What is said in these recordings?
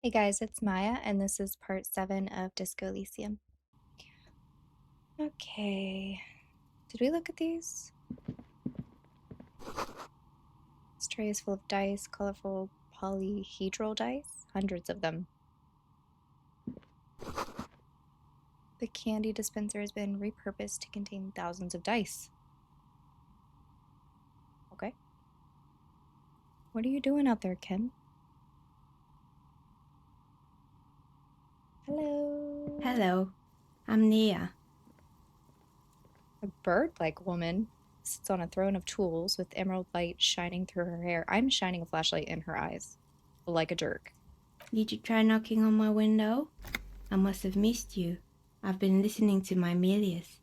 Hey guys, it's Maya, and this is part 7 of Disco Elysium. Okay, did we look at these? This tray is full of dice, colorful polyhedral dice, hundreds of them. The candy dispenser has been repurposed to contain thousands of dice. Okay. What are you doing out there, Ken? Hello. Hello, I'm Nia. A bird-like woman sits on a throne of tools with emerald light shining through her hair. I'm shining a flashlight in her eyes, like a jerk. Did you try knocking on my window? I must have missed you. I've been listening to my Malicious.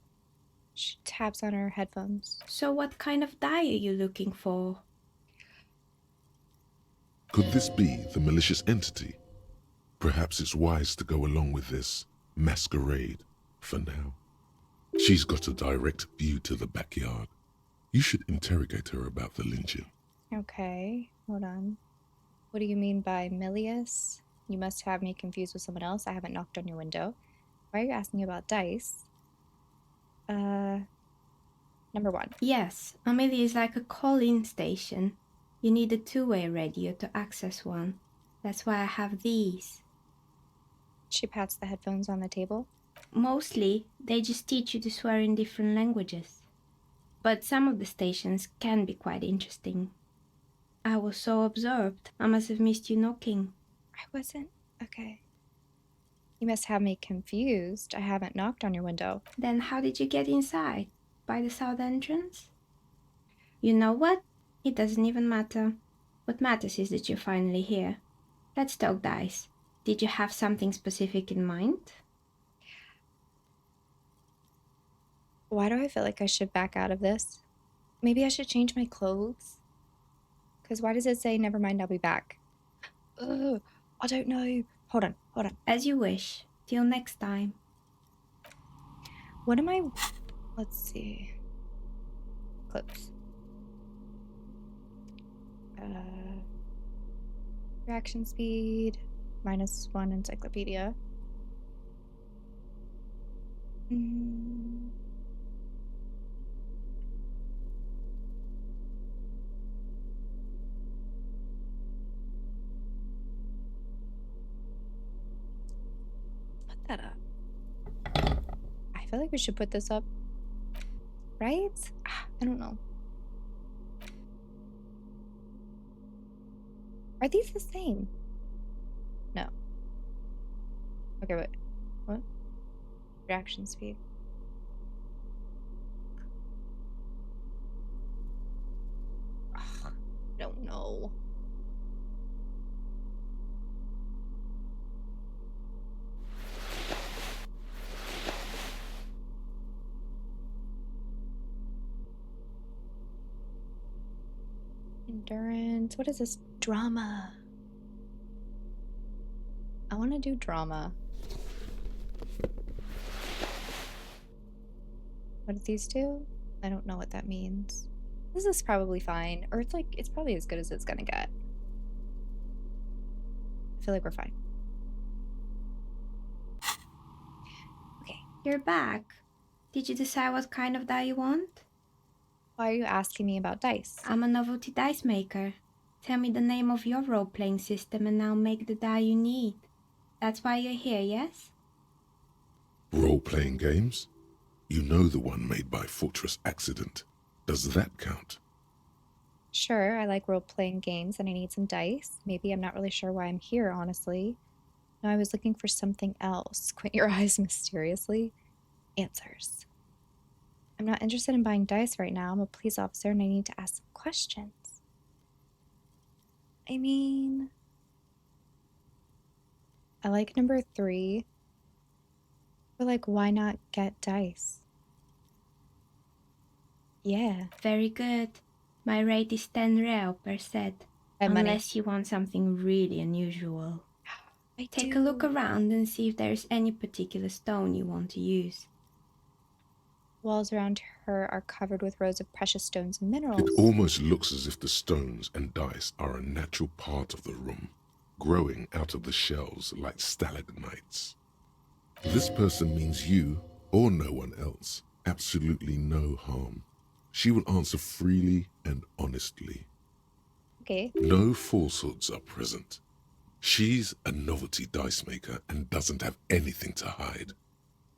She taps on her headphones. So what kind of die are you looking for? Could this be the malicious entity? Perhaps it's wise to go along with this masquerade for now. She's got a direct view to the backyard. You should interrogate her about the lynching. Okay, hold on. What do you mean by Milius? You must have me confused with someone else. I haven't knocked on your window. Why are you asking about dice? Number 1. Yes, Amelia is like a call-in station. You need a two-way radio to access one. That's why I have these. She pats the headphones on the table. Mostly, they just teach you to swear in different languages. But some of the stations can be quite interesting. I was so absorbed, I must have missed you knocking. I wasn't. Okay. You must have me confused. I haven't knocked on your window. Then how did you get inside? By the south entrance? You know what? It doesn't even matter. What matters is that you're finally here. Let's talk dice. Did you have something specific in mind? Why do I feel like I should back out of this? Maybe I should change my clothes? Because why does it say, never mind, I'll be back? Ugh, I don't know. Hold on. As you wish. Till next time. What am I... Let's see. Clothes. Reaction speed, -1 encyclopedia. Put that up. I feel like we should put this up, right? I don't know. Are these the same? No. Okay, wait. What? Reaction speed. Ugh, I don't know. Endurance. What is this? Drama. I want to do drama. What do these do? I don't know what that means. This is probably fine. Or it's probably as good as it's gonna get. I feel like we're fine. Okay. You're back. Did you decide what kind of die you want? Why are you asking me about dice? I'm a novelty dice maker. Tell me the name of your role-playing system and I'll make the die you need. That's why you're here, yes? Role-playing games? You know the one made by Fortress Accident. Does that count? Sure, I like role-playing games and I need some dice. Maybe I'm not really sure why I'm here, honestly. No, I was looking for something else. Squint your eyes mysteriously. Answers. I'm not interested in buying dice right now. I'm a police officer and I need to ask some questions. I mean, I like number 3, but why not get dice? Yeah. Very good. My rate is 10 real per set. Unless you want something really unusual. Take a look around and see if there's any particular stone you want to use. Walls around her are covered with rows of precious stones and minerals. It almost looks as if the stones and dice are a natural part of the room. growing out of the shells like stalagmites. This person means you, or no one else, absolutely no harm. She will answer freely and honestly. Okay. No falsehoods are present. She's a novelty dice maker and doesn't have anything to hide.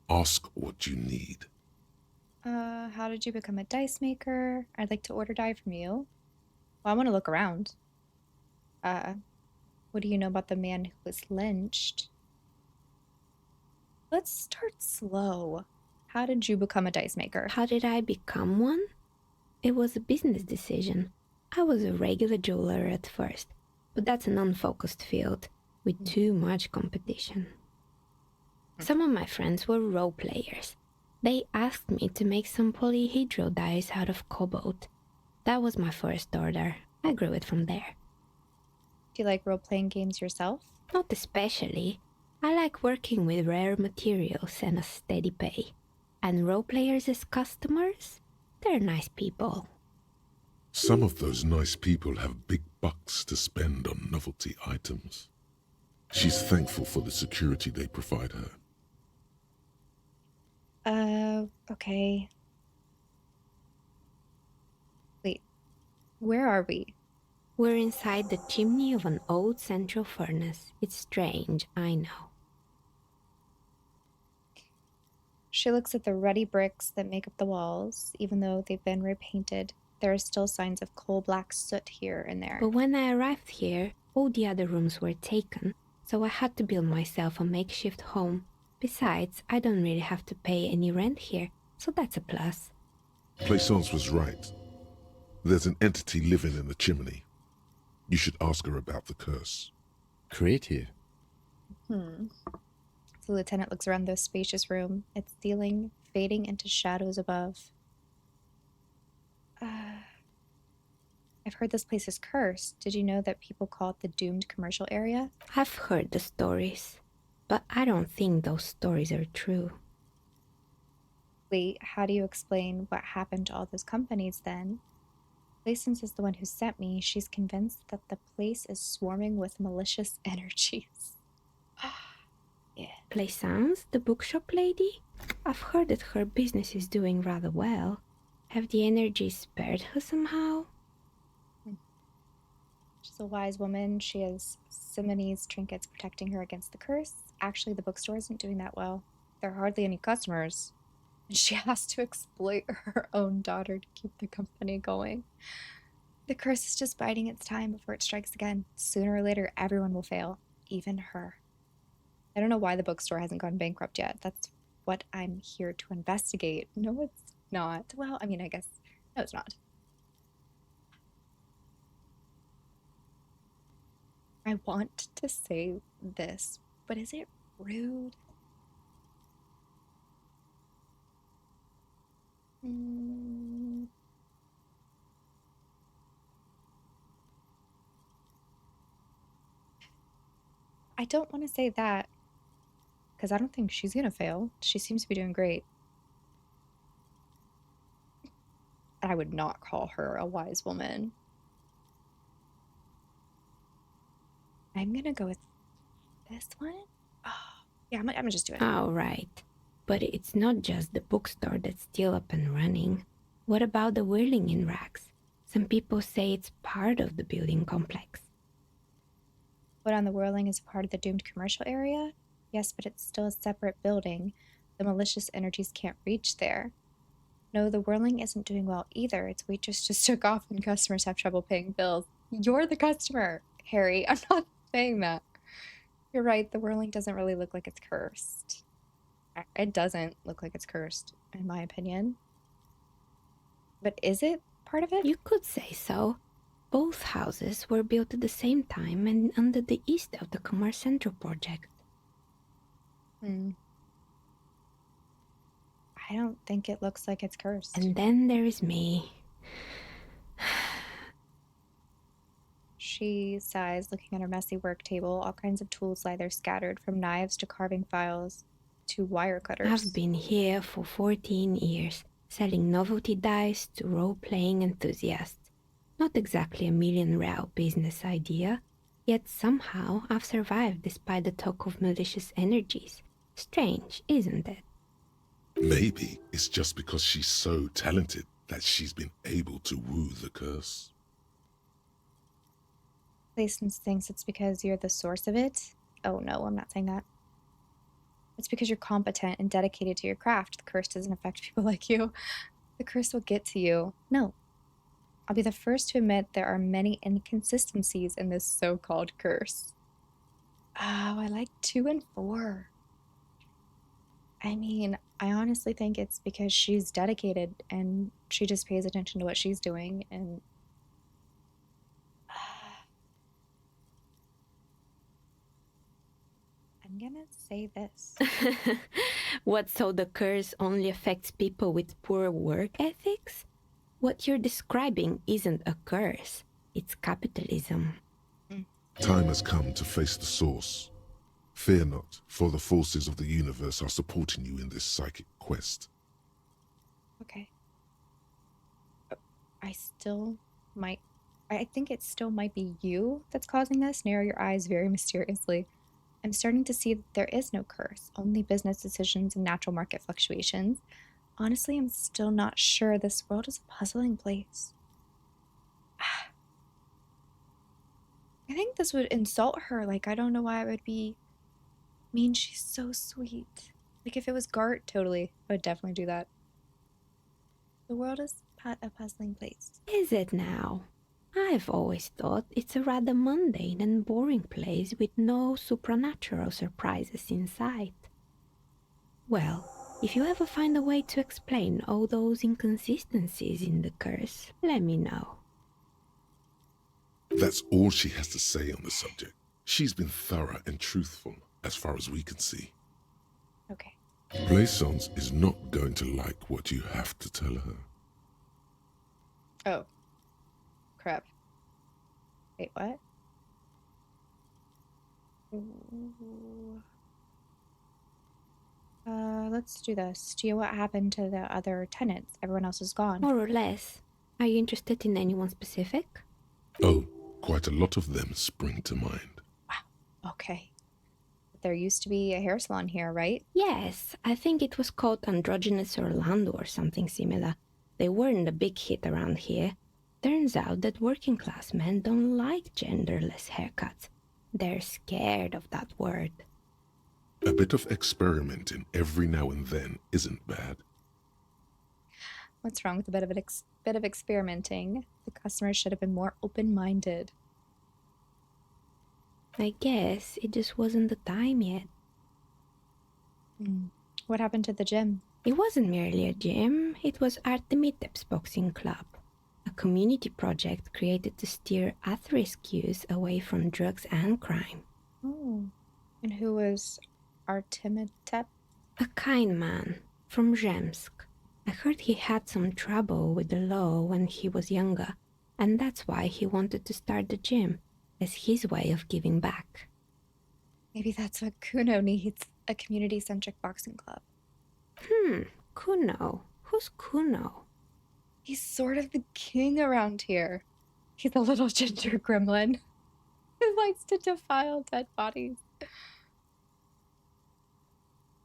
Ask what you need. How did you become a dice maker? I'd like to order die from you. Well, I want to look around. Uh, what do you know about the man who was lynched? Let's start slow. How did you become a dice maker? How did I become one? It was a business decision. I was a regular jeweler at first, but that's an unfocused field with too much competition. Some of my friends were role players. They asked me to make some polyhedral dice out of cobalt. That was my first order. I grew it from there. Do you like role-playing games yourself? Not especially. I like working with rare materials and a steady pay. And role players as customers? They're nice people. Some of those nice people have big bucks to spend on novelty items. She's thankful for the security they provide her. Okay. Wait, where are we? We're inside the chimney of an old central furnace. It's strange, I know. She looks at the ruddy bricks that make up the walls. Even though they've been repainted, there are still signs of coal-black soot here and there. But when I arrived here, all the other rooms were taken, so I had to build myself a makeshift home. Besides, I don't really have to pay any rent here, so that's a plus. Plaisance was right. There's an entity living in the chimney. You should ask her about the curse. Creative. The lieutenant looks around the spacious room, its ceiling fading into shadows above. I've heard this place is cursed. Did you know that people call it the doomed commercial area? I've heard the stories, but I don't think those stories are true. Wait, how do you explain what happened to all those companies then? Plaisance is the one who sent me. She's convinced that the place is swarming with malicious energies. Yeah. Plaisance, the bookshop lady? I've heard that her business is doing rather well. Have the energies spared her somehow? She's a wise woman. She has Simone's trinkets protecting her against the curse. Actually, the bookstore isn't doing that well. There are hardly any customers. And she has to exploit her own daughter to keep the company going. The curse is just biding its time before it strikes again. Sooner or later, everyone will fail, even her. I don't know why the bookstore hasn't gone bankrupt yet. That's what I'm here to investigate. No, it's not. Well, I mean, I guess, no, it's not. I want to say this, but is it rude? I don't want to say that because I don't think she's gonna fail. She seems to be doing great. I would not call her a wise woman. I'm gonna go with this one. Oh, yeah, I'm gonna just do it. Oh, right. But it's not just the bookstore that's still up and running. What about the whirling in racks? Some people say it's part of the building complex. What on the Whirling is part of the doomed commercial area? Yes, but it's still a separate building. The malicious energies can't reach there. No, the Whirling isn't doing well either. Its waitress just took off and customers have trouble paying bills. You're the customer, Harry. I'm not saying that. You're right, the Whirling doesn't really look like it's cursed. It doesn't look like it's cursed, in my opinion. But is it part of it? You could say so. Both houses were built at the same time and under the east of the Commerce Central project. I don't think it looks like it's cursed. And then there is me. She sighs, looking at her messy work table. All kinds of tools lie there scattered, from knives to carving files to wire cutters. I've been here for 14 years, selling novelty dice to role-playing enthusiasts. Not exactly a million-real business idea. Yet somehow I've survived despite the talk of malicious energies. Strange, isn't it? Maybe it's just because she's so talented that she's been able to woo the curse. Placement thinks it's because you're the source of it. Oh no, I'm not saying that. It's because you're competent and dedicated to your craft. The curse doesn't affect people like you. The curse will get to you. No. I'll be the first to admit there are many inconsistencies in this so-called curse. Oh, I like 2 and 4. I mean, I honestly think it's because she's dedicated and she just pays attention to what she's doing and I'm gonna say this. What, so the curse only affects people with poor work ethics? What you're describing isn't a curse, it's capitalism. Time has come to face the source. Fear not, for the forces of the universe are supporting you in this psychic quest. Okay. I think it still might be you that's causing this. Narrow your eyes very mysteriously. I'm starting to see that there is no curse, only business decisions and natural market fluctuations. Honestly, I'm still not sure. This world is a puzzling place. I think this would insult her. Like, I don't know why it would be mean. She's so sweet. Like, if it was Gart, totally. I would definitely do that. The world is a puzzling place. Is it now? I've always thought it's a rather mundane and boring place with no supernatural surprises in sight. Well, if you ever find a way to explain all those inconsistencies in the curse, let me know. That's all she has to say on the subject. She's been thorough and truthful, as far as we can see. Okay. Plaisance is not going to like what you have to tell her. Oh. Crap. Wait, what? Ooh. Let's do this. Do you know what happened to the other tenants? Everyone else is gone. More or less. Are you interested in anyone specific? Oh, quite a lot of them spring to mind. Wow. Okay. But there used to be a hair salon here, right? Yes, I think it was called Androgynous Orlando or something similar. They weren't a big hit around here. Turns out that working class men don't like genderless haircuts. They're scared of that word. A bit of experimenting every now and then isn't bad. What's wrong with a bit of experimenting? The customers should have been more open-minded. I guess it just wasn't the time yet. What happened to the gym? It wasn't merely a gym, it was Artemitep's boxing club, a community project created to steer at-risk youth away from drugs and crime. Oh. And who was Artemitep? A kind man from Zemsk. I heard he had some trouble with the law when he was younger, and that's why he wanted to start the gym, as his way of giving back. Maybe that's what Kuno needs, a community-centric boxing club. Kuno. Who's Kuno? He's sort of the king around here. He's a little ginger gremlin who likes to defile dead bodies.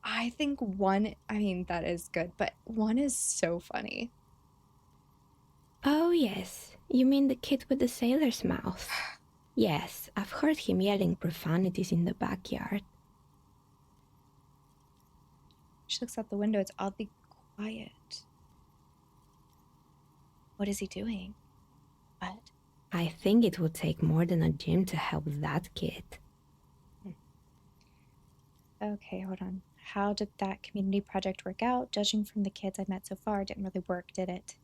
I think that is good, but 1 is so funny. Oh, yes. You mean the kid with the sailor's mouth? Yes, I've heard him yelling profanities in the backyard. She looks out the window. It's oddly quiet. What is he doing? What? I think it would take more than a gym to help that kid. Okay, hold on. How did that community project work out? Judging from the kids I've met so far, it didn't really work, did it?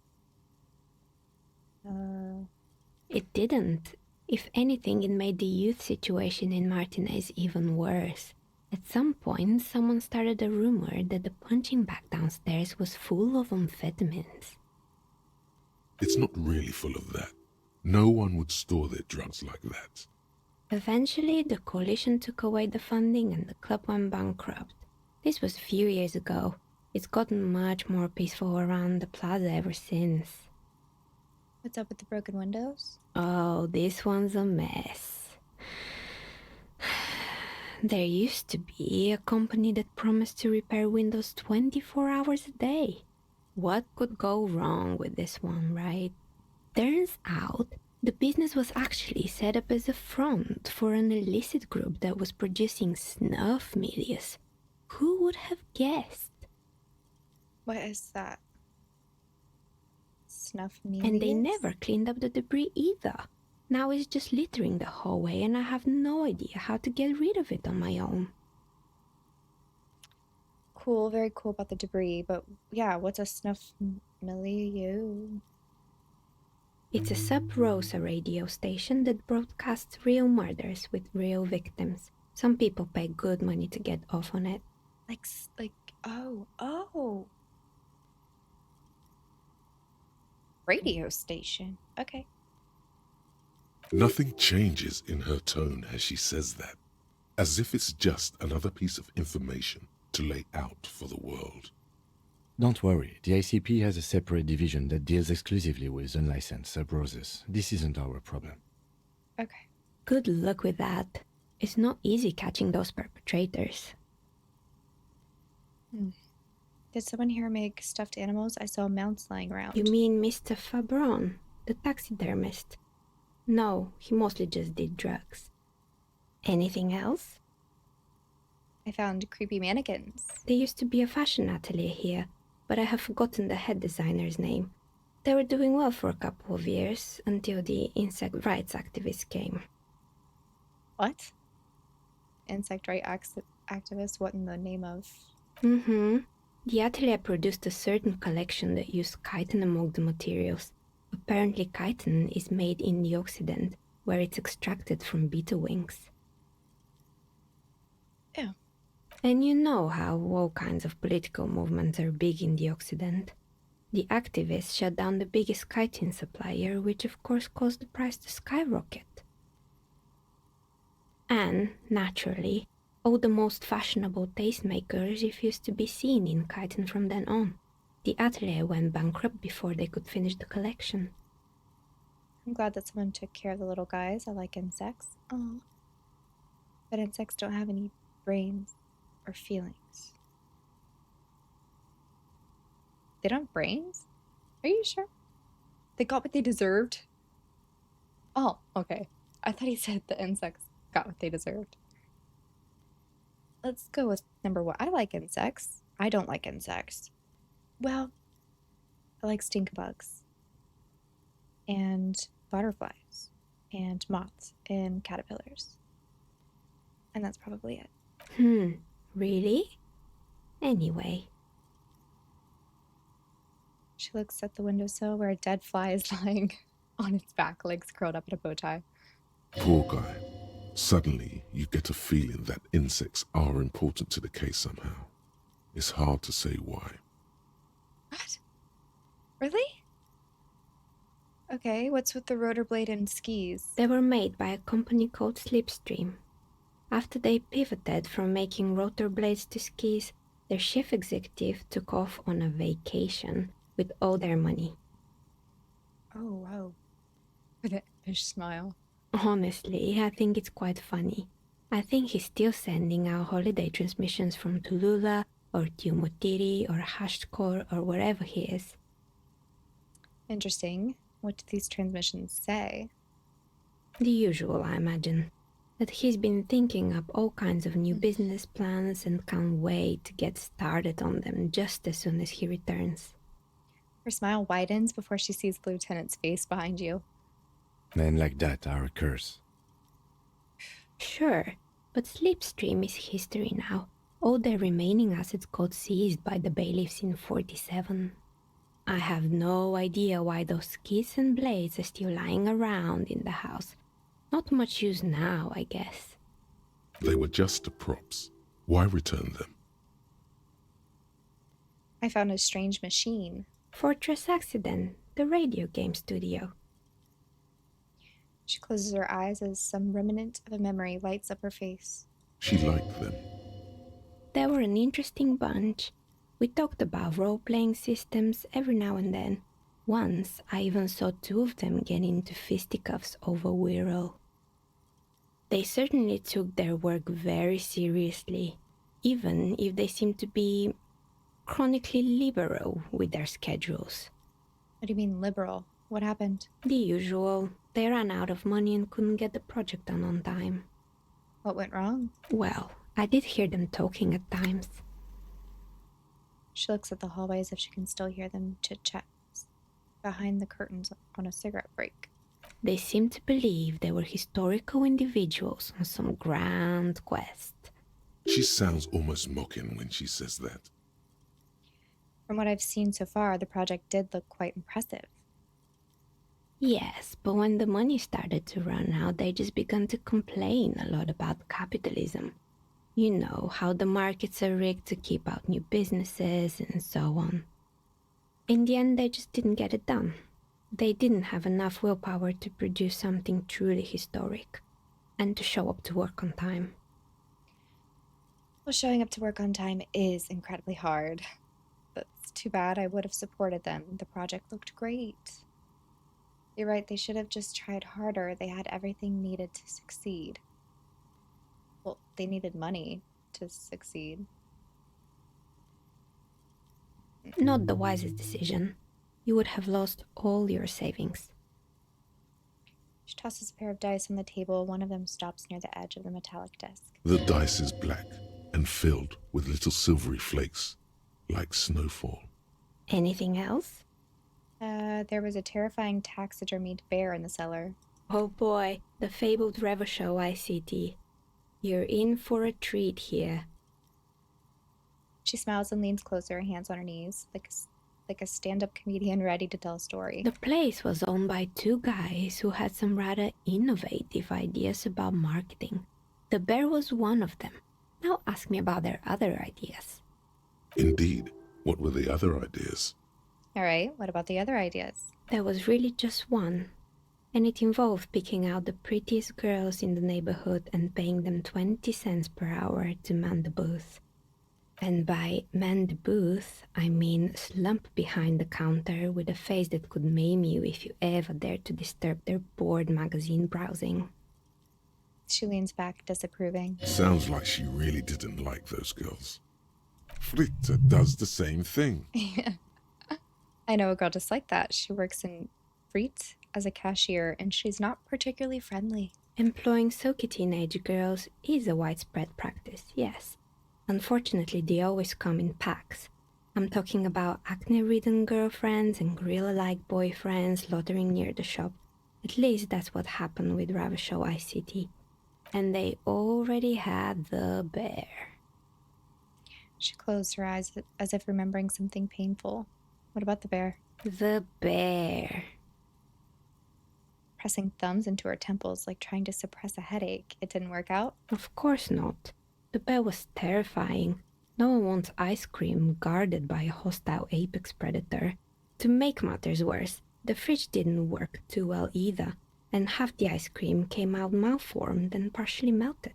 It didn't. If anything, it made the youth situation in Martinez even worse. At some point, someone started a rumor that the punching bag downstairs was full of amphetamines. It's not really full of that. No one would store their drugs like that. Eventually, the coalition took away the funding and the club went bankrupt. This was a few years ago. It's gotten much more peaceful around the plaza ever since. What's up with the broken windows? Oh, this one's a mess. There used to be a company that promised to repair windows 24 hours a day. What could go wrong with this one, right? Turns out the business was actually set up as a front for an illicit group that was producing snuff milias. Who would have guessed? What is that? Snuff And they melius? never cleaned up the debris either. Now it's just littering the hallway, and I have no idea how to get rid of it on my own. Cool, very cool about the debris, but yeah, what's a snuff milieu? It's a sub rosa radio station that broadcasts real murders with real victims. Some people pay good money to get off on it. Like, oh. Radio station. Okay. Nothing changes in her tone as she says that, as if it's just another piece of information to lay out for the world. Don't worry, the ICP has a separate division that deals exclusively with unlicensed sub-roses. This isn't our problem. Okay. Good luck with that. It's not easy catching those perpetrators. Did someone here make stuffed animals? I saw mounts lying around. You mean Mr. Fabron, the taxidermist? No, he mostly just did drugs. Anything else? I found creepy mannequins. There used to be a fashion atelier here, but I have forgotten the head designer's name. They were doing well for a couple of years, until the insect rights activists came. What? Insect right activists? What in the name of? The atelier produced a certain collection that used chitin among the materials. Apparently chitin is made in the Occident, where it's extracted from beetle wings. Ew. And you know how all kinds of political movements are big in the Occident. The activists shut down the biggest chitin supplier, which of course caused the price to skyrocket. And, naturally, all the most fashionable tastemakers refused to be seen in chitin from then on. The atelier went bankrupt before they could finish the collection. I'm glad that someone took care of the little guys. I like insects. Oh. But insects don't have any brains or feelings. They don't have brains? Are you sure? They got what they deserved? Oh, okay. I thought he said the insects got what they deserved. Let's go with number one. I like insects. I don't like insects. Well, I like stink bugs and butterflies and moths and caterpillars. And that's probably it. Really? Anyway. She looks at the windowsill where a dead fly is lying on its back, legs curled up in a bow tie. Poor guy. Suddenly, you get a feeling that insects are important to the case somehow. It's hard to say why. What? Really? Okay, what's with the rotor blade and skis? They were made by a company called Slipstream. After they pivoted from making rotor blades to skis, their chief executive took off on a vacation with all their money. Oh, wow. With an impish smile. Honestly, I think it's quite funny. I think he's still sending out holiday transmissions from Tulula or Tiumotiri or Hashtkor or wherever he is. Interesting. What do these transmissions say? The usual, I imagine. That he's been thinking up all kinds of new business plans and can't wait to get started on them just as soon as he returns. Her smile widens before she sees the lieutenant's face behind you. Men like that are a curse. Sure, but Slipstream is history now. All their remaining assets got seized by the bailiffs in 47. I have no idea why those skis and blades are still lying around in the house. Not much use now, I guess. They were just the props. Why return them? I found a strange machine. Fortress Accident, the radio game studio. She closes her eyes as some remnant of a memory lights up her face. She liked them. They were an interesting bunch. We talked about role-playing systems every now and then. Once, I even saw two of them get into fisticuffs over Wirral. They certainly took their work very seriously, even if they seemed to be chronically liberal with their schedules. What do you mean liberal? What happened? The usual. They ran out of money and couldn't get the project done on time. What went wrong? Well, I did hear them talking at times. She looks at the hallway as if she can still hear them chit-chat behind the curtains on a cigarette break. They seemed to believe they were historical individuals on some grand quest. She sounds almost mocking when she says that. From what I've seen so far, the project did look quite impressive. Yes, but when the money started to run out, they just began to complain a lot about capitalism. You know, how the markets are rigged to keep out new businesses and so on. In the end, they just didn't get it done. They didn't have enough willpower to produce something truly historic and to show up to work on time. Well, showing up to work on time is incredibly hard. That's too bad. I would have supported them. The project looked great. You're right, they should have just tried harder. They had everything needed to succeed. Well, they needed money to succeed. Not the wisest decision. You would have lost all your savings. She tosses a pair of dice on the table. One of them stops near the edge of the metallic disc. The dice is black and filled with little silvery flakes, like snowfall. Anything else? There was a terrifying taxidermied bear in the cellar. Oh boy, the fabled Revachol ICT. You're in for a treat here. She smiles and leans closer, hands on her knees, like a stand-up comedian ready to tell a story. The place was owned by two guys who had some rather innovative ideas about marketing. The bear was one of them. Now ask me about their other ideas. Indeed, what were the other ideas? All right, what about the other ideas? There was really just one, and it involved picking out the prettiest girls in the neighborhood and paying them 20 cents per hour to man the booth. And by man the booth, I mean slump behind the counter with a face that could maim you if you ever dared to disturb their bored magazine browsing. She leans back, disapproving. Sounds like she really didn't like those girls. Fritta does the same thing. I know a girl just like that. She works in Frit as a cashier, and she's not particularly friendly. Employing silky teenage girls is a widespread practice, yes. Unfortunately, they always come in packs. I'm talking about acne-ridden girlfriends and gorilla-like boyfriends loitering near the shop. At least that's what happened with Ravachol ICT. And they already had the bear. She closed her eyes as if remembering something painful. What about the bear? The bear. Pressing thumbs into her temples like trying to suppress a headache. It didn't work out? Of course not. The bear was terrifying. No one wants ice cream guarded by a hostile apex predator. To make matters worse, the fridge didn't work too well either, and half the ice cream came out malformed and partially melted.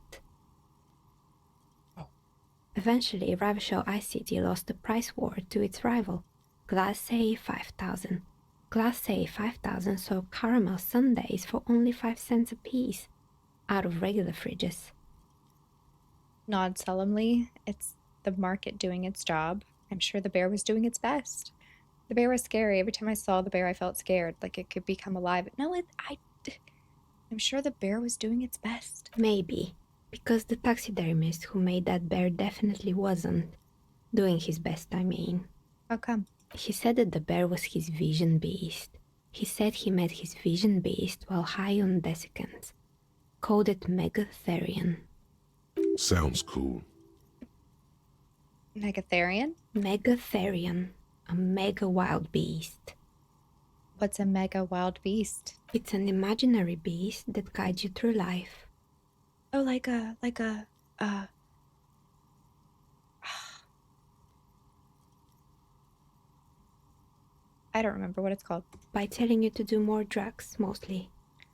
Eventually, Ravachol ICT lost the price war to its rival, Glace 5000. Glace 5000 sold caramel sundaes for only 5 cents apiece, out of regular fridges. Nod solemnly. It's the market doing its job. I'm sure the bear was doing its best. The bear was scary. Every time I saw the bear, I felt scared, like it could become alive. No, I'm sure the bear was doing its best. Maybe, because the taxidermist who made that bear definitely wasn't. Doing his best, I mean. How come? He said that the bear was his vision beast. He said he met his vision beast while high on desiccants. Called it Megatherian. Sounds cool. Megatherian? Megatherian. A mega wild beast. What's a mega wild beast? It's an imaginary beast that guides you through life. Oh, I don't remember what it's called. By telling you to do more drugs, mostly.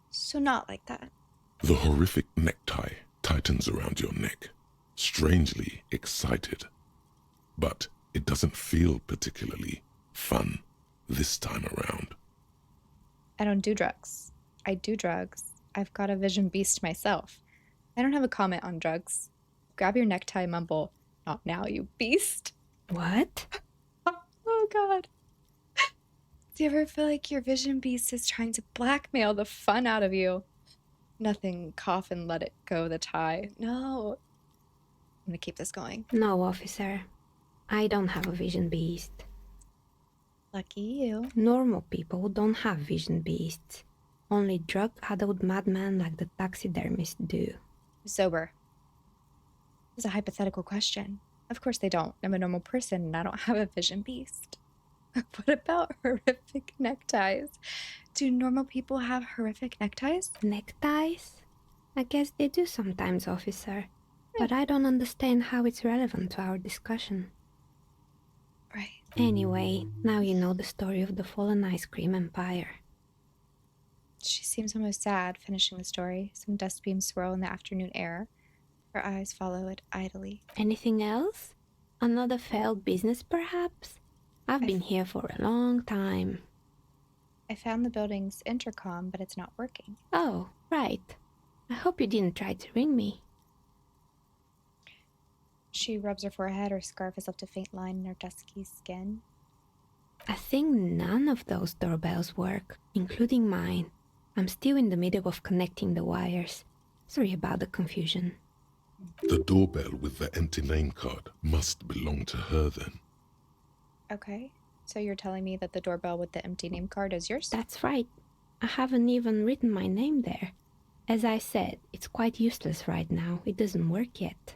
So not like that. The horrific necktie tightens around your neck, strangely excited. But it doesn't feel particularly fun this time around. I don't do drugs. I do drugs. I've got a vision beast myself. I don't have a comment on drugs. Grab your necktie and mumble, "Not now, you beast." What? Oh, God. Do you ever feel like your vision beast is trying to blackmail the fun out of you? Nothing, cough and let it go the tie. No. I'm gonna keep this going. No, officer. I don't have a vision beast. Lucky you. Normal people don't have vision beasts. Only drug-addled madmen like the taxidermists do. Sober. This is a hypothetical question. Of course they don't. I'm a normal person and I don't have a vision beast. What about horrific neckties? Do normal people have horrific neckties? Neckties? I guess they do sometimes, officer. But I don't understand how it's relevant to our discussion. Right. Anyway, now you know the story of the fallen ice cream empire. She seems almost sad, finishing the story. Some dust beams swirl in the afternoon air. Her eyes follow it idly. Anything else? Another failed business, perhaps? I've been here for a long time. I found the building's intercom, but it's not working. Oh, right. I hope you didn't try to ring me. She rubs her forehead. Her scarf has left a faint line in her dusky skin. I think none of those doorbells work, including mine. I'm still in the middle of connecting the wires. Sorry about the confusion. The doorbell with the empty name card must belong to her then. Okay. So you're telling me that the doorbell with the empty name card is yours? That's right. I haven't even written my name there. As I said, it's quite useless right now. It doesn't work yet.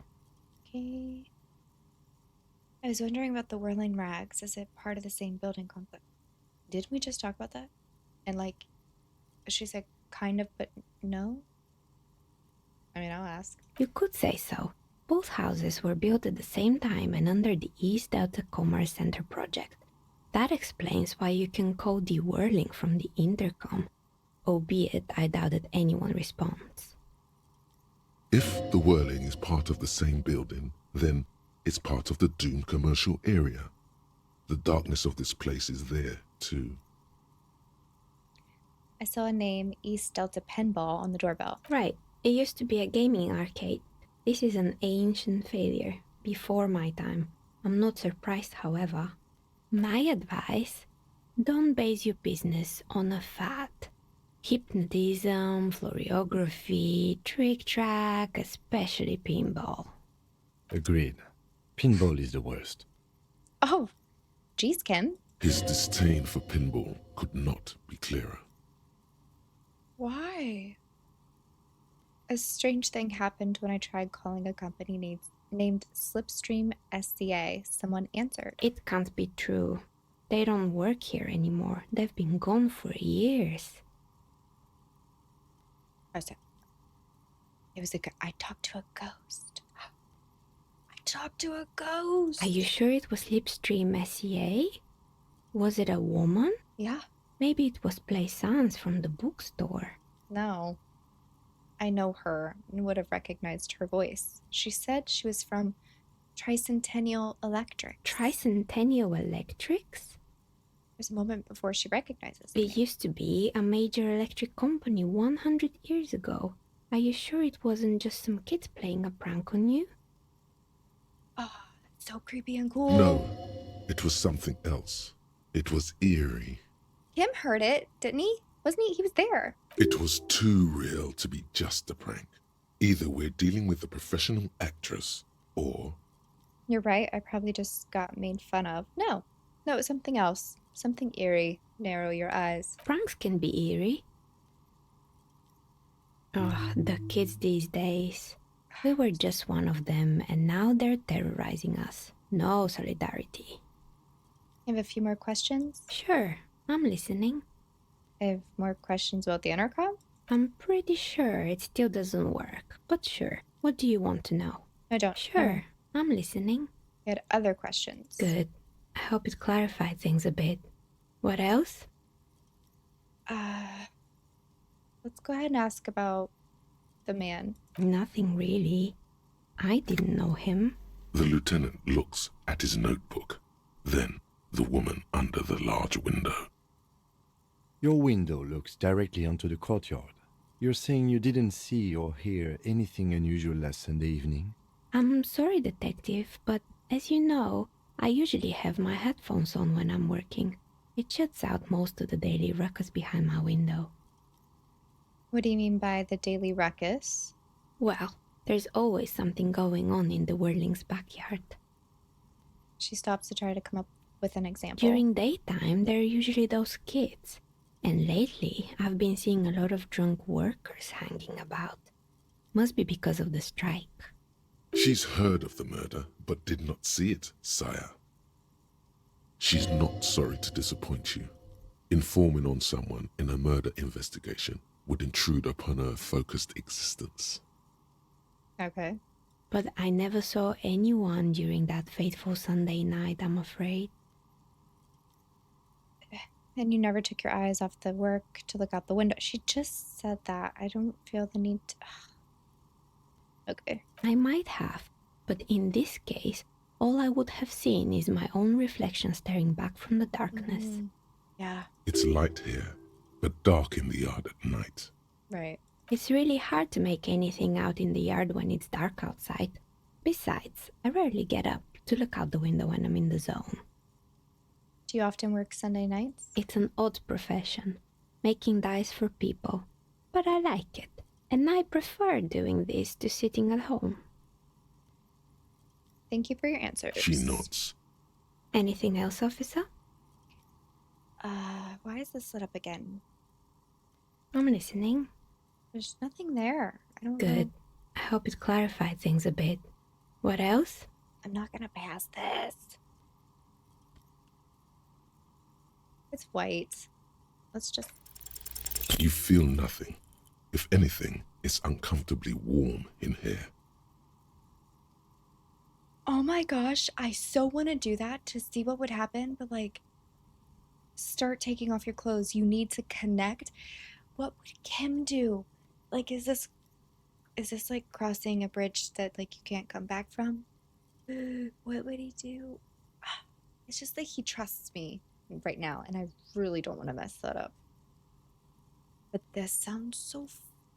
Okay. I was wondering about the whirling rags. Is it part of the same building complex? Didn't we just talk about that? And like, she said kind of, but no? I mean, I'll ask. You could say so. Both houses were built at the same time and under the East Delta Commerce Center project. That explains why you can call the whirling from the intercom, albeit I doubt that anyone responds. If the whirling is part of the same building, then it's part of the doomed commercial area. The darkness of this place is there, too. I saw a name, East Delta Pinball, on the doorbell. Right. It used to be a gaming arcade. This is an ancient failure, before my time. I'm not surprised, however. My advice, don't base your business on a fad. Hypnotism, fluorography, trick-track, especially pinball. Agreed. Pinball is the worst. Oh, geez, Kim. His disdain for pinball could not be clearer. Why? A strange thing happened when I tried calling a company named Slipstream SCA. Someone answered. It can't be true. They don't work here anymore. They've been gone for years. Oh, so it was I talked to a ghost. I talked to a ghost. Are you sure it was Slipstream SCA? Was it a woman? Yeah. Maybe it was Plaisance from the bookstore. No. I know her and would have recognized her voice. She said she was from Tricentennial Electric. Tricentennial Electrics? There's a moment before she recognizes me. It used to be a major electric company 100 years ago. Are you sure it wasn't just some kids playing a prank on you? Oh, that's so creepy and cool. No, it was something else. It was eerie. Kim heard it, didn't he? Wasn't he? He was there. It was too real to be just a prank. Either we're dealing with a professional actress, or... You're right, I probably just got made fun of. No, it was something else. Something eerie. Narrow your eyes. Pranks can be eerie. Oh, the kids these days. We were just one of them, and now they're terrorizing us. No solidarity. You have a few more questions? Sure, I'm listening. I have more questions about the intercom? I'm pretty sure it still doesn't work, but sure. What do you want to know? I don't. Sure, I'm listening. I had other questions. Good. I hope it clarified things a bit. What else? Let's go ahead and ask about the man. Nothing really. I didn't know him. The lieutenant looks at his notebook, then the woman under the large window. Your window looks directly onto the courtyard. You're saying you didn't see or hear anything unusual last Sunday evening? I'm sorry, Detective, but as you know, I usually have my headphones on when I'm working. It shuts out most of the daily ruckus behind my window. What do you mean by the daily ruckus? Well, there's always something going on in the Whirling's backyard. She stops to try to come up with an example. During daytime, there are usually those kids. And lately, I've been seeing a lot of drunk workers hanging about. Must be because of the strike. She's heard of the murder, but did not see it, sire. She's not sorry to disappoint you. Informing on someone in a murder investigation would intrude upon her focused existence. Okay. But I never saw anyone during that fateful Sunday night, I'm afraid. And you never took your eyes off the work to look out the window. She just said that. I don't feel the need to... Okay. I might have, but in this case, all I would have seen is my own reflection staring back from the darkness. Yeah. It's light here, but dark in the yard at night. Right. It's really hard to make anything out in the yard when it's dark outside. Besides, I rarely get up to look out the window when I'm in the zone. Do you often work Sunday nights? It's an odd profession, making dice for people, but I like it, and I prefer doing this to sitting at home. Thank you for your answers. She nods. Anything else, officer? Why is this lit up again? I'm listening. There's nothing there. I don't Good. know. I hope it clarified things a bit. What else? I'm not gonna pass this. It's white. Let's just... You feel nothing. If anything, it's uncomfortably warm in here. Oh my gosh, I so want to do that to see what would happen, but like, start taking off your clothes. You need to connect. What would Kim do? Like, is this like crossing a bridge that like you can't come back from? What would he do? It's just that he trusts me right now, and I really don't want to mess that up. But this sounds so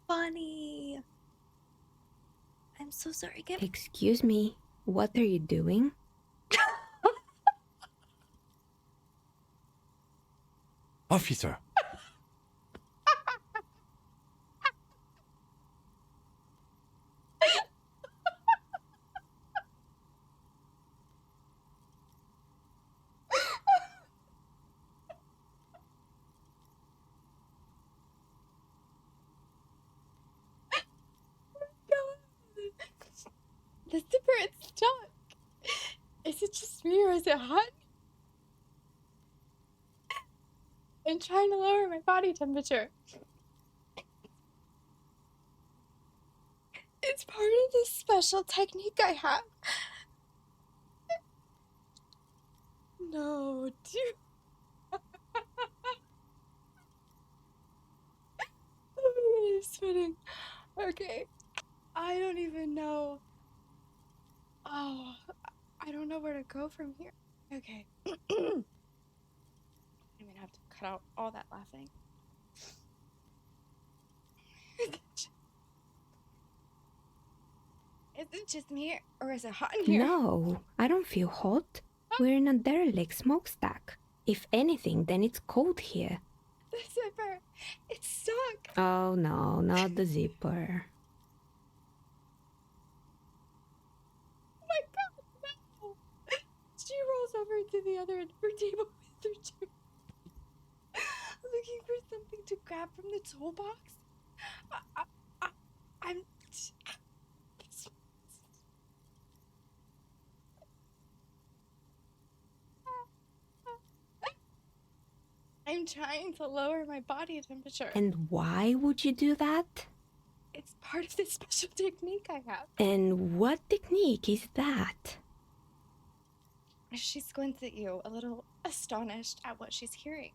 funny. I'm so sorry, Kim. Excuse me, what are you doing? Officer! The zipper, it's stuck. Is it just me or is it hot? I'm trying to lower my body temperature. It's part of this special technique I have. No, dude. Oh my God, I'm sweating. Okay. I don't even know. Oh, I don't know where to go from here. Okay. I'm gonna have to cut out all that laughing. Is it just me, or is it hot in here? No, I don't feel hot. We're in a derelict smokestack. If anything, then it's cold here. The zipper, it's stuck. Oh no, not the zipper. Oh my God, no. She rolls over to the other end of her table with her chair, looking for something to grab from the toolbox. I'm... I'm trying to lower my body temperature. And why would you do that? It's part of this special technique I have. And what technique is that? She squints at you, a little astonished at what she's hearing.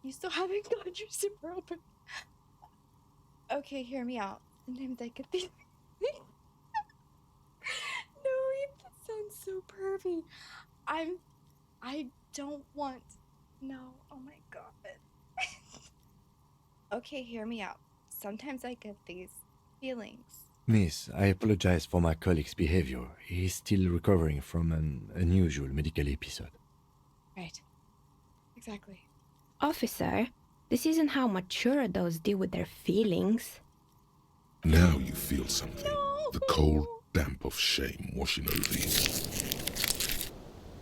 You still haven't got your zipper open. Okay, hear me out. Sometimes I get these... No, that sounds so pervy. I don't want... No, oh my God. Okay, hear me out. sometimes I get these feelings. Miss, I apologize for my colleague's behavior. He is still recovering from an unusual medical episode. Right. Exactly. Officer, this isn't how mature adults deal with their feelings. Now you feel something. No! The cold damp of shame washing over you.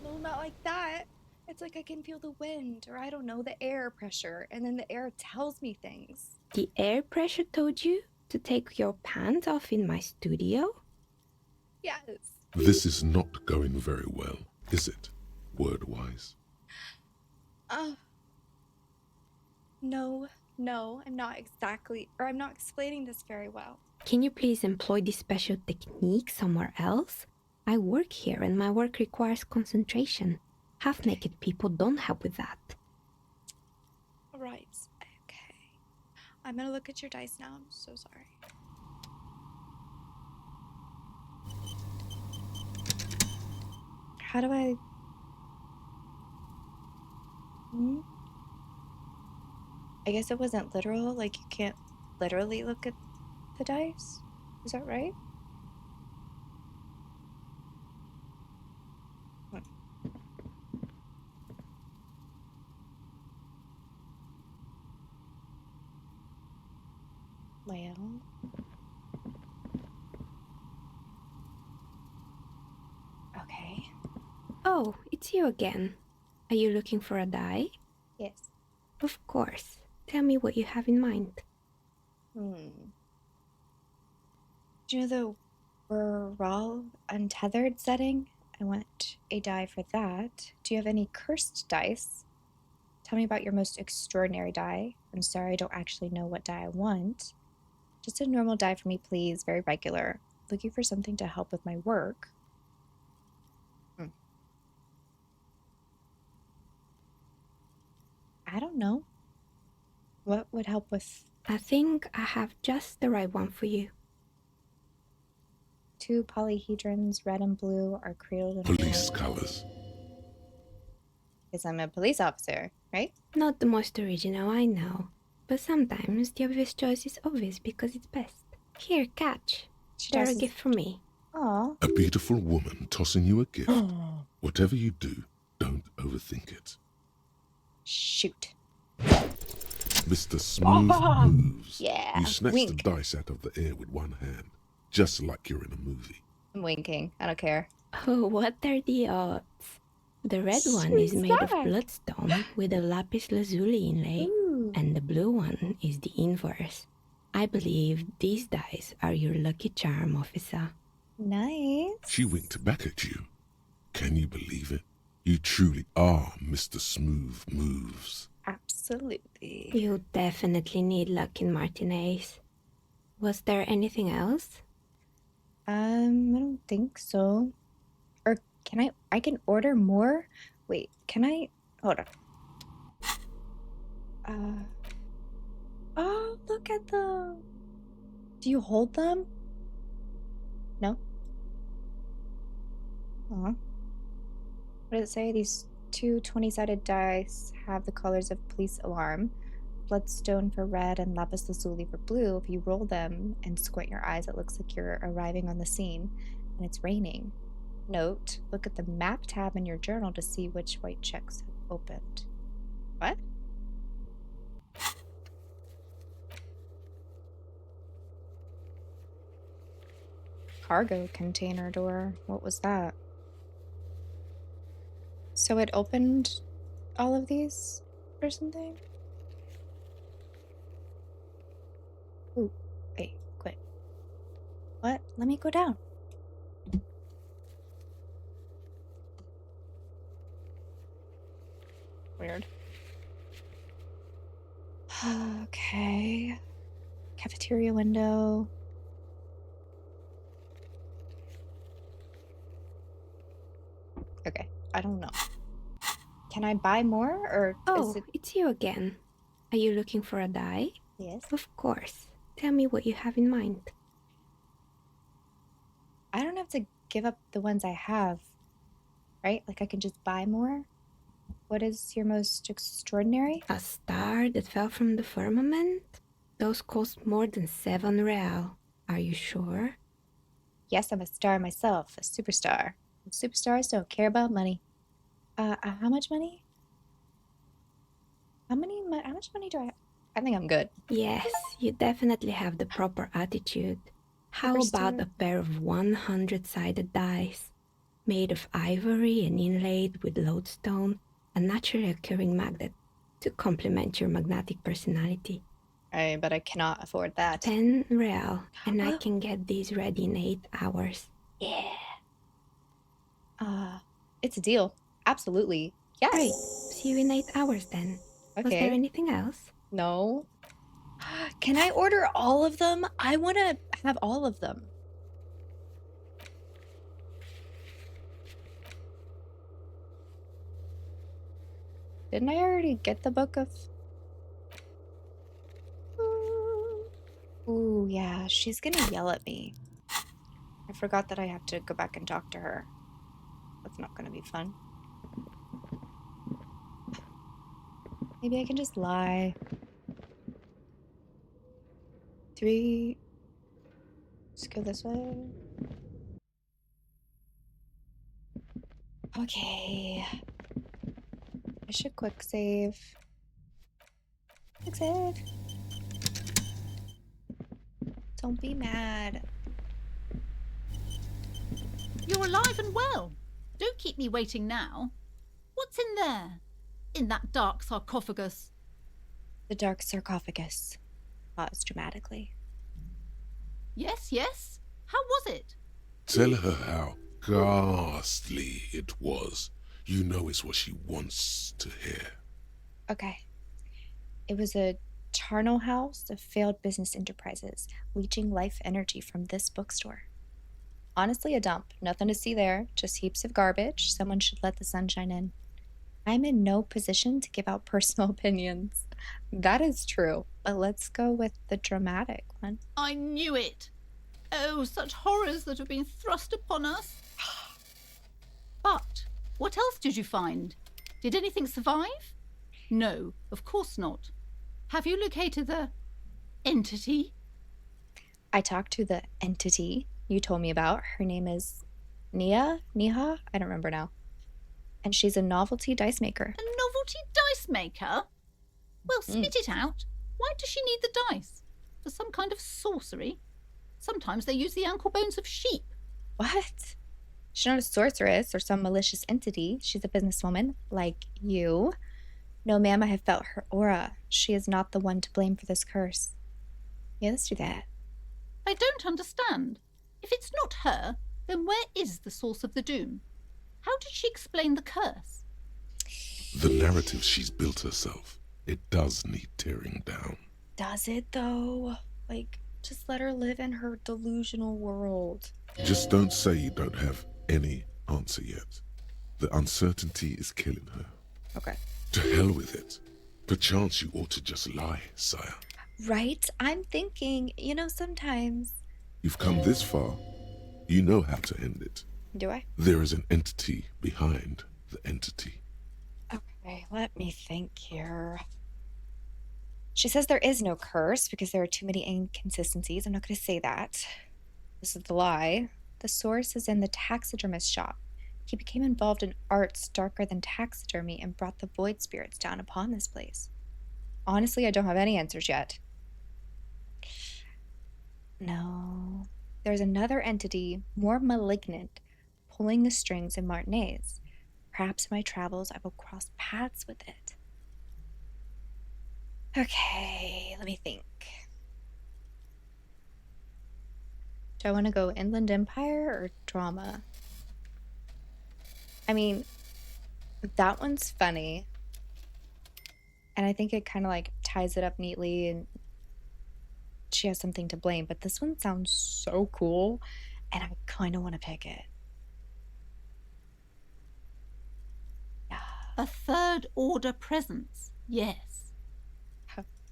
No, not like that. It's like I can feel the wind, or I don't know, the air pressure, and then the air tells me things. The air pressure told you to take your pants off in my studio? Yes. This is not going very well, is it? Word-wise. No, I'm not explaining this very well. Can you please employ this special technique somewhere else? I work here and my work requires concentration. Half-naked people don't help with that. Right. Okay. I'm gonna look at your dice now. I'm so sorry. How do I... I guess it wasn't literal. Like, you can't literally look at the dice? Is that right? Well... Okay. Oh, it's you again. Are you looking for a die? Yes. Of course. Tell me what you have in mind. Do you know the Rural Untethered setting? I want a die for that. Do you have any cursed dice? Tell me about your most extraordinary die. I'm sorry, I don't actually know what die I want. Just a normal die for me, please. Very regular. Looking for something to help with my work. I don't know. What would help with... I think I have just the right one for you. 2 polyhedrons, red and blue, are cradled in Police colors. Because I'm a police officer, right? Not the most original, I know. But sometimes the obvious choice is obvious because it's best. Here, catch. They're a gift from me. Aw. A beautiful woman tossing you a gift. Whatever you do, don't overthink it. Shoot. Mr. Smooth moves. Yeah. You snatch Wink. the dice out of the air with one hand, just like you're in a movie. I'm winking. I don't care. Oh, what are the odds? The red one is made of back. bloodstone with a lapis lazuli inlay, Ooh. and the blue one is the inverse. I believe these dice are your lucky charm, officer. Nice. She winked back at you. Can you believe it? You truly are Mr. Smooth Moves. Absolutely. You definitely need luck in Martinez. Was there anything else? I don't think so. Or can I can order more? Wait, can I? Hold on. Oh, look at them. Do you hold them? No? Aw. What does it say? These 2 20-sided dice have the colors of police alarm. Bloodstone for red and lapis lazuli for blue. If you roll them and squint your eyes, it looks like you're arriving on the scene and it's raining. Note, look at the map tab in your journal to see which white checks have opened. What? Cargo container door. What was that? So it opened all of these or something? Ooh, wait, quit. What? Let me go down. Weird. Okay. Cafeteria window. Okay, I don't know. Can I buy more or Oh, is it... it's you again. Are you looking for a die? Yes. Of course. Tell me what you have in mind. I don't have to give up the ones I have, right? Like I can just buy more? What is your most extraordinary? A star that fell from the firmament? Those cost more than 7 real. Are you sure? Yes, I'm a star myself, a superstar. And superstars don't care about money. How much money? How much money do I have? I think I'm good. Yes, you definitely have the proper attitude. How about Superstar. a pair of 100-sided dice, made of ivory and inlaid with lodestone, a naturally occurring magnet to complement your magnetic personality? But I cannot afford that. 10 real, and I can get these ready in 8 hours. Yeah. It's a deal. Absolutely. Yes. Great. See you in 8 hours then. Was there Okay. anything else? No. Can I order all of them? I want to have all of them. Didn't I already get the book of... Ooh, yeah, she's gonna yell at me. I forgot that I have to go back and talk to her. That's not gonna be fun. Maybe I can just lie. 3. Let's go this way. Okay. I should quick save. Quick save. Don't be mad. You're alive and well. Don't keep me waiting now. What's in there? In that dark sarcophagus? The dark sarcophagus. Paused dramatically. Yes, yes. How was it? Tell her how ghastly it was. You know it's what she wants to hear. Okay. It was a charnel house of failed business enterprises, leeching life energy from this bookstore. Honestly, a dump. Nothing to see there, just heaps of garbage. Someone should let the sunshine in. I'm in no position to give out personal opinions. That is true, but let's go with the dramatic one. I knew it. Oh, such horrors that have been thrust upon us. But what else did you find? Did anything survive? No, of course not. Have you located the entity? I talked to the entity you told me about. Her name is Niha? I don't remember now. And she's a novelty dice maker. A novelty dice maker? Well, spit it out. Why does she need the dice? For some kind of sorcery? Sometimes they use the ankle bones of sheep. What? She's not a sorceress or some malicious entity. She's a businesswoman like you. No, ma'am, I have felt her aura. She is not the one to blame for this curse. Yeah, let's do that. I don't understand. If it's not her, then where is the source of the doom? How did she explain the curse? The narrative she's built herself, it does need tearing down. Does it, though? Like, just let her live in her delusional world. Just don't say you don't have any answer yet. The uncertainty is killing her. Okay. To hell with it. Perchance you ought to just lie, sire. Right? I'm thinking, sometimes. You've come this far. You know how to end it. Do I? There is an entity behind the entity. Okay, let me think here. She says there is no curse because there are too many inconsistencies. I'm not going to say that. This is the lie. The source is in the taxidermist shop. He became involved in arts darker than taxidermy and brought the void spirits down upon this place. Honestly, I don't have any answers yet. No. There's another entity, more malignant, pulling the strings in Martinez. Perhaps in my travels I will cross paths with it. Okay, let me think. Do I want to go Inland Empire or drama? I mean, that one's funny. And I think it kind of like ties it up neatly and she has something to blame. But this one sounds so cool and I kind of want to pick it. Yeah. A third order presence, yes.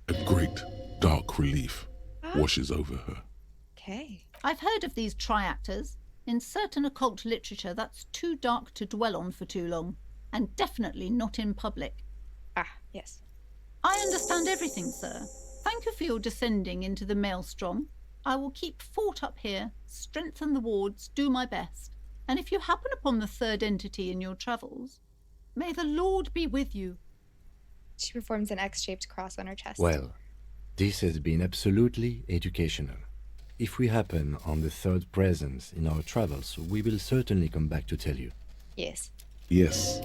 A great dark relief washes over her. Okay. I've heard of these triactors. In certain occult literature, that's too dark to dwell on for too long, and definitely not in public. Ah, yes. I understand everything, sir. Thank you for your descending into the maelstrom. I will keep fort up here, strengthen the wards, do my best. And if you happen upon the third entity in your travels, may the Lord be with you. She performs an X-shaped cross on her chest. Well, this has been absolutely educational. If we happen on the third presence in our travels, we will certainly come back to tell you. Yes. Yes,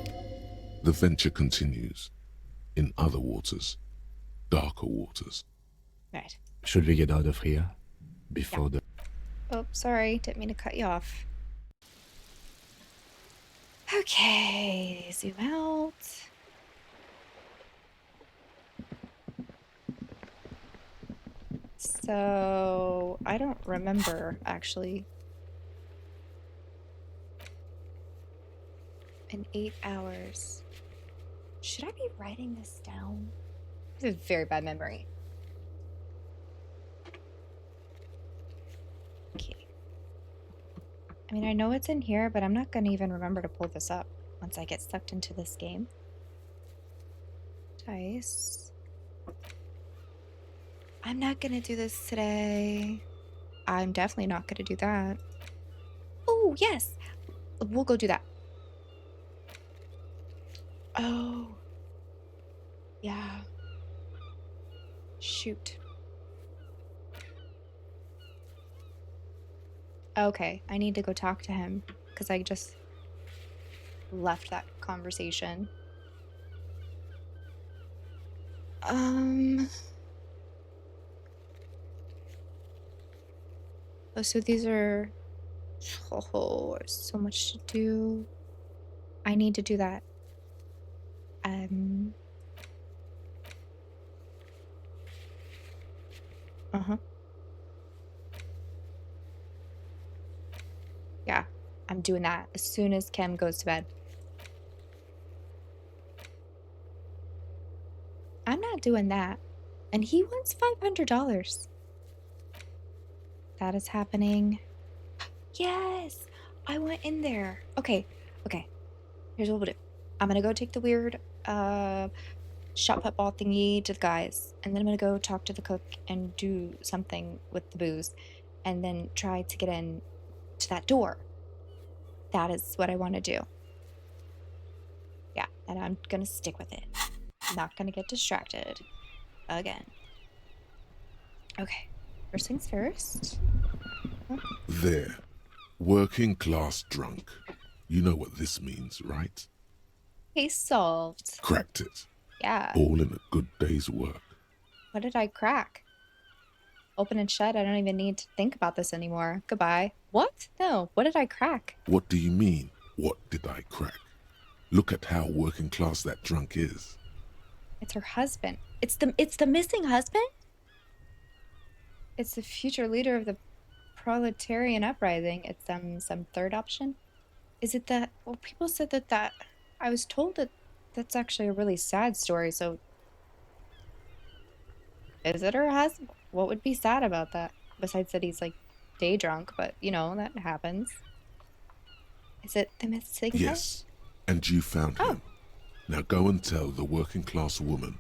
the venture continues. In other waters, darker waters. Right. Should we get out of here? Before the... Oh, sorry. Didn't mean to cut you off. Okay. Zoom out. So, I don't remember, actually. In 8 hours. Should I be writing this down? This is very bad memory. Okay. I mean, I know it's in here, but I'm not going to even remember to pull this up once I get sucked into this game. Dice. I'm not going to do this today. I'm definitely not going to do that. Oh, yes. We'll go do that. Oh. Yeah. Shoot. Okay, I need to go talk to him because I just left that conversation. Oh, so these are... Oh, there's so much to do. I need to do that. Uh-huh. Yeah, I'm doing that as soon as Kim goes to bed. I'm not doing that. And he wants $500. That is happening. Yes, I went in there. Okay. Here's what we'll do. I'm gonna go take the weird shot put ball thingy to the guys, and then I'm gonna go talk to the cook and do something with the booze, and then try to get in to that door. That is what I want to do. Yeah, and I'm gonna stick with it. I'm not gonna get distracted again. Okay, first things first. There. Working class drunk. You know what this means, right? Case solved. Cracked it. Yeah. All in a good day's work. What did I crack? Open and shut. I don't even need to think about this anymore. Goodbye. What? No. What did I crack? What do you mean, what did I crack? Look at how working class that drunk is. It's her husband. It's the missing husband? It's the future leader of the proletarian uprising. It's some third option. Is it that? Well, people said that I was told that that's actually a really sad story. So is it her husband? What would be sad about that? Besides that he's like day drunk, but you know that happens. Is it the missing husband? Yes, and you found him. Now go and tell the working class woman.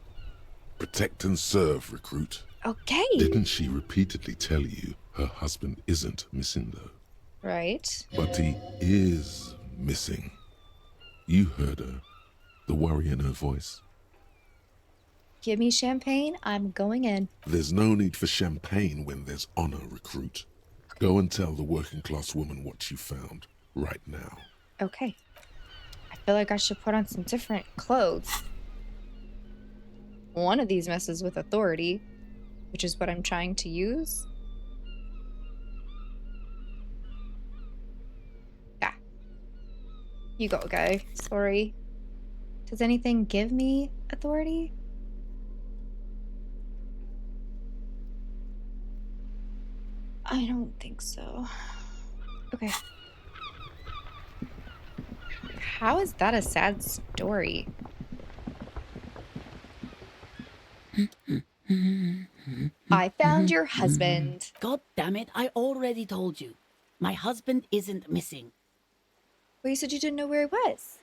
Protect and serve, recruit. Okay. Didn't she repeatedly tell you her husband isn't missing though? Right. But he is missing. You heard her. The worry in her voice. Give me champagne. I'm going in. There's no need for champagne when there's honor, recruit. Go and tell the working class woman what you found right now. Okay. I feel like I should put on some different clothes. One of these messes with authority, which is what I'm trying to use. Yeah. You go, guy. Sorry. Does anything give me authority? I don't think so. Okay. How is that a sad story? I found your husband. God damn it, I already told you. My husband isn't missing. Well, you said you didn't know where he was.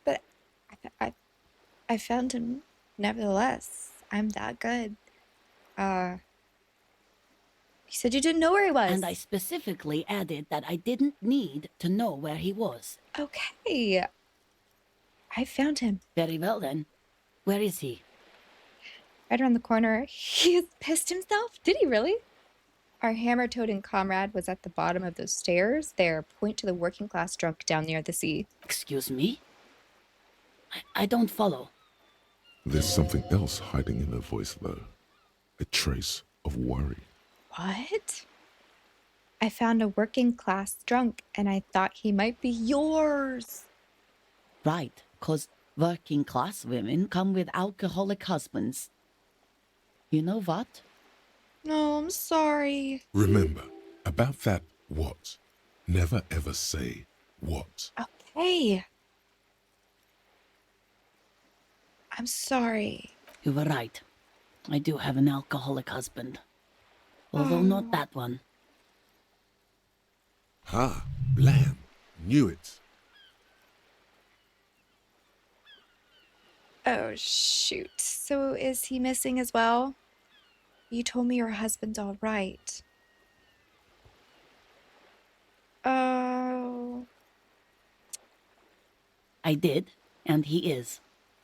But I found him nevertheless. I'm that good. You said you didn't know where he was. And I specifically added that I didn't need to know where he was. Okay. I found him. Very well then. Where is he? Right around the corner. He's pissed himself? Did he really? Our hammer-toting comrade was at the bottom of those stairs. There, point to the working-class drunk down near the sea. Excuse me? I don't follow. There's something else hiding in her voice, though. A trace of worry. What? I found a working-class drunk, and I thought he might be yours. Right, 'cause working class women come with alcoholic husbands. You know what? No, I'm sorry. Remember, about that what. Never ever say what. Okay. I'm sorry. You were right. I do have an alcoholic husband. Although not that one. Ha! Blam! Knew it. Oh, shoot. So is he missing as well? You told me your husband's all right. Oh. I did, and he is.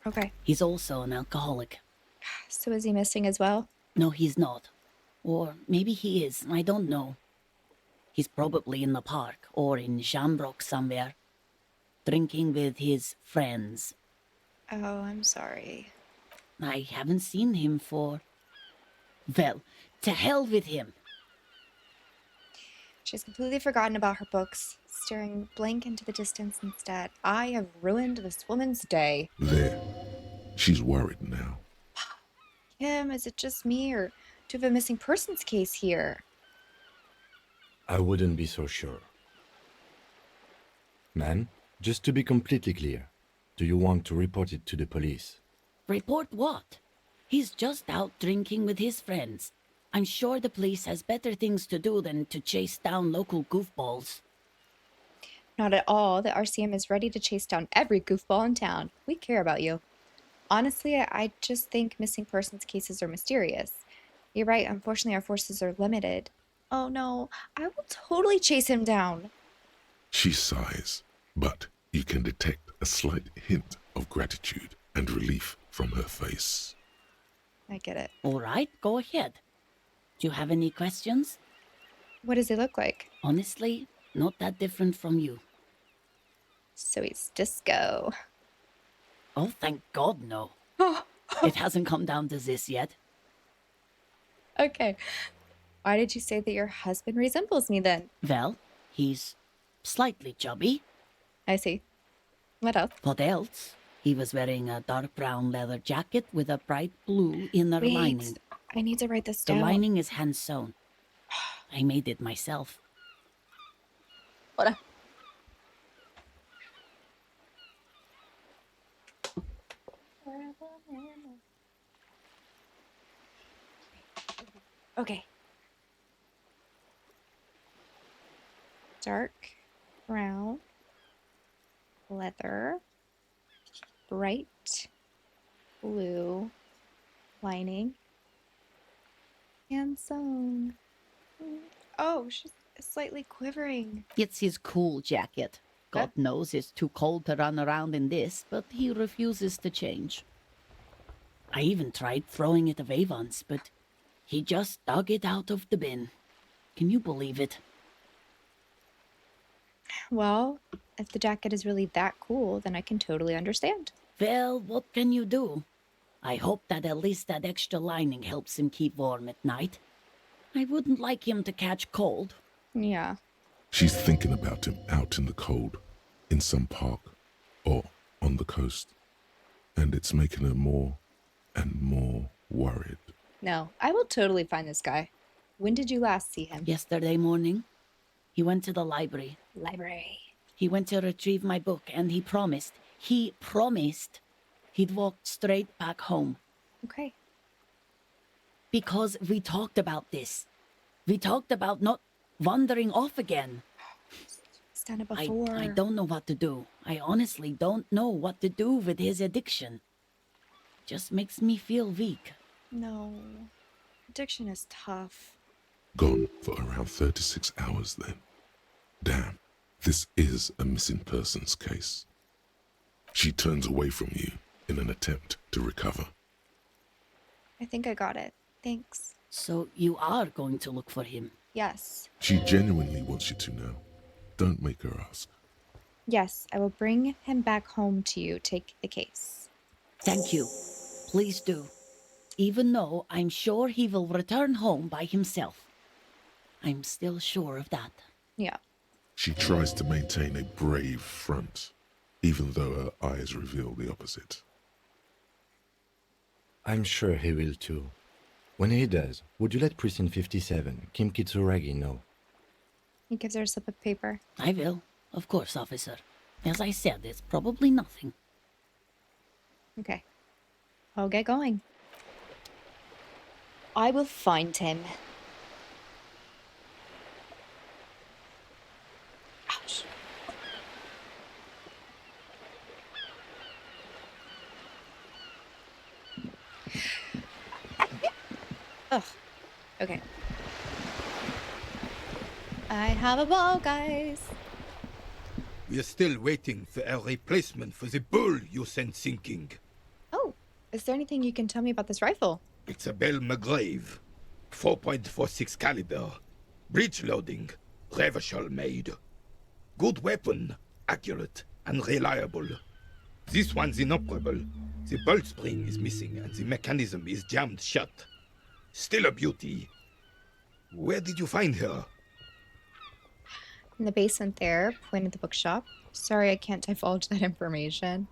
Okay. He's also an alcoholic. So is he missing as well? No, he's not. Or maybe he is, I don't know. He's probably in the park or in Shamrock somewhere, drinking with his friends. Oh, I'm sorry. I haven't seen him for... Well, to hell with him. She's completely forgotten about her books, staring blank into the distance instead. I have ruined this woman's day. There. She's worried now. Kim, is it just me, or do we have a missing persons case here? I wouldn't be so sure. Man, just to be completely clear, do you want to report it to the police? Report what? He's just out drinking with his friends. I'm sure the police has better things to do than to chase down local goofballs. Not at all. The RCM is ready to chase down every goofball in town. We care about you. Honestly, I just think missing persons cases are mysterious. You're right, unfortunately our forces are limited. Oh no, I will totally chase him down. She sighs, but you can detect a slight hint of gratitude and relief from her face. I get it. All right, go ahead. Do you have any questions? What does he look like? Honestly, not that different from you. So he's Disco. Oh, thank God, no. Oh, It hasn't come down to this yet. okay. Why did you say that your husband resembles me then? Well, he's slightly chubby. I see. What else? What else? He was wearing a dark brown leather jacket with a bright blue inner Wait, lining. I need to write this The down. lining is hand sewn. I made it myself. Hold on. Okay. Dark brown leather, bright blue lining, and sewn. Oh, she's slightly quivering. It's his cool jacket. God knows it's too cold to run around in this, but he refuses to change. I even tried throwing it away once, but he just dug it out of the bin. Can you believe it? Well, if the jacket is really that cool, then I can totally understand. Well, what can you do? I hope that at least that extra lining helps him keep warm at night. I wouldn't like him to catch cold. Yeah. She's thinking about him out in the cold, in some park, or on the coast. And it's making her more and more worried. No, I will totally find this guy. When did you last see him? Yesterday morning, he went to the library. Library. He went to retrieve my book, and he promised he'd walk straight back home. Okay. Because we talked about this. We talked about not wandering off again. He's done it before. I don't know what to do. I honestly don't know what to do with his addiction. Just makes me feel weak. No. Addiction is tough. Gone for around 36 hours then. Damn, this is a missing persons case. She turns away from you in an attempt to recover. I think I got it. Thanks. So you are going to look for him? Yes. She genuinely wants you to now. Don't make her ask. Yes, I will bring him back home to you. Take the case. Thank you. Please do. Even though I'm sure he will return home by himself. I'm still sure of that. Yeah. She tries to maintain a brave front, even though her eyes reveal the opposite. I'm sure he will too. When he does, would you let Precinct 57, Kim Kitsuragi, know? He gives her a slip of paper. I will. Of course, officer. As I said, it's probably nothing. Okay. I'll get going. I will find him. Ouch. Ugh. Okay. I have a ball, guys. We are still waiting for a replacement for the bull you sent sinking. Oh, is there anything you can tell me about this rifle? It's a Bell McGrave. 4.46 caliber. Breech loading. Revachol made. Good weapon. Accurate and reliable. This one's inoperable. The bolt spring is missing and the mechanism is jammed shut. Still a beauty. Where did you find her? In the basement there, point at the bookshop. Sorry, I can't divulge that information.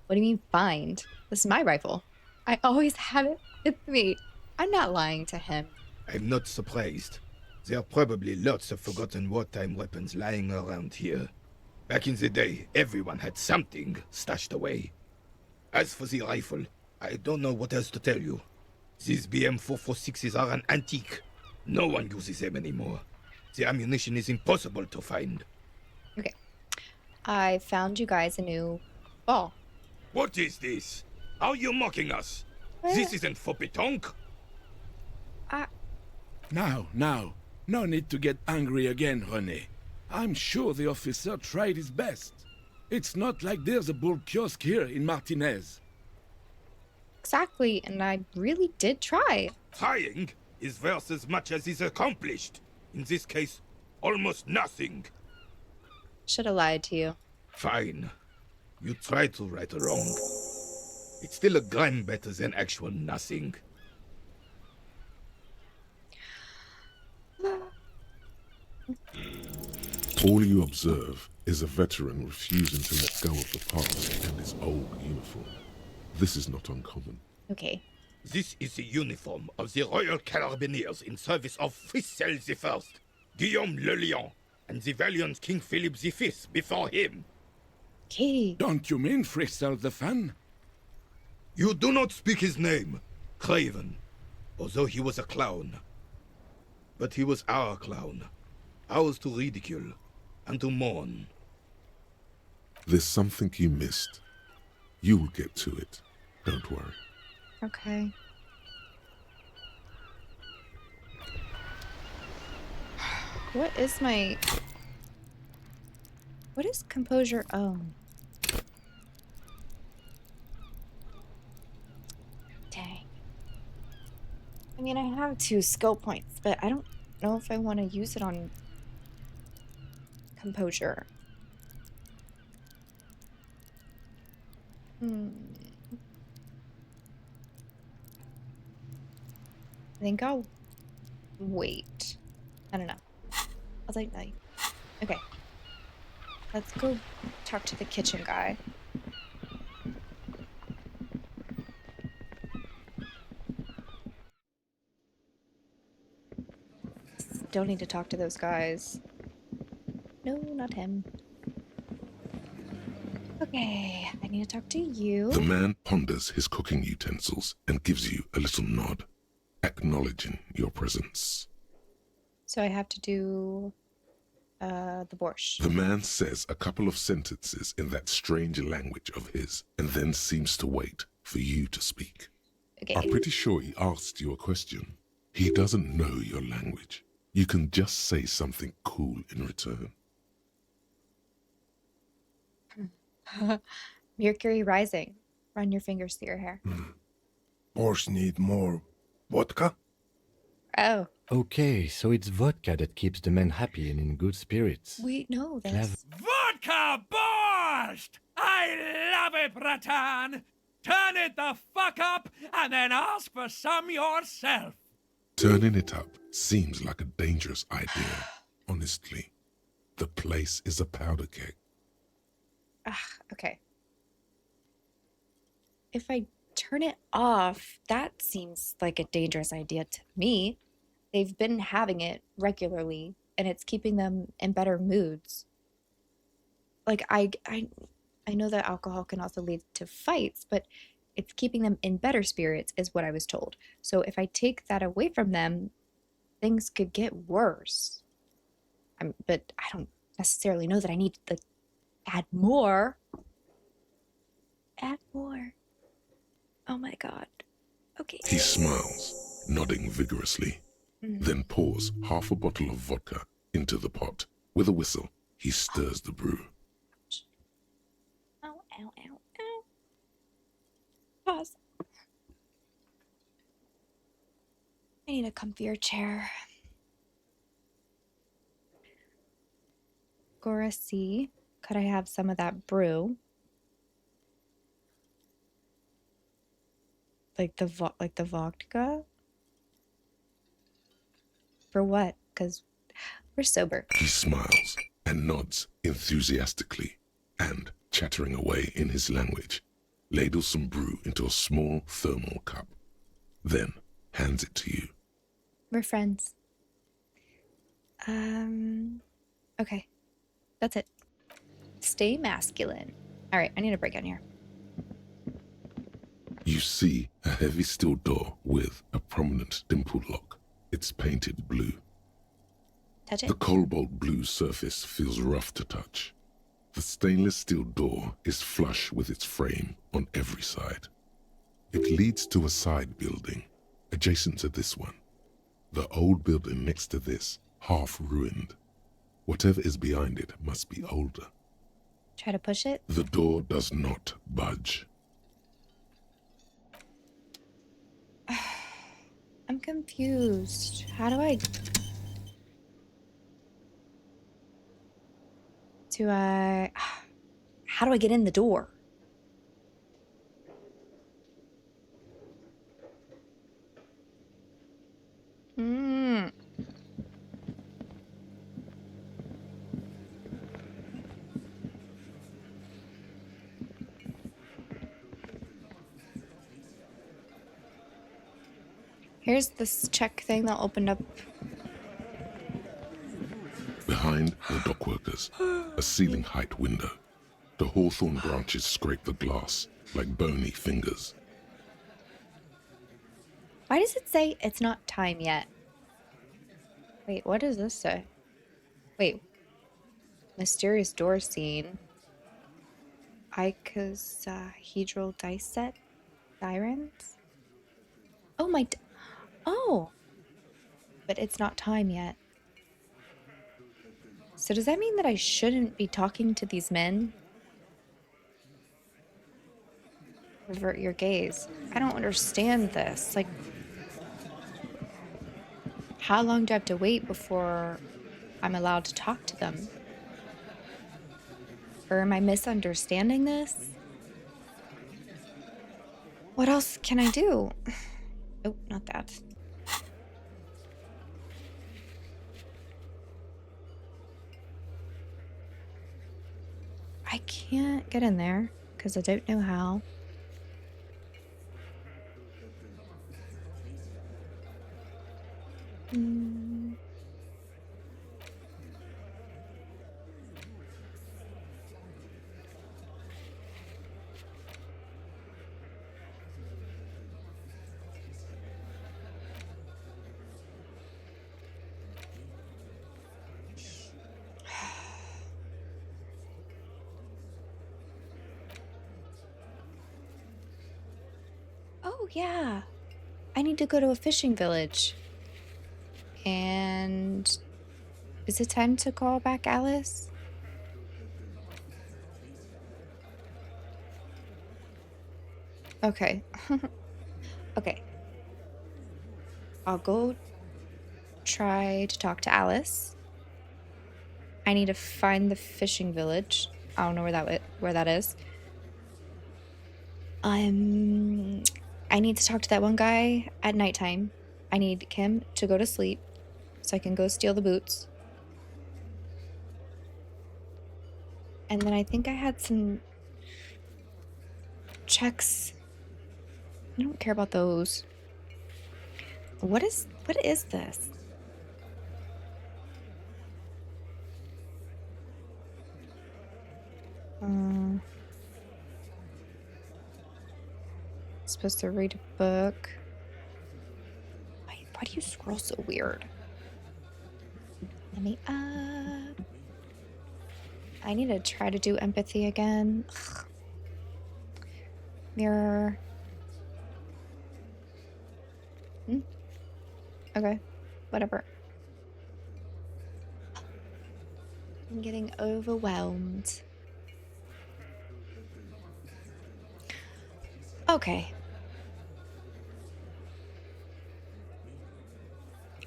What do you mean, find? This is my rifle. I always have it with me. I'm not lying to him. I'm not surprised. There are probably lots of forgotten wartime weapons lying around here. Back in the day, everyone had something stashed away. As for the rifle, I don't know what else to tell you. These BM-446s are an antique. No one uses them anymore. The ammunition is impossible to find. Okay. I found you guys a new ball. What is this? Are you mocking us? This isn't for pétanque. Now, no need to get angry again, René. I'm sure the officer tried his best. It's not like there's a bull kiosk here in Martinez. Exactly, and I really did try. Trying is worth as much as is accomplished. In this case, almost nothing. Should have lied to you. Fine. You tried to right a wrong. It's still a gram better than actual nothing. All you observe is a veteran refusing to let go of the past and his old uniform. This is not uncommon. Okay. This is the uniform of the Royal Carabiniers in service of Frissel I, Guillaume le Lion, and the valiant King Philip V before him. Okay. Don't you mean Frissel the fan? You do not speak his name, Craven, although he was a clown. But he was our clown, ours to ridicule and to mourn. There's something you missed. You will get to it. Don't worry. Okay. What is my... What is composure? Oh. Dang. I mean, I have 2 skill points, but I don't know if I want to use it on composure. I think I'll wait. I don't know. I'll take night. Okay. Let's go talk to the kitchen guy. Still need to talk to those guys. No, not him. Okay, I need to talk to you. The man ponders his cooking utensils and gives you a little nod, acknowledging your presence. So I have to do the borscht. The man says a couple of sentences in that strange language of his and then seems to wait, for you to speak. Okay. I'm pretty sure he asked you a question. He doesn't know your language. You can just say something cool in return. Mercury rising. Run your fingers through your hair. Boss need more vodka? Oh, Okay, so it's vodka that keeps the men happy and in good spirits. we know this. Clever. Vodka Borscht! I love it, Bratan! Turn it the fuck up and then ask for some yourself! Turning it up seems like a dangerous idea, honestly. The place is a powder keg. Okay. If I turn it off, that seems like a dangerous idea to me. They've been having it regularly, and it's keeping them in better moods. Like I know that alcohol can also lead to fights, but it's keeping them in better spirits, is what I was told. So if I take that away from them, things could get worse. But I don't necessarily know that I need to add more. Add more. Oh my god. Okay. He smiles, nodding vigorously, then pours half a bottle of vodka into the pot. With a whistle, he stirs the brew. Ow, ow, ow, ow. Pause. I need a comfier chair. Gora C, could I have some of that brew? Like the vodka? For what? Because we're sober. He smiles and nods enthusiastically and, chattering away in his language, ladles some brew into a small thermal cup, then hands it to you. We're friends. Okay. That's it. Stay masculine. All right, I need a break in here. You see a heavy steel door with a prominent dimpled lock. It's painted blue. Touch it. The cobalt blue surface feels rough to touch. The stainless steel door is flush with its frame on every side. It leads to a side building, adjacent to this one. The old building next to this, half ruined. Whatever is behind it must be older. Try to push it. The door does not budge. I'm confused. How do I... How do I get in the door? Here's this check thing that opened up. Behind the dockworkers, a ceiling height window. The hawthorn branches scrape the glass like bony fingers. Why does it say it's not time yet? Wait, what does this say? Wait. Mysterious door scene. Icosahedral dice set? Sirens? Oh my... Oh! But it's not time yet. So does that mean that I shouldn't be talking to these men? Revert your gaze. I don't understand this. Like, how long do I have to wait before I'm allowed to talk to them? Or am I misunderstanding this? What else can I do? Oh, not that. I can't get in there because I don't know how. Oh, yeah. I need to go to a fishing village. And is it time to call back Alice? Okay. Okay. I'll go try to talk to Alice. I need to find the fishing village. I don't know where that is. I need to talk to that one guy at nighttime. I need Kim to go to sleep so I can go steal the boots. And then I think I had some checks. I don't care about those. What is this? Supposed to read a book. Why do you scroll so weird? Let me up. I need to try to do empathy again. Ugh. Mirror. Okay, whatever. I'm getting overwhelmed. Okay.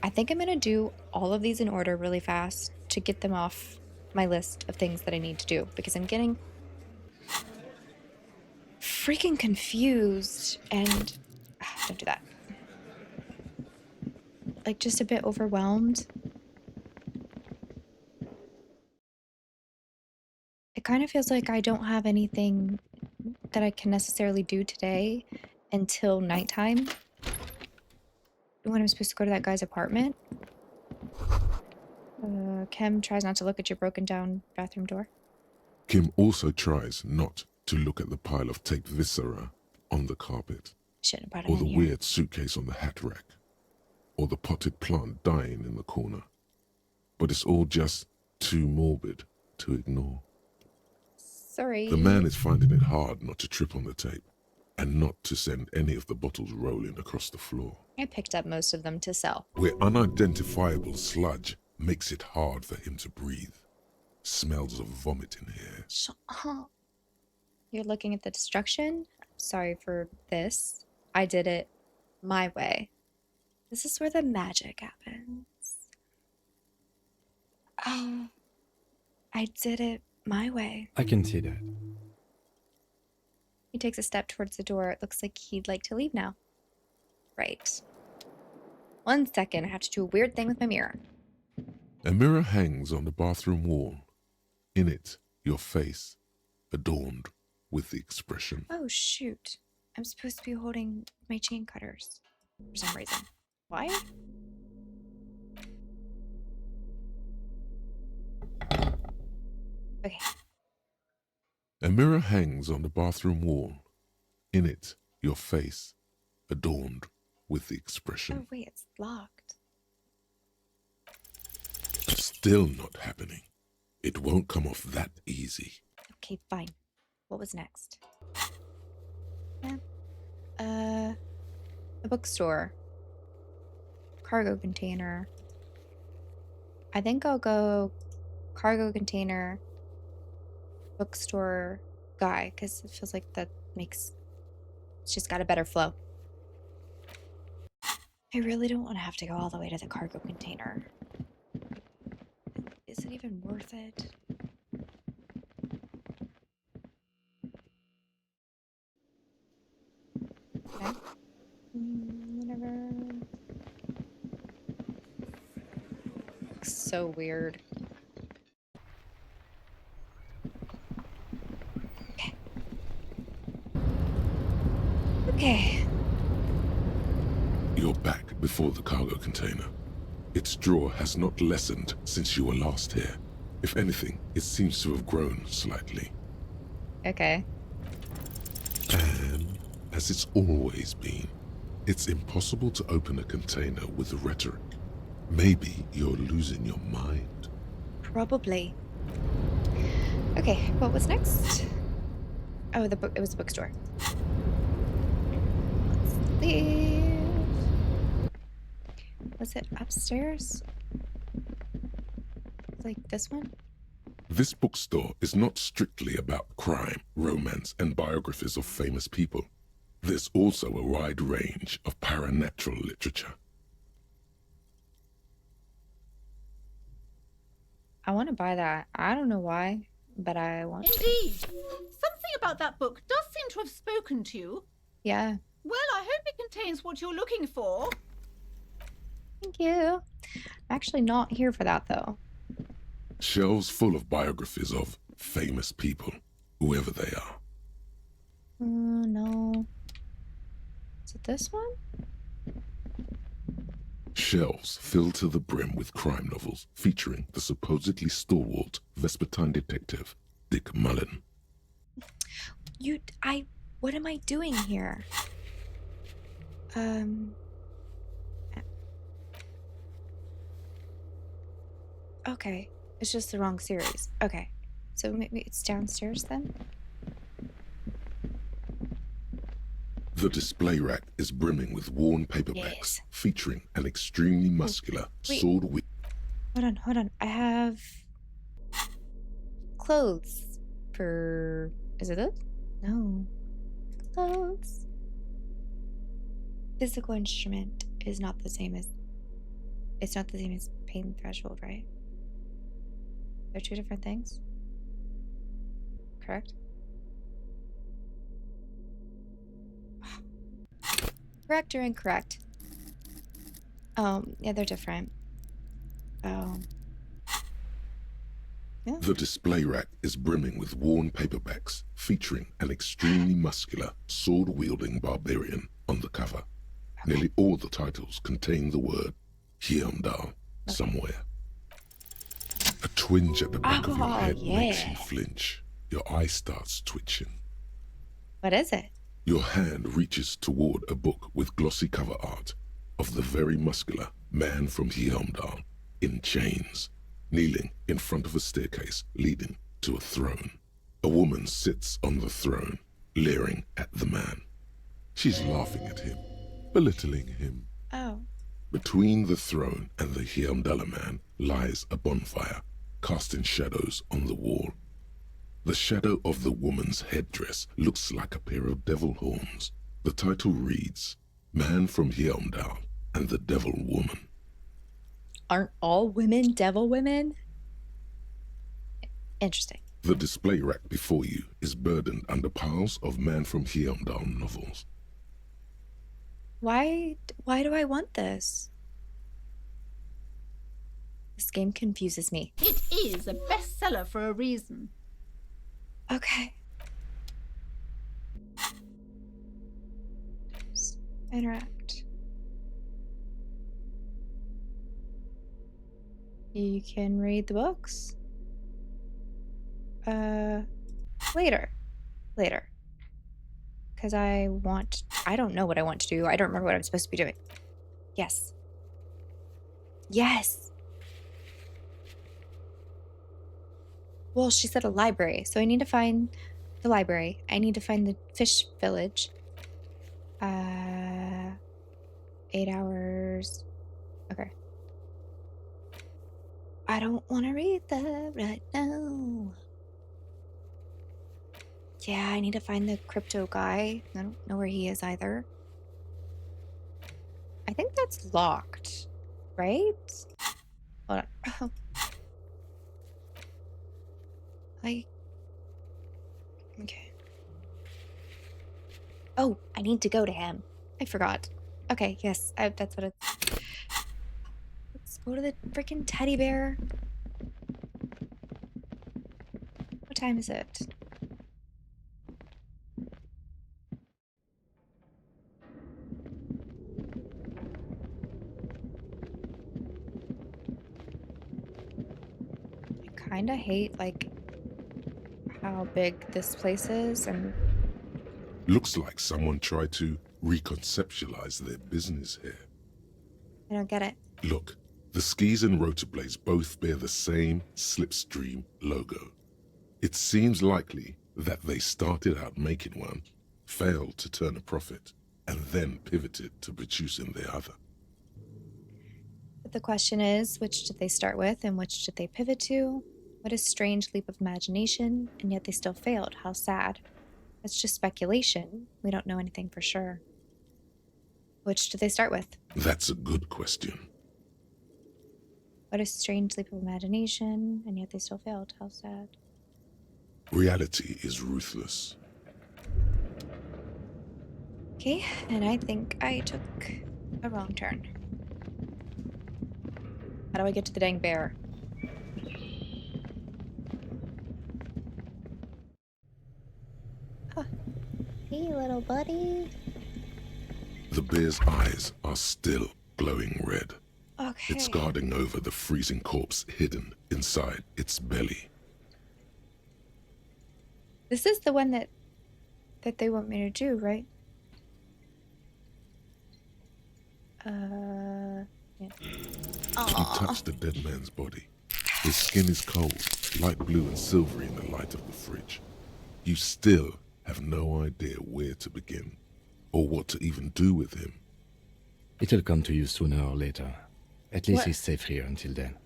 I think I'm gonna do all of these in order really fast to get them off my list of things that I need to do because I'm getting freaking confused and don't do that. Like just a bit overwhelmed. It kind of feels like I don't have anything that I can necessarily do today until nighttime. When I'm supposed to go to that guy's apartment. Kim tries not to look at your broken down bathroom door. Kim also tries not to look at the pile of taped viscera on the carpet, Shouldn't have brought him or in the here. weird suitcase on the hat rack, or the potted plant dying in the corner. But it's all just too morbid to ignore. Sorry. The man is finding it hard not to trip on the tape, and not to send any of the bottles rolling across the floor. I picked up most of them to sell. Where unidentifiable sludge makes it hard for him to breathe. Smells of vomit in here. Shut up. You're looking at the destruction? Sorry for this. I did it my way. This is where the magic happens. Oh, I did it my way. I can see that. He takes a step towards the door. It looks like he'd like to leave now. Right. 1 second, I have to do a weird thing with my mirror. A mirror hangs on the bathroom wall. In it, your face, adorned with the expression. Oh, shoot. I'm supposed to be holding my chain cutters for some reason. Why? Okay. A mirror hangs on the bathroom wall. In it, your face, adorned with the expression. Oh, wait, it's locked. Still not happening. It won't come off that easy. Okay, fine. What was next? A bookstore. Cargo container. I think I'll go cargo container, bookstore, guy, because it feels like that makes... It's just got a better flow. I really don't want to have to go all the way to the cargo container. Is it even worth it? Okay. Whatever. So weird. Okay. Okay. You're back before the cargo container. Its drawer has not lessened since you were last here. If anything, it seems to have grown slightly. Okay. And, as it's always been, it's impossible to open a container with rhetoric. Maybe you're losing your mind. Probably. Okay, what was next? Oh, it was the bookstore. Leave. Was it upstairs? Like this one? This bookstore is not strictly about crime, romance, and biographies of famous people. There's also a wide range of paranatural literature. I want to buy that. I don't know why, but I want to. Indeed. Something about that book does seem to have spoken to you. Yeah. Well, I hope it contains what you're looking for. Thank you. I'm actually not here for that, though. Shelves full of biographies of famous people, whoever they are. No. Is it this one? Shelves filled to the brim with crime novels featuring the supposedly stalwart Vespertine detective, Dick Mullen. What am I doing here? Okay. It's just the wrong series. Okay. So maybe it's downstairs then? The display rack is brimming with worn paperbacks Yes. featuring an extremely muscular wait. sword with. Hold on. I have clothes for. Is it it? No. Clothes. Physical instrument is not the same as. It's not the same as pain threshold, right? They're two different things. Correct? Correct or incorrect? Yeah, they're different. Yeah. The display rack is brimming with worn paperbacks featuring an extremely muscular, sword-wielding barbarian on the cover. Okay. Nearly all the titles contain the word Hyundai somewhere. A twinge at the back of your head makes you flinch. Your eye starts twitching. What is it? Your hand reaches toward a book with glossy cover art of the very muscular man from Hyundai in chains, kneeling in front of a staircase leading to a throne. A woman sits on the throne, leering at the man. She's laughing at him, belittling him. Oh. Between the throne and the Hyundai man lies a bonfire, casting shadows on the wall. The shadow of the woman's headdress looks like a pair of devil horns. The title reads, Man from Hyundai and the Devil Woman. Aren't all women devil women? Interesting. The display rack before you is burdened under piles of Man from Hyundai novels. Why do I want this? This game confuses me. It is a bestseller for a reason. Okay. Interact. You can read the books. Later. Because I don't know what I want to do. I don't remember what I'm supposed to be doing. Yes. Well, she said a library, so I need to find the library. I need to find the fish village. 8 hours. Okay. I don't want to read that right now. Yeah, I need to find the crypto guy. I don't know where he is either. I think that's locked, right? Hold on. Okay. Oh, I need to go to him. I forgot. Okay, yes, that's what it's. Let's go to the freaking teddy bear. What time is it? I kind of hate, like, how big this place is, and Looks like someone tried to reconceptualize their business here. I don't get it. Look, the skis and rotorblades both bear the same Slipstream logo. It seems likely that they started out making one, failed to turn a profit, and then pivoted to producing the other. But the question is, which did they start with and which did they pivot to? What a strange leap of imagination, and yet they still failed. How sad. It's just speculation. We don't know anything for sure. Which did they start with? That's a good question. What a strange leap of imagination, and yet they still failed. How sad. Reality is ruthless. Okay, and I think I took a wrong turn. How do I get to the dang bear? Oh. Hey, little buddy. The bear's eyes are still glowing red. Okay. It's guarding over the freezing corpse hidden inside its belly. This is the one that they want me to do, right? Yeah. You touch the dead man's body. His skin is cold, light blue and silvery in the light of the fridge. You still have no idea where to begin, or what to even do with him. It'll come to you sooner or later. At least What? he's safe here until then.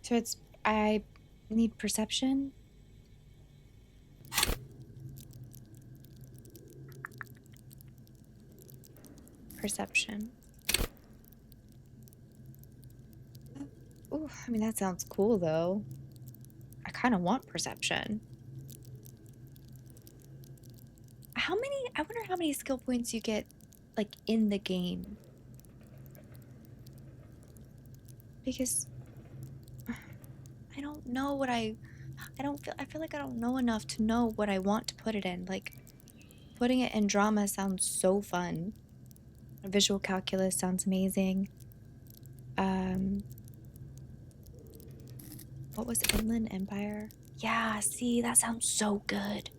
So I need perception? Perception. Ooh, I mean, that sounds cool, though. I kind of want perception. I wonder how many skill points you get, like, in the game. Because I don't know what I feel like I don't know enough to know what I want to put it in. Like, putting it in drama sounds so fun. Visual calculus sounds amazing. What was Inland Empire? Yeah, see, that sounds so good.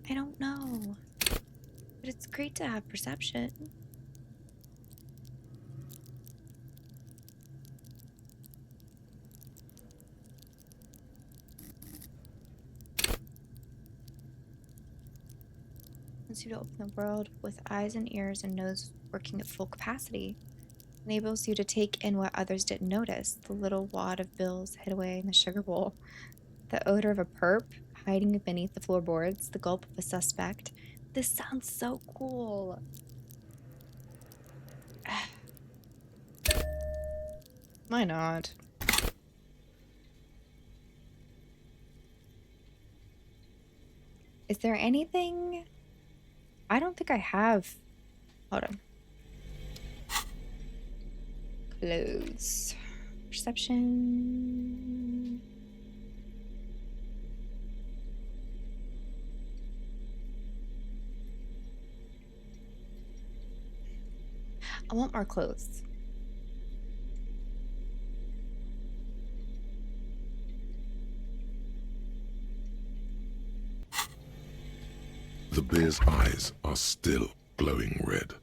I don't know. But it's great to have perception. Wants you to open the world with eyes and ears and nose working at full capacity. Enables you to take in what others didn't notice. The little wad of bills hid away in the sugar bowl. The odor of a perp hiding beneath the floorboards. The gulp of a suspect. This sounds so cool. Why not? Is there anything? I don't think I have. Hold on. Clothes. Perception. I want more clothes. The bear's eyes are still glowing red.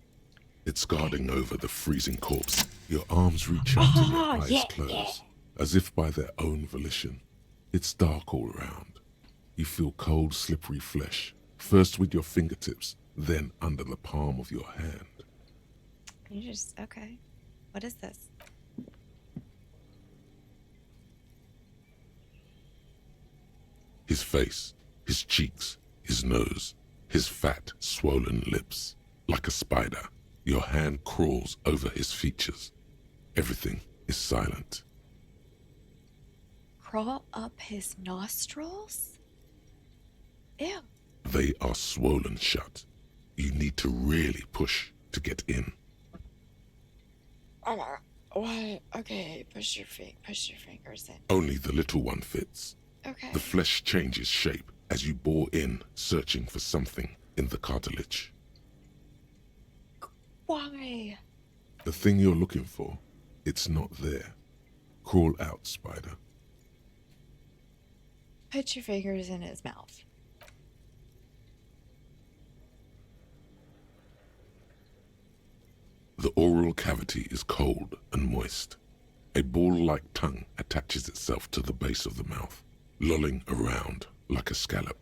It's guarding over the freezing corpse. Your arms reach out and your eyes close, as if by their own volition. It's dark all around. You feel cold, slippery flesh, first with your fingertips, then under the palm of your hand. You just, okay. What is this? His face, his cheeks, his nose, his fat, swollen lips. Like a spider, your hand crawls over his features. Everything is silent. Crawl up his nostrils? Ew. They are swollen shut. You need to really push to get in. Why? Okay, push your fingers in. Only the little one fits. Okay. The flesh changes shape as you bore in, searching for something in the cartilage. Why? The thing you're looking for, it's not there. Crawl out, spider. Put your fingers in his mouth. The oral cavity is cold and moist. A ball-like tongue attaches itself to the base of the mouth, lolling around like a scallop.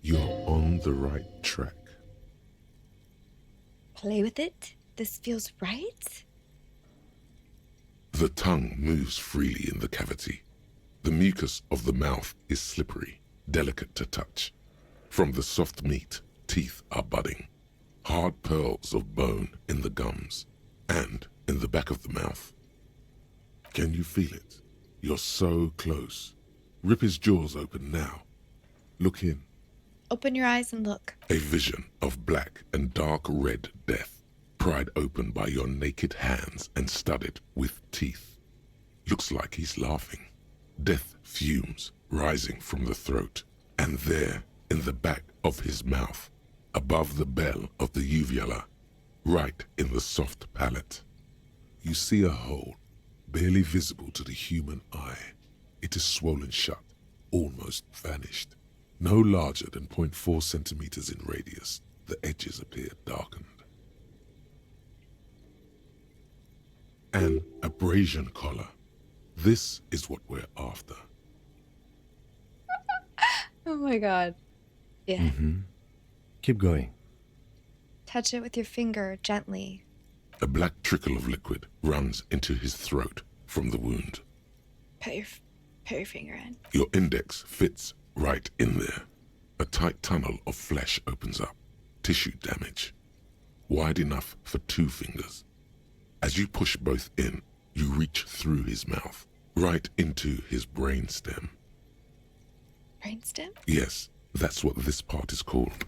You're on the right track. Play with it? This feels right? The tongue moves freely in the cavity. The mucus of the mouth is slippery, delicate to touch. From the soft meat, teeth are budding. Hard pearls of bone in the gums and in the back of the mouth. Can you feel it? You're so close. Rip his jaws open now. Look in. Open your eyes and look. A vision of black and dark red death, pried open by your naked hands and studded with teeth. Looks like he's laughing. Death fumes rising from the throat, and there, in the back of his mouth, above the bell of the uvula, right in the soft palate, you see a hole, barely visible to the human eye. It is swollen shut, almost vanished. No larger than 0.4 centimeters in radius, the edges appear darkened. An abrasion collar. This is what we're after. Oh my god. Yeah. Mm-hmm. Keep going. Touch it with your finger gently. A black trickle of liquid runs into his throat from the wound. Put your finger in. Your index fits right in there. A tight tunnel of flesh opens up. Tissue damage. Wide enough for 2 fingers. As you push both in, you reach through his mouth, right into his brainstem. Brainstem? Yes, that's what this part is called.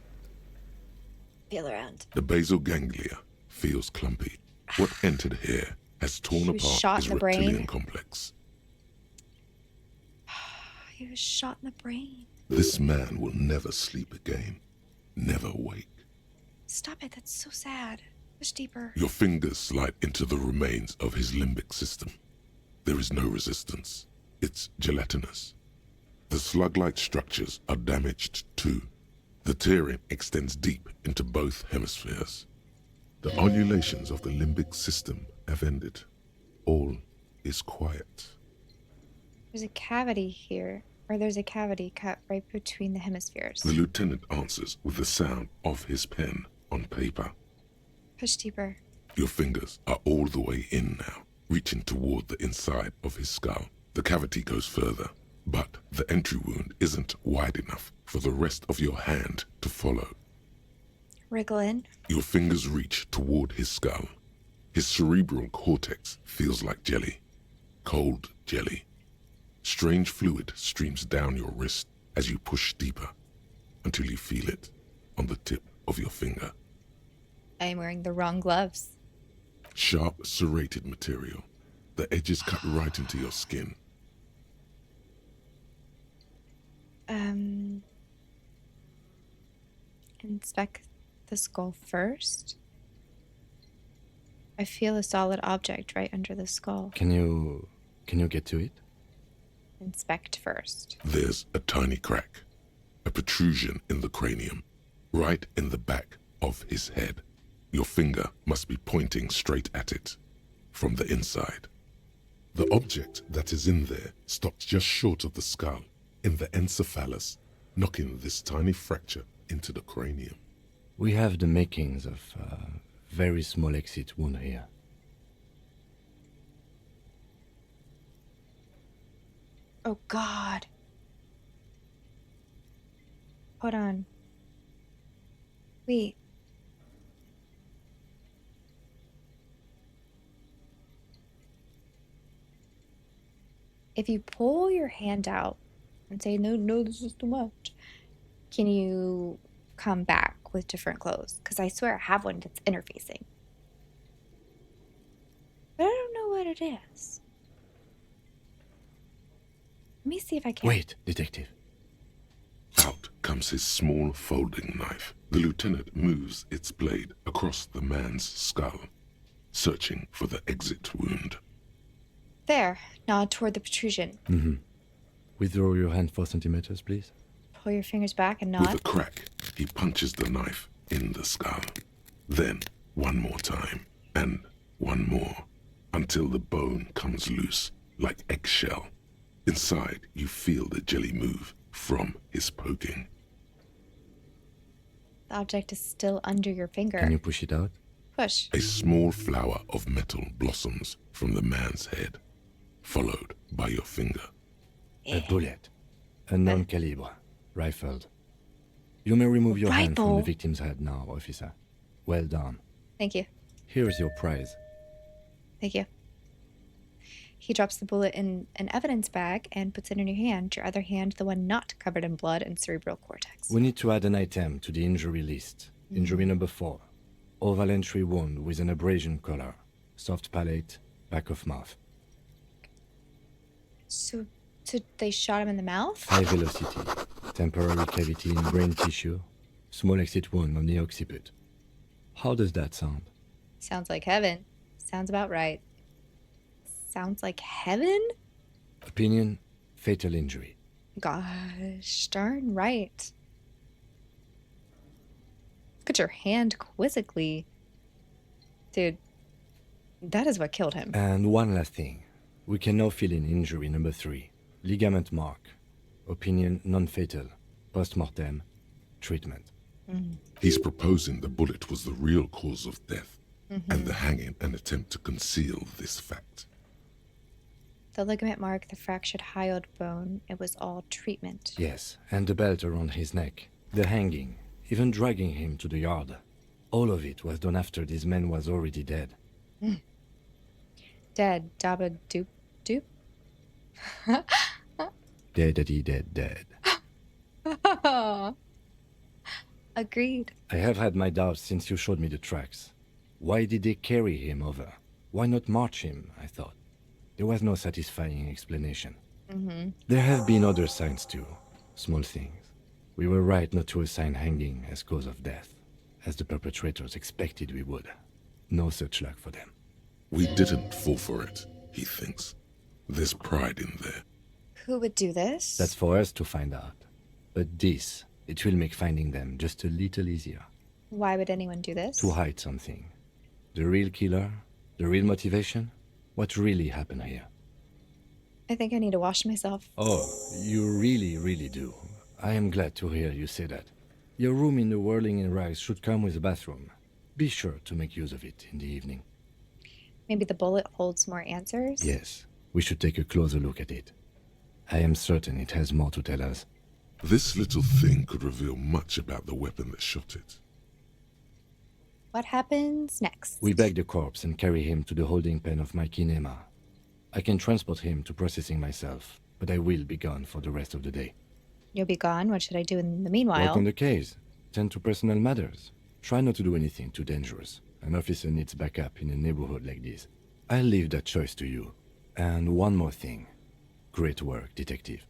Feel around. The basal ganglia feels clumpy. What entered here has torn He was apart shot his in the brain. reptilian complex. He was shot in the brain. This man will never sleep again. Never wake. Stop it, that's so sad. Push deeper. Your fingers slide into the remains of his limbic system. There is no resistance. It's gelatinous. The slug-like structures are damaged too. The tearing extends deep into both hemispheres. The undulations of the limbic system have ended. All is quiet. There's a cavity here. Or there's a cavity cut right between the hemispheres. The lieutenant answers with the sound of his pen on paper. Push deeper. Your fingers are all the way in now, reaching toward the inside of his skull. The cavity goes further, but the entry wound isn't wide enough for the rest of your hand to follow. Wriggle in. Your fingers reach toward his skull. His cerebral cortex feels like jelly. Cold jelly. Strange fluid streams down your wrist as you push deeper, until you feel it on the tip of your finger. I am wearing the wrong gloves. Sharp, serrated material. The edges cut right into your skin. Inspect the skull first. I feel a solid object right under the skull. Can you get to it? Inspect first. There's a tiny crack, a protrusion in the cranium, right in the back of his head. Your finger must be pointing straight at it, from the inside. The object that is in there stops just short of the skull, in the encephalus, knocking this tiny fracture into the cranium. We have the makings of a very small exit wound here. Oh God. Hold on. Wait. If you pull your hand out and say, no, this is too much, can you come back with different clothes? Because I swear I have one that's interfacing. But I don't know what it is. Let me see if I can. Wait, detective. Out comes his small folding knife. The lieutenant moves its blade across the man's skull, searching for the exit wound. There. Nod toward the protrusion. Mm-hmm. Withdraw your hand 4 centimeters, please. Pull your fingers back and nod. With a crack, he punches the knife in the skull. Then, one more time, and one more, until the bone comes loose, like eggshell. Inside, you feel the jelly move from his poking. The object is still under your finger. Can you push it out? Push. A small flower of metal blossoms from the man's head, followed by your finger. A bullet. A non-calibre. Rifled. You may remove your hand from the Rifle? victim's head now, officer. Well done. Thank you. Here's your prize. Thank you. He drops the bullet in an evidence bag and puts it in your hand. Your other hand, the one not covered in blood and cerebral cortex. We need to add an item to the injury list. Injury number 4. Oval entry wound with an abrasion color. Soft palate, back of mouth. So they shot him in the mouth? High velocity. Temporary cavity in brain tissue. Small exit wound on the occiput. How does that sound? Sounds like heaven. Sounds about right. Sounds like heaven? Opinion, fatal injury. Gosh, darn right. Look at your hand quizzically. Dude, that is what killed him. And one last thing. We can now fill in injury number 3. Ligament mark. Opinion, non-fatal. Post-mortem. Treatment. He's proposing the bullet was the real cause of death, and the hanging an attempt to conceal this fact. The ligament mark, the fractured hyoid bone, it was all treatment. Yes, and the belt around his neck. The hanging. Even dragging him to the yard. All of it was done after this man was already dead. Dead. Dabba doop doop. Dead. Agreed. I have had my doubts since you showed me the tracks. Why did they carry him over? Why not march him, I thought. There was no satisfying explanation. There have been other signs too. Small things. We were right not to assign hanging as cause of death, as the perpetrators expected we would. No such luck for them. We didn't fall for it, he thinks. There's pride in there. Who would do this? That's for us to find out. But this, it will make finding them just a little easier. Why would anyone do this? To hide something. The real killer, the real motivation, what really happened here. I think I need to wash myself. Oh, you really do. I am glad to hear you say that. Your room in the Whirling in Rags should come with a bathroom. Be sure to make use of it in the evening. Maybe the bullet holds more answers? Yes, we should take a closer look at it. I am certain it has more to tell us. This little thing could reveal much about the weapon that shot it. What happens next? We bag the corpse and carry him to the holding pen of my kinema. I can transport him to processing myself, but I will be gone for the rest of the day. You'll be gone. What should I do in the Work meanwhile? on the case. Tend to personal matters. Try not to do anything too dangerous. An officer needs backup in a neighborhood like this. I'll leave that choice to you. And one more thing. Great work, detective.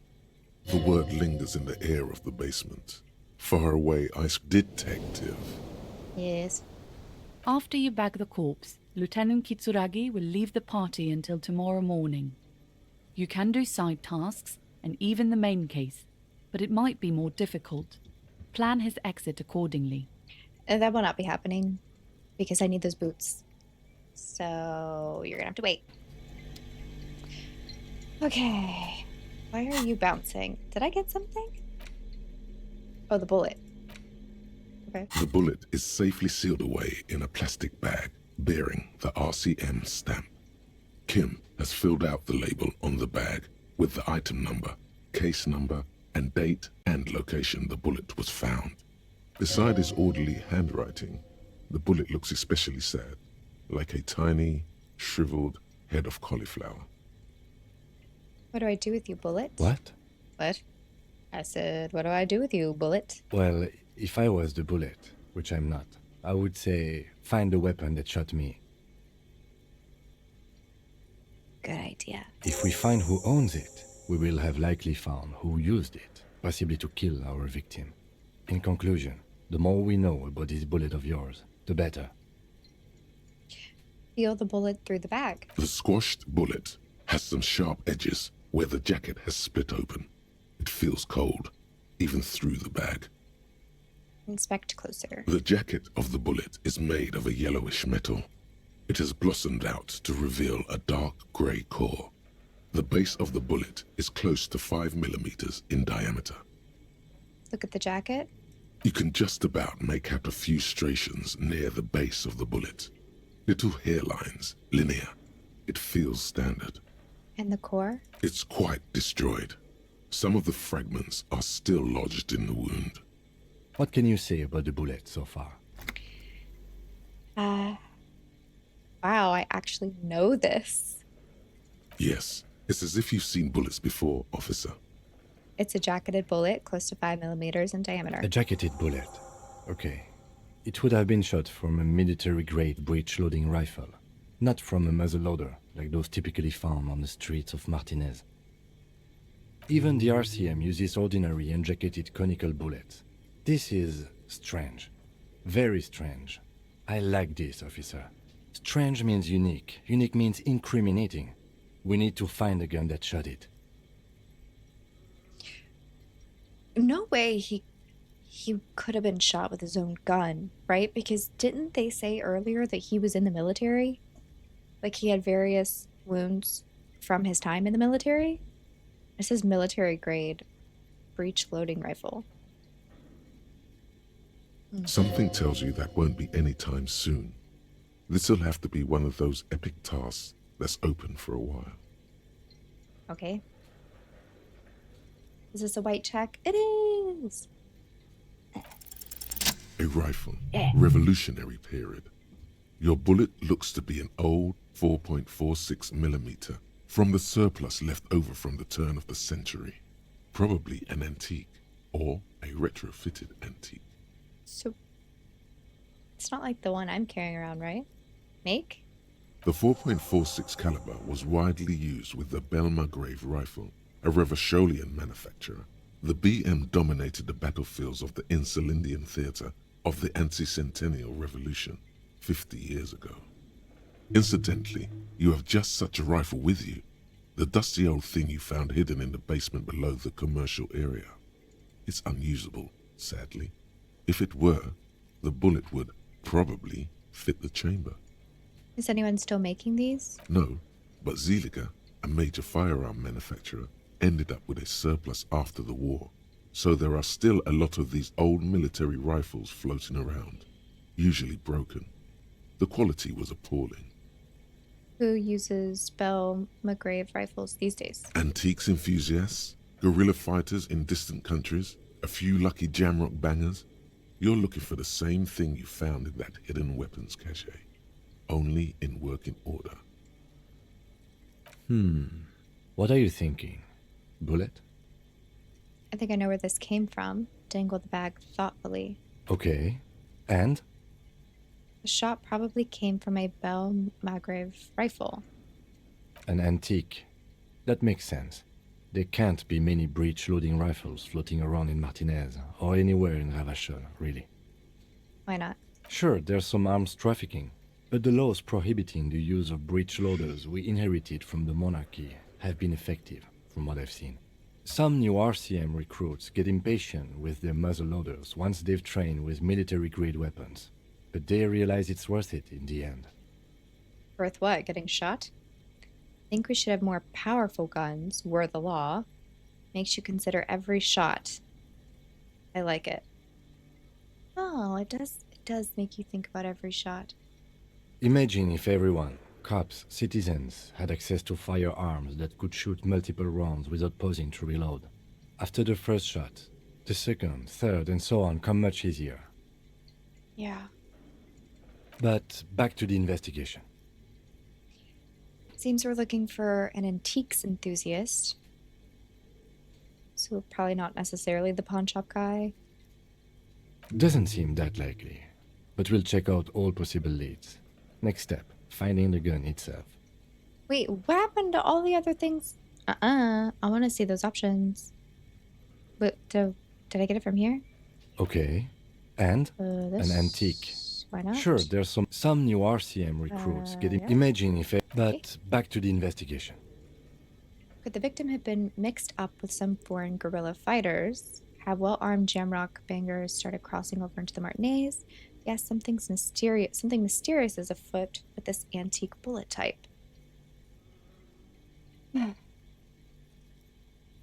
The word lingers in the air of the basement. Far away, ice detective. Yes. After you bag the corpse, Lieutenant Kitsuragi will leave the party until tomorrow morning. You can do side tasks and even the main case, but it might be more difficult. Plan his exit accordingly. That will not be happening because I need those boots. So you're gonna have to wait. Okay. Why are you bouncing? Did I get something? Oh, the bullet. Okay. The bullet is safely sealed away in a plastic bag bearing the RCM stamp. Kim has filled out the label on the bag with the item number, case number, and date and location the bullet was found. Beside his orderly handwriting, the bullet looks especially sad, like a tiny, shriveled head of cauliflower. What do I do with you, bullet? What? What? I said, what do I do with you, bullet? Well, if I was the bullet, which I'm not, I would say, find the weapon that shot me. Good idea. If we find who owns it, we will have likely found who used it, possibly to kill our victim. In conclusion, the more we know about this bullet of yours, the better. Feel the bullet through the bag. The squashed bullet has some sharp edges where the jacket has split open. It feels cold, even through the bag. Inspect closer. The jacket of the bullet is made of a yellowish metal. It has blossomed out to reveal a dark grey core. The base of the bullet is close to 5 millimeters in diameter. Look at the jacket. You can just about make out a few striations near the base of the bullet. Little hairlines, linear. It feels standard. And the core? It's quite destroyed. Some of the fragments are still lodged in the wound. What can you say about the bullet so far? Wow, I actually know this. Yes, it's as if you've seen bullets before, officer. It's a jacketed bullet, close to 5 millimeters in diameter. A jacketed bullet. Okay. It would have been shot from a military-grade breech-loading rifle, not from a muzzleloader like those typically found on the streets of Martinez. Even the RCM uses ordinary unjacketed conical bullets. This is strange. Very strange. I like this, officer. Strange means unique. Unique means incriminating. We need to find the gun that shot it. No way he could have been shot with his own gun, right? Because didn't they say earlier that he was in the military? Like he had various wounds from his time in the military? It says military grade breech loading rifle. Something tells you that won't be any time soon. This'll have to be one of those epic tasks that's open for a while. Okay. Is this a white check? It is! A rifle, Revolutionary period. Your bullet looks to be an old 4.46 millimeter from the surplus left over from the turn of the century. Probably an antique or a retrofitted antique. So, it's not like the one I'm carrying around, right? Make? The 4.46 caliber was widely used with the Belmargrave rifle, a Revacholian manufacturer. The BM dominated the battlefields of the Insulindian theater of the anti-centennial revolution 50 years ago. Incidentally, you have just such a rifle with you, the dusty old thing you found hidden in the basement below the commercial area. It's unusable, sadly. If it were, the bullet would probably fit the chamber. Is anyone still making these? No, but Zeliger, a major firearm manufacturer, ended up with a surplus after the war, so there are still a lot of these old military rifles floating around, usually broken. The quality was appalling. Who uses Bell McGrave rifles these days? Antiques enthusiasts, guerrilla fighters in distant countries, a few lucky jamrock bangers. You're looking for the same thing you found in that hidden weapons cache, only in working order. What are you thinking? Bullet? I think I know where this came from. Dangle the bag thoughtfully. Okay. And? The shot probably came from a Bell McGrave rifle. An antique. That makes sense. There can't be many breech-loading rifles floating around in Martinez, or anywhere in Ravachol, really. Why not? Sure, there's some arms trafficking, but the laws prohibiting the use of breech loaders we inherited from the monarchy have been effective, from what I've seen. Some new RCM recruits get impatient with their muzzle loaders once they've trained with military-grade weapons, but they realize it's worth it in the end. Worth what? Getting shot? I think we should have more powerful guns, were the law. Makes you consider every shot. I like it. Oh, it does make you think about every shot. Imagine if everyone, cops, citizens, had access to firearms that could shoot multiple rounds without pausing to reload. After the first shot, the second, third, and so on come much easier. Yeah. But back to the investigation. Seems we're looking for an antiques enthusiast. So probably not necessarily the pawn shop guy. Doesn't seem that likely, but we'll check out all possible leads. Next step, finding the gun itself. Wait, what happened to all the other things? I want to see those options. But did I get it from here? Okay. And? This? An antique. Why not? Sure, there's some new RCM recruits getting... yeah. Imagine if... But back to the investigation. Could the victim have been mixed up with some foreign guerrilla fighters? Have well-armed jamrock bangers started crossing over into the Martinez? Yes, something mysterious is afoot with this antique bullet type.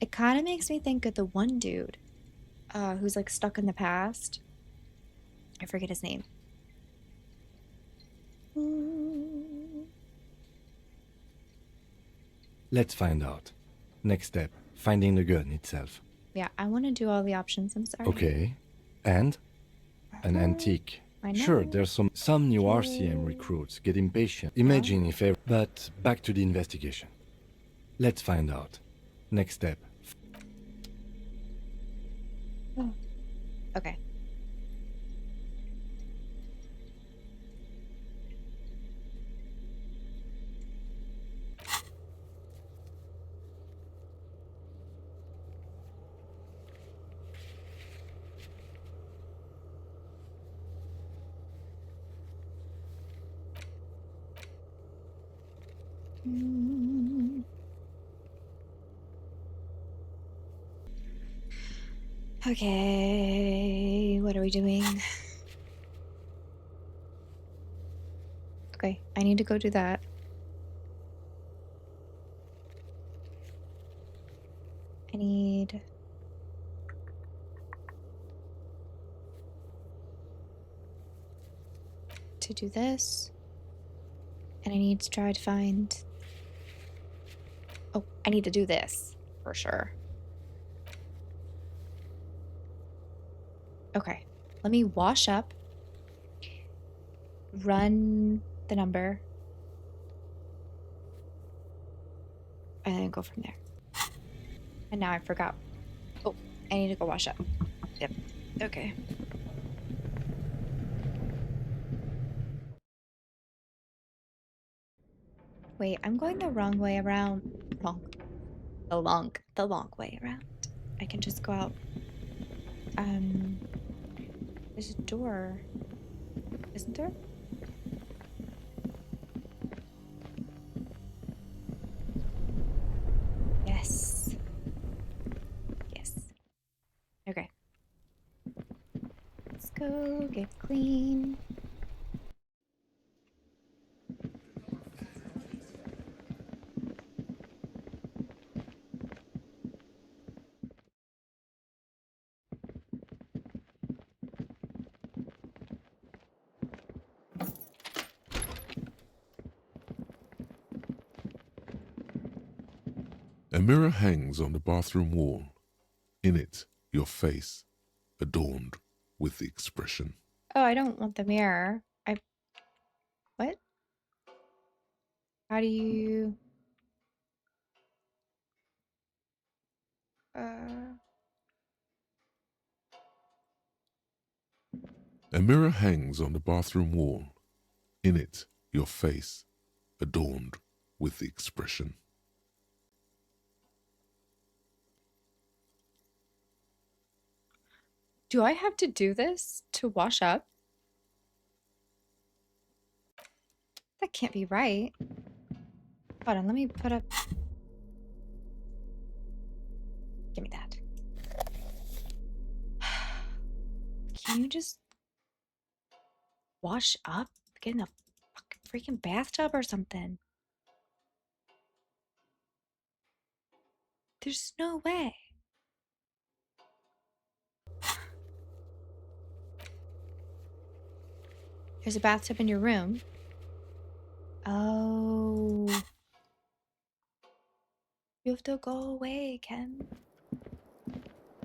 It kind of makes me think of the one dude who's like stuck in the past I forget his name. Let's find out. Next step, finding the gun itself. Yeah, I want to do all the options. I'm sorry. Okay. And? An antique. I know. Sure, there's some new RCM recruits get impatient. Imagine if ever... But back to the investigation. Let's find out. Next step. Okay. Okay, what are we doing? Okay, I need to go do that. I need to do this. And I need to try to find... Oh, I need to do this for sure. Okay, let me wash up, run the number, and then go from there. And now I forgot. Oh, I need to go wash up. Yep, okay. Wait, I'm going the wrong way around. The long way around. I can just go out. There's a door. Isn't there? Yes. Yes. Okay. Let's go get clean. A mirror hangs on the bathroom wall. In it, your face, adorned with the expression. Oh, I don't want the mirror. What? How do you... A mirror hangs on the bathroom wall. In it, your face, adorned with the expression. Do I have to do this to wash up? That can't be right. Hold on, let me put up... Give me that. Can you just wash up? Get in a fucking freaking bathtub or something. There's no way. There's a bathtub in your room. Oh. You have to go away, Ken.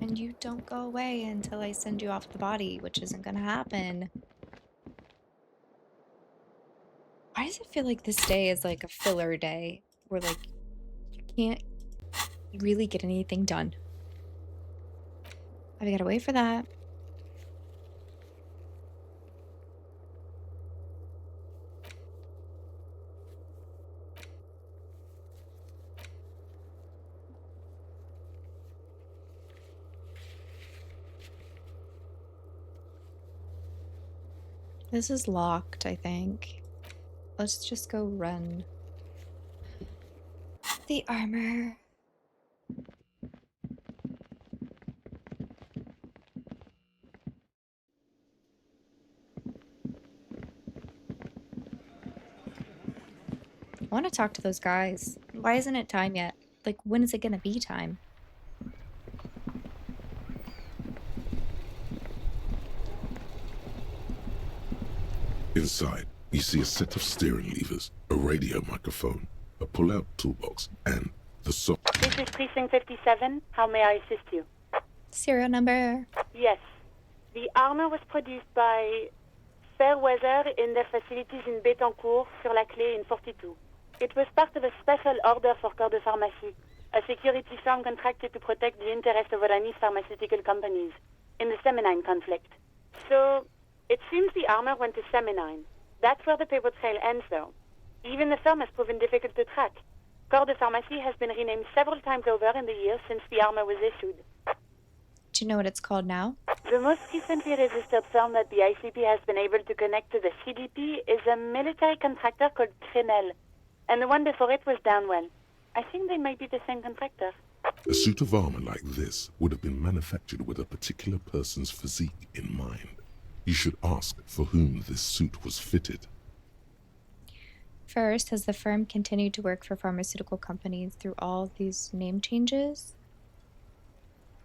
And you don't go away until I send you off the body, which isn't gonna happen. Why does it feel like this day is like a filler day? Where like, you can't really get anything done. I gotta wait for that. This is locked, I think. Let's just go run. The armor. I want to talk to those guys. Why isn't it time yet? Like, when is it gonna be time? Inside, you see a set of steering levers, a radio microphone, a pull-out toolbox, and the This is Precinct 57. How may I assist you? Serial number. Yes. The armor was produced by Fairweather in their facilities in Bétancourt, sur la Clé in 42. It was part of a special order for Corps de Pharmacie, a security firm contracted to protect the interests of Oranese pharmaceutical companies in the Seminine conflict. So, it seems the armor went to Seminine. That's where the paper trail ends, though. Even the firm has proven difficult to track. Corps de Pharmacie has been renamed several times over in the years since the armor was issued. Do you know what it's called now? The most recently registered firm that the ICP has been able to connect to the CDP is a military contractor called Crenel, and the one before it was Downwell. I think they might be the same contractor. A suit of armor like this would have been manufactured with a particular person's physique in mind. You should ask for whom this suit was fitted. First, has the firm continued to work for pharmaceutical companies through all these name changes?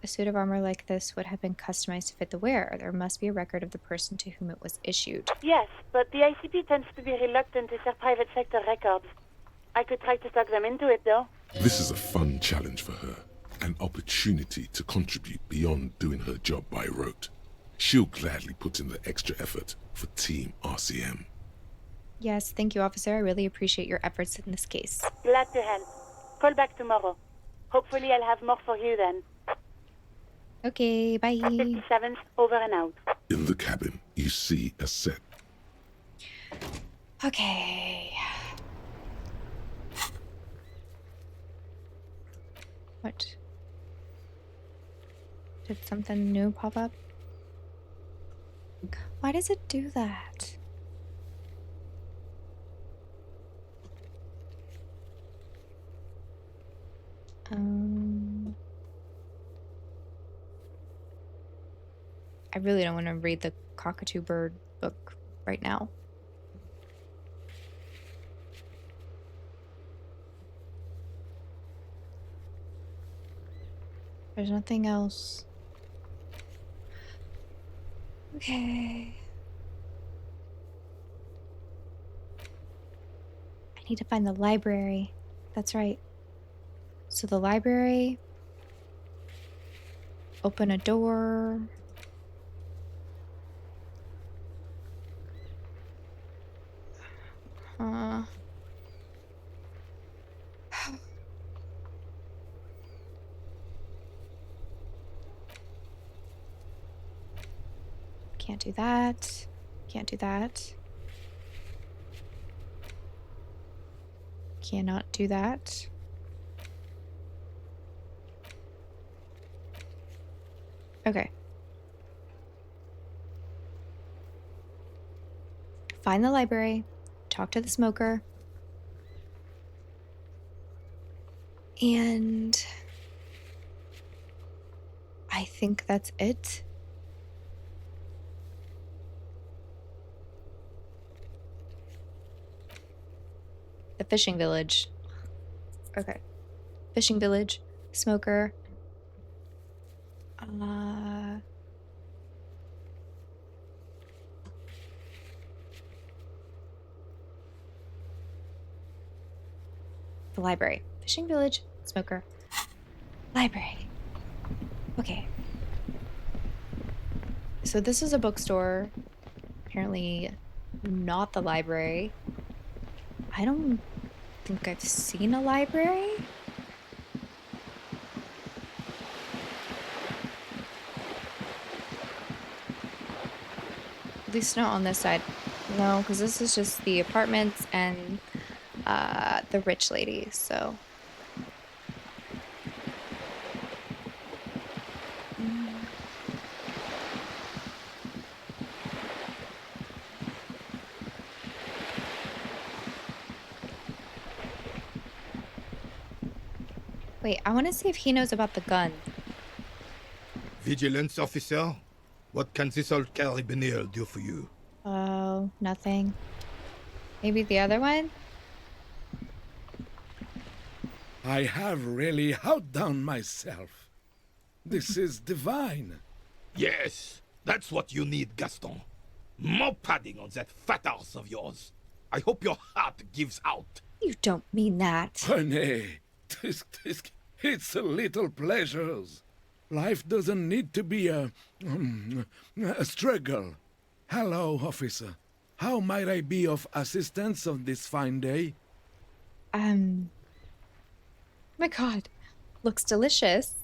A suit of armor like this would have been customized to fit the wearer. There must be a record of the person to whom it was issued. Yes, but the ICP tends to be reluctant to share private sector records. I could try to talk them into it, though. This is a fun challenge for her, an opportunity to contribute beyond doing her job by rote. She'll gladly put in the extra effort for Team RCM. Yes, thank you, officer. I really appreciate your efforts in this case. Glad to help. Call back tomorrow. Hopefully I'll have more for you then. Okay, bye. 57's over and out. In the cabin, you see a set. Okay. What? Did something new pop up? Why does it do that? I really don't want to read the Cockatoo Bird book right now. There's nothing else. Okay. I need to find the library. That's right. So the library. Open a door. Can't do that. Can't do that. Cannot do that. Okay. Find the library. Talk to the smoker. And I think that's it. The fishing village. Okay. Fishing village. Smoker. The library. Fishing village. Smoker. Library. Okay. So this is a bookstore. Apparently not the library. I don't think I've seen a library. At least not on this side. No, because this is just the apartments and the rich lady, so. Wait, I want to see if he knows about the gun. Vigilance officer? What can this old carabiner do for you? Oh, nothing. Maybe the other one? I have really outdone myself. This is divine. Yes, that's what you need, Gaston. More padding on that fat arse of yours. I hope your heart gives out. You don't mean that. René, it's a little pleasures. Life doesn't need to be a struggle. Hello, officer. How might I be of assistance on this fine day? My God, looks delicious.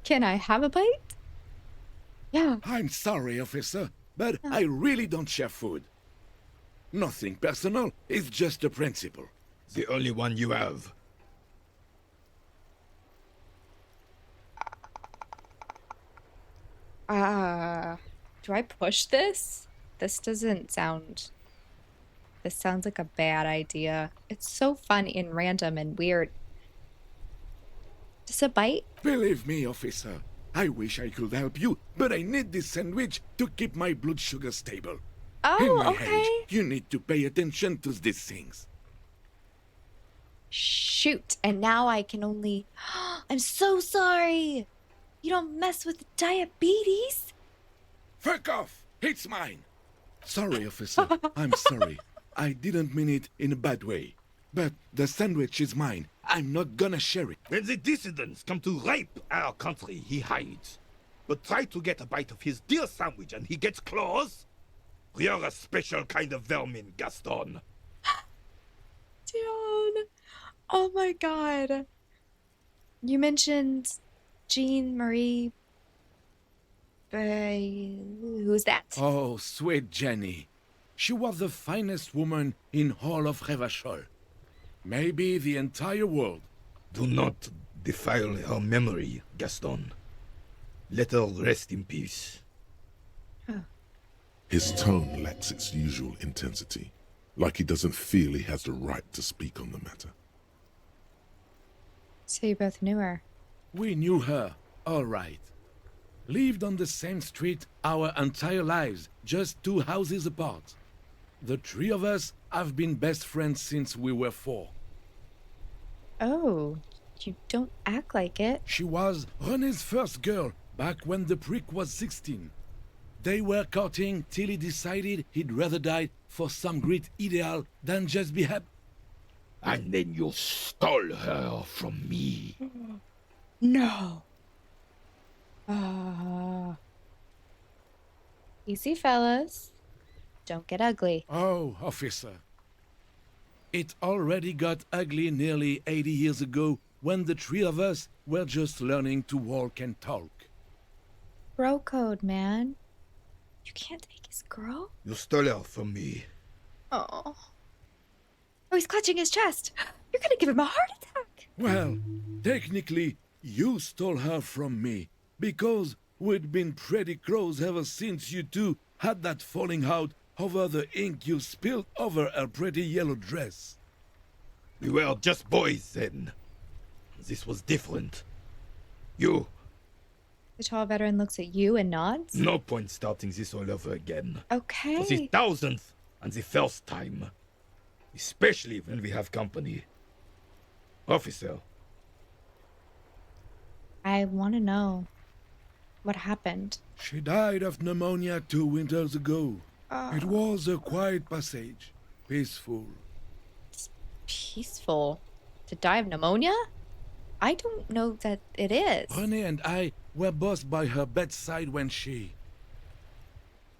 Can I have a bite? Yeah. I'm sorry, officer, but I really don't share food. Nothing personal, it's just a principle. The only one you have. Do I push this? This sounds like a bad idea. It's so fun and random and weird. Just a bite? Believe me, officer, I wish I could help you, but I need this sandwich to keep my blood sugar stable. In my Okay. age, you need to pay attention to these things. Shoot, and now I can only... I'm so sorry! You don't mess with diabetes? Fuck off! It's mine! Sorry, officer. I'm sorry. I didn't mean it in a bad way. But the sandwich is mine. I'm not gonna share it. When the dissidents come to rape our country, he hides. But try to get a bite of his dear sandwich and he gets claws? You're a special kind of vermin, Gaston. Dion. Oh my God. You mentioned Jean Marie... who's that? Oh, sweet Jenny. She was the finest woman in all of Revachol. Maybe the entire world. Do not defile her memory, Gaston. Let her rest in peace. His tone lacks its usual intensity, like he doesn't feel he has the right to speak on the matter. So you both knew her. We knew her, all right. Lived on the same street our entire lives, just 2 houses apart. The 3 of us have been best friends since we were 4. Oh, you don't act like it. She was René's first girl back when the prick was 16. They were courting till he decided he'd rather die for some great ideal than just be happy. And then you stole her from me. No. Easy, fellas. Don't get ugly. Oh, officer. It already got ugly nearly 80 years ago when the 3 of us were just learning to walk and talk. Bro code, man. You can't take his girl? You stole her from me. Oh, he's clutching his chest. You're gonna give him a heart attack. Well, technically, you stole her from me, because we'd been pretty close ever since you two had that falling out over the ink you spilled over her pretty yellow dress. We were just boys then. This was different. You. The tall veteran looks at you and nods. No point starting this all over again. For the Okay. 1000th and the first time. Especially when we have company. Officer, I want to know what happened. She died of pneumonia 2 winters ago. It was a quiet passage, peaceful. Peaceful. To die of pneumonia? I don't know that it is. René and I were both by her bedside when she...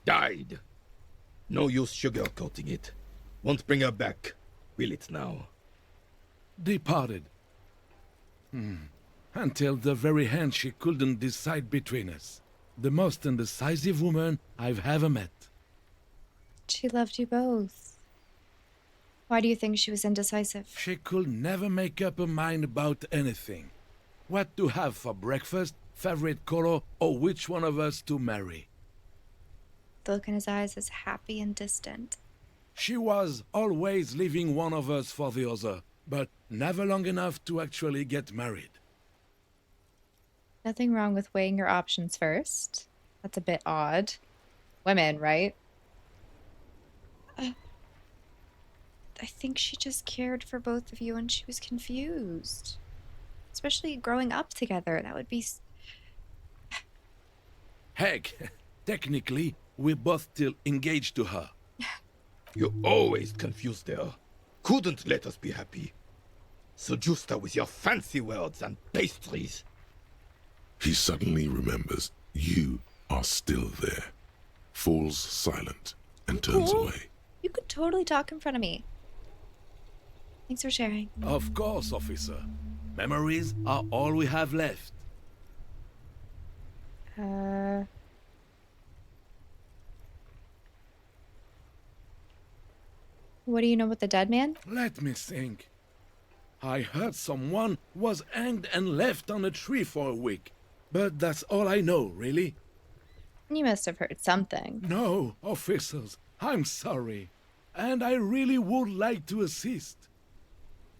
died. No use sugarcoating it. Won't bring her back. Will it now? departed. Until the very end she couldn't decide between us. The most indecisive woman I've ever met. She loved you both. Why do you think she was indecisive? She could never make up her mind about anything. What to have for breakfast, favorite color, or which one of us to marry. The look in his eyes is happy and distant. She was always leaving one of us for the other, but never long enough to actually get married. Nothing wrong with weighing your options first. That's a bit odd. Women, right? I think she just cared for both of you and she was confused. Especially growing up together. That would be... Heck, technically, we're both still engaged to her. You always confused her. Couldn't let us be happy. So Justa with your fancy words and pastries. He suddenly remembers you are still there, falls silent, and turns away. You could totally talk in front of me. Thanks for sharing. Of course, officer. Memories are all we have left. What do you know about the dead man? Let me think. I heard someone was hanged and left on a tree for a week. But that's all I know, really. You must have heard something. No, officers, I'm sorry. And I really would like to assist.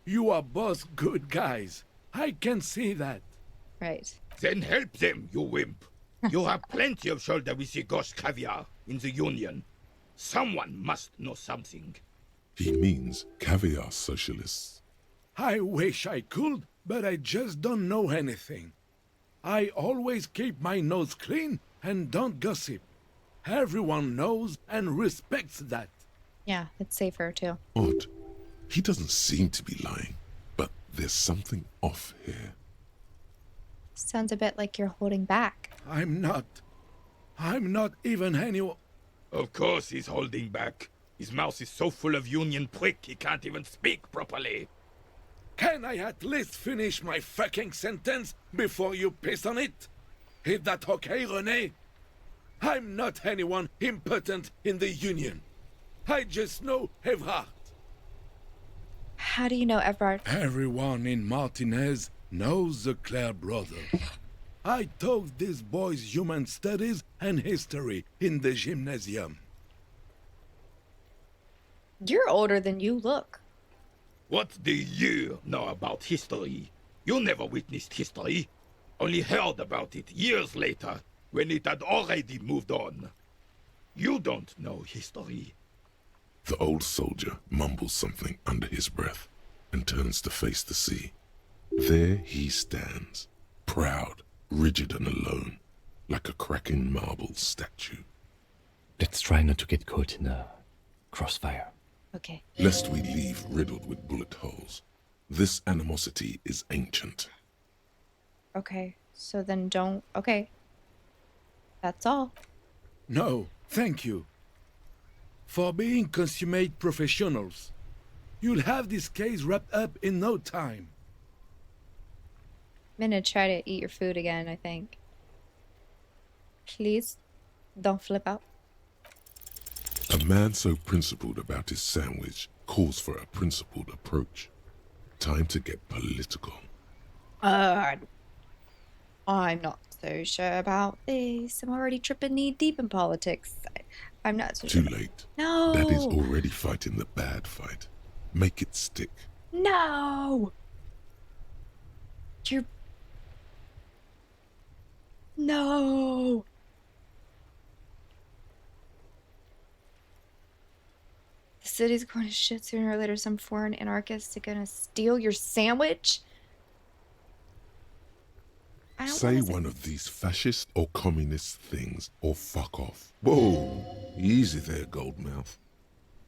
You are both good guys. I can see that. Right. Then help them, you wimp. You have plenty of shoulder with the ghost caviar in the Union. Someone must know something. He means caviar socialists. I wish I could, but I just don't know anything. I always keep my nose clean and don't gossip. Everyone knows and respects that. Yeah, it's safer too. Odd. He doesn't seem to be lying, but there's something off here. Sounds a bit like you're holding back. I'm not even anyone. Of course he's holding back. His mouth is so full of Union prick he can't even speak properly. Can I at least finish my fucking sentence before you piss on it? Is that okay, René? I'm not anyone important in the Union. I just know Evrard. How do you know Evrard? Everyone in Martinez knows the Clare brother. I taught these boys human studies and history in the gymnasium. You're older than you look. What do you know about history? You never witnessed history. Only heard about it years later, when it had already moved on. You don't know history. The old soldier mumbles something under his breath and turns to face the sea. There he stands, proud, rigid and alone, like a cracking marble statue. Let's try not to get caught in a crossfire. Okay. Lest we leave riddled with bullet holes. This animosity is ancient. Okay. So then don't... Okay. That's all. No, thank you. For being consummate professionals, you'll have this case wrapped up in no time. I'm gonna try to eat your food again, I think. Please, don't flip out. A man so principled about his sandwich calls for a principled approach. Time to get political. I'm not so sure about this. I'm already tripping knee deep in politics. I'm not so Too sure. late. No. That is already fighting the bad fight. Make it stick. No. You're... No. The city's going to shit sooner or later. Some foreign anarchists are gonna steal your sandwich. I don't Say wanna one of these fascist or communist things or fuck off. Whoa, easy there, Goldmouth.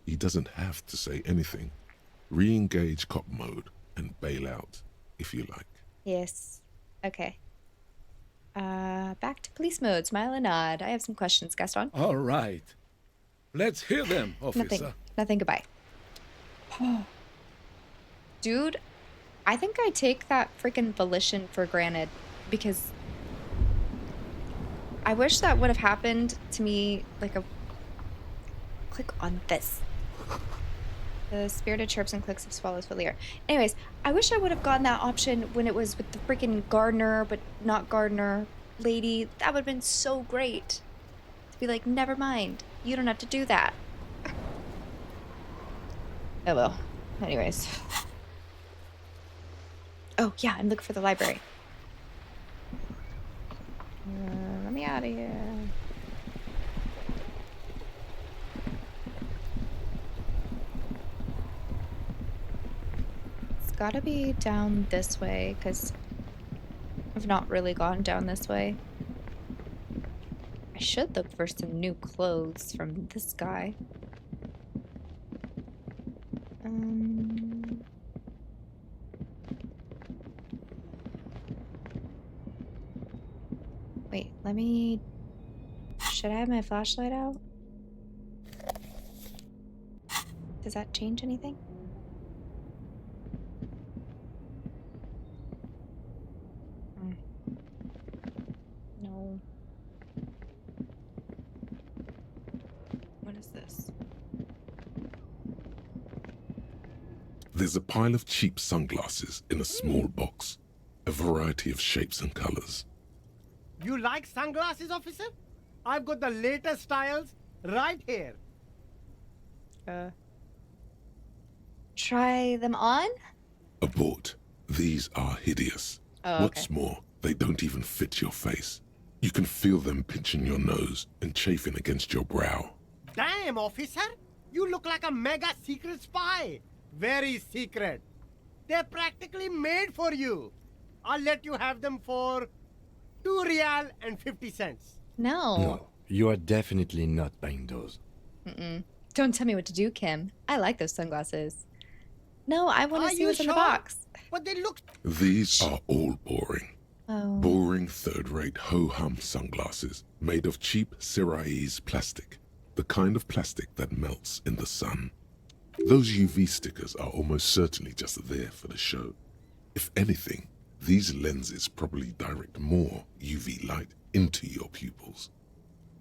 He doesn't have to say anything. Re-engage cop mode and bail out, if you like. Yes. Okay. Back to police mode. Smile and nod. I have some questions, Gaston. All right. Let's hear them, officer. Nothing. Goodbye. Dude, I think I take that freaking volition for granted because I wish that would have happened to me like a... Click on this. The spirited chirps and clicks of swallows fill the air. Anyways, I wish I would have gotten that option when it was with the freaking gardener, but not gardener lady. That would have been so great. To be like, never mind. You don't have to do that. Oh well. Anyways. Oh, yeah, I'm looking for the library. Let me out of here. It's gotta be down this way, because I've not really gone down this way. I should look for some new clothes from this guy. Wait, let me... Should I have my flashlight out? Does that change anything? No. What is this? There's a pile of cheap sunglasses in a small box, a variety of shapes and colors. You like sunglasses, officer? I've got the latest styles right here. Try them on? Abort. These are hideous. Oh, What's okay. more, they don't even fit your face. You can feel them pinching your nose and chafing against your brow. Damn, officer! You look like a mega secret spy. Very secret. They're practically made for you. I'll let you have them for 2 real and 50 cents. No. No, you are definitely not buying those. Don't tell me what to do, Kim. I like those sunglasses. No, I want Are to see you what's in the sure? box. But they look... These are all boring. Oh. Boring third-rate ho-hum sunglasses made of cheap Syrahese plastic, the kind of plastic that melts in the sun. Those UV stickers are almost certainly just there for the show. If anything, these lenses probably direct more UV light into your pupils.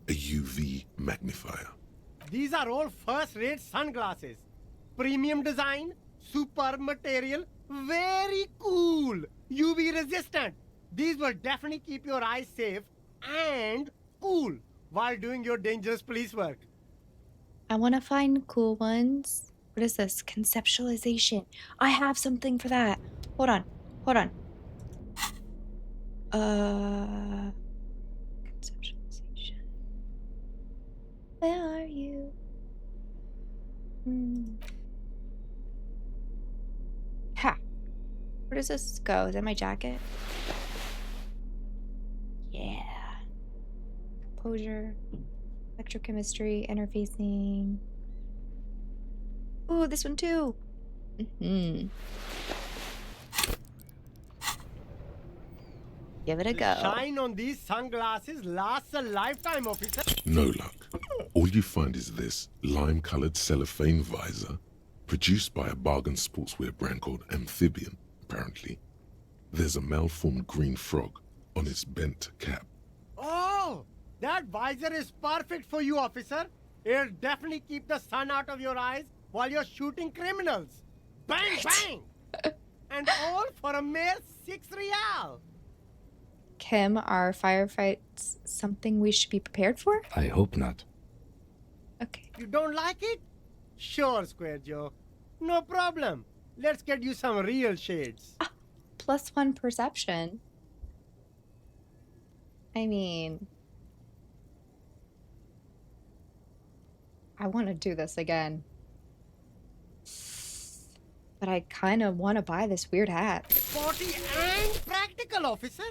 A UV magnifier. These are all first-rate sunglasses. Premium design, super material, very cool. UV resistant. These will definitely keep your eyes safe and cool while doing your dangerous police work. I want to find cool ones. What is this? Conceptualization. I have something for that. Hold on. Hold on. Conceptualization. Where are you? Ha. Where does this go? Is that my jacket? Yeah. Composure. Electrochemistry. Interfacing. Ooh, this one too. Give it a The go. shine on these sunglasses lasts a lifetime, officer. No luck. All you find is this lime-colored cellophane visor, produced by a bargain sportswear brand called Amphibian, apparently. There's a malformed green frog on its bent cap. Oh, that visor is perfect for you, officer. It'll definitely keep the sun out of your eyes while you're shooting criminals. Bang, bang! And all for a mere 6 real. Kim, are firefights something we should be prepared for? I hope not. Okay. You don't like it? Sure, Square Joe. No problem. Let's get you some real shades. +1 perception. I mean, I want to do this again. But I kind of want to buy this weird hat. Sporty and practical, officer.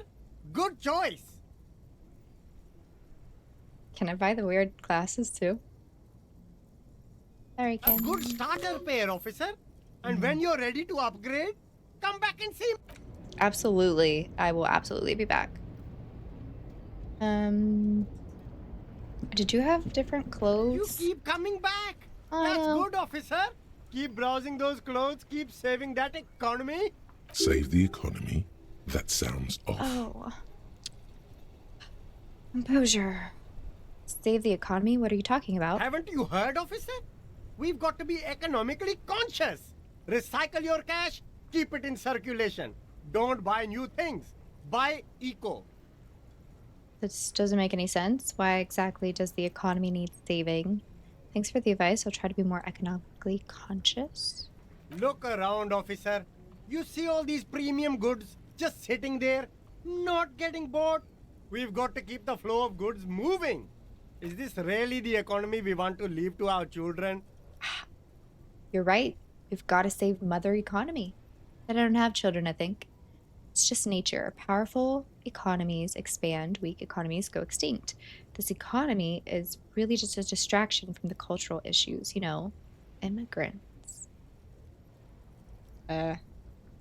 Good choice. Can I buy the weird glasses too? Sorry, A Kim. good starter pair, officer. And when you're ready to upgrade, come back and see. Absolutely. I will absolutely be back. Did you have different You clothes? keep coming back. I That's know. good, officer. Keep browsing those clothes. Keep saving that economy. Save the economy? That sounds off. Oh. Composure. Save the economy? What are you talking about? Haven't you heard, officer? We've got to be economically conscious. Recycle your cash. Keep it in circulation. Don't buy new things. Buy eco. This doesn't make any sense. Why exactly does the economy need saving? Thanks for the advice. I'll try to be more economically conscious. Look around, officer. You see all these premium goods just sitting there, not getting bought? We've got to keep the flow of goods moving. Is this really the economy we want to leave to our children? You're right. We've got to save mother economy. But I don't have children, I think. It's just nature. Powerful economies expand, weak economies go extinct. this economy is really just a distraction from the cultural issues, immigrants.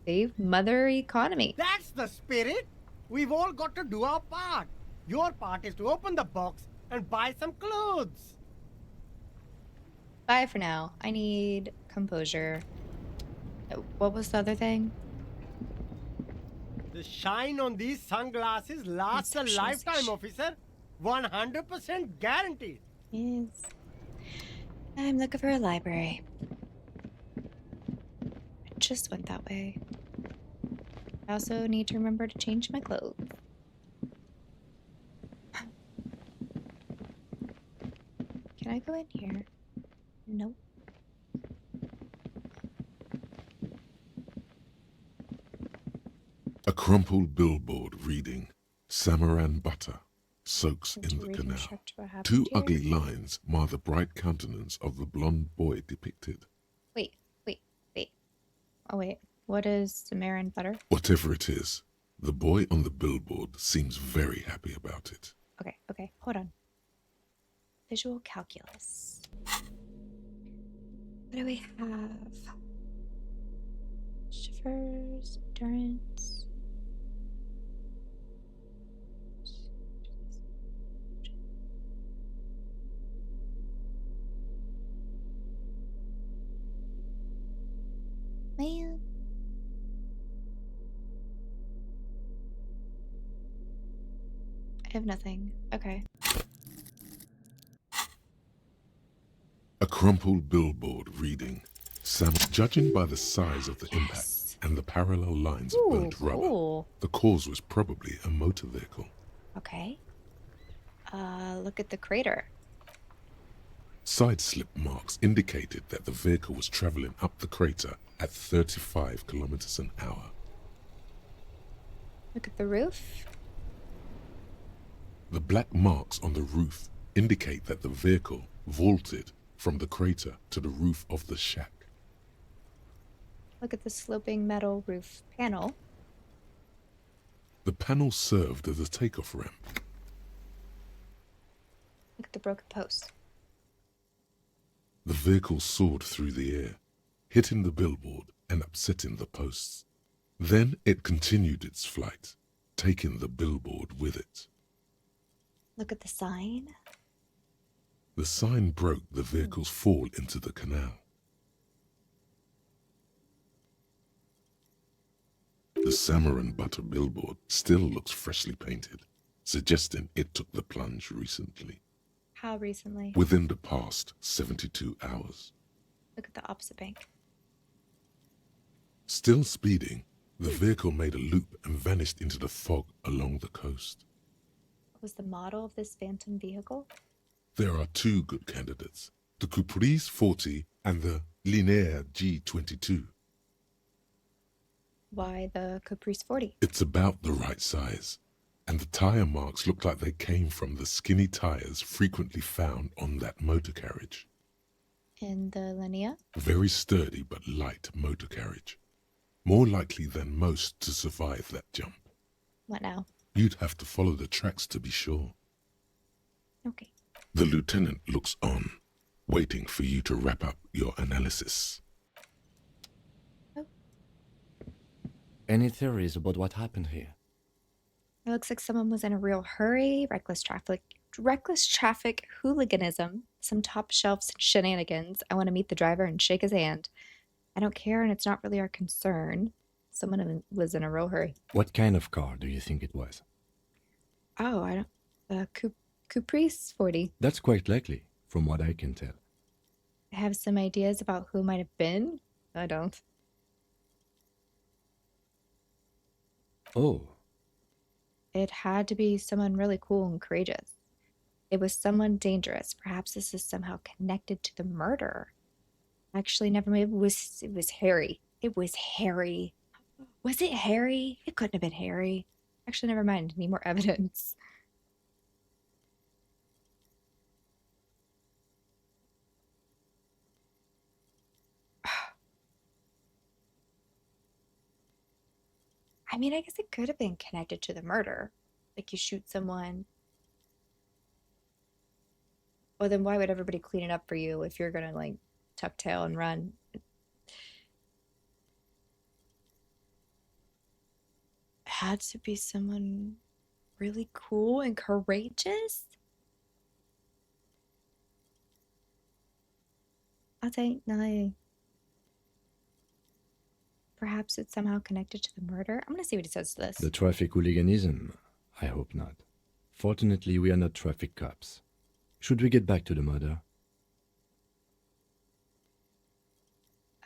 Save mother economy. That's the spirit. We've all got to do our part. Your part is to open the box and buy some clothes. Bye for now. I need composure. What was the other thing? The shine on these sunglasses lasts a lifetime, officer. 100% guaranteed. Yes. I'm looking for a library. I just went that way. I also need to remember to change my clothes. Can I go in here? Nope. A crumpled billboard reading, Samaran butter soaks in the canal. Two ugly lines mar the bright countenance of the blonde boy depicted. Wait. Oh, wait. What is Samaran butter? Whatever it is, the boy on the billboard seems very happy about it. Okay. Hold on. Visual calculus. What do we have? Shivers, endurance. Man. I have nothing. Okay. A crumpled billboard reading, judging by the size of the impact and the parallel lines of burnt rubber, the cause was probably a motor vehicle. Okay. Look at the crater. Side slip marks indicated that the vehicle was traveling up the crater at 35 kilometers an hour. Look at the roof. The black marks on the roof indicate that the vehicle vaulted from the crater to the roof of the shack. Look at the sloping metal roof panel. The panel served as a takeoff ramp. Look at the broken post. The vehicle soared through the air, hitting the billboard and upsetting the posts. Then it continued its flight, taking the billboard with it. Look at the sign. The sign broke the vehicle's fall into the canal. The Samaran butter billboard still looks freshly painted, suggesting it took the plunge recently. How recently? Within the past 72 hours. Look at the opposite bank. Still speeding, the vehicle made a loop and vanished into the fog along the coast. What was the model of this phantom vehicle? There are two good candidates, the Caprice 40 and the Linear G22. Why the Caprice 40? It's about the right size, and the tire marks look like they came from the skinny tires frequently found on that motor carriage. In the Linear? Very sturdy but light motor carriage. More likely than most to survive that jump. What now? You'd have to follow the tracks to be sure. Okay. The lieutenant looks on, waiting for you to wrap up your analysis. Oh. Any theories about what happened here? It looks like someone was in a real hurry, reckless traffic hooliganism, some top shelf shenanigans. I want to meet the driver and shake his hand. I don't care, and it's not really our concern. Someone was in a real hurry. What kind of car do you think it was? Oh, I don't... Caprice 40. That's quite likely, from what I can tell. I have some ideas about who it might have been. I don't. Oh. It had to be someone really cool and courageous. It was someone dangerous. Perhaps this is somehow connected to the murder. Actually, never mind. It was Harry. It was Harry. Was it Harry? It couldn't have been Harry. Actually, never mind. Need more evidence. I mean, I guess it could have been connected to the murder. Like you shoot someone Well, then why would everybody clean it up for you if you're gonna like tuck tail and run? It had to be someone really cool and courageous. I don't know. Perhaps it's somehow connected to the murder. I'm gonna see what he says to this. The traffic hooliganism? I hope not. Fortunately, we are not traffic cops. Should we get back to the murder?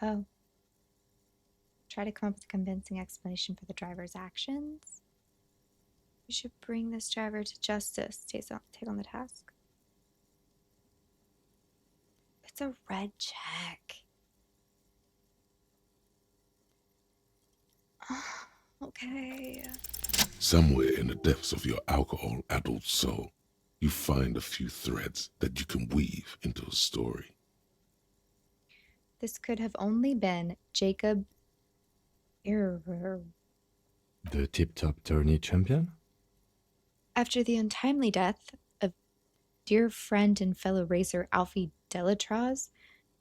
Oh. Try to come up with a convincing explanation for the driver's actions. We should bring this driver to justice. Take on the task. It's a red check. Okay. Somewhere in the depths of your alcohol-addled soul, you find a few threads that you can weave into a story. This could have only been Jacob The tip-top tourney champion? after the untimely death of dear friend and fellow racer Alfie Delatraz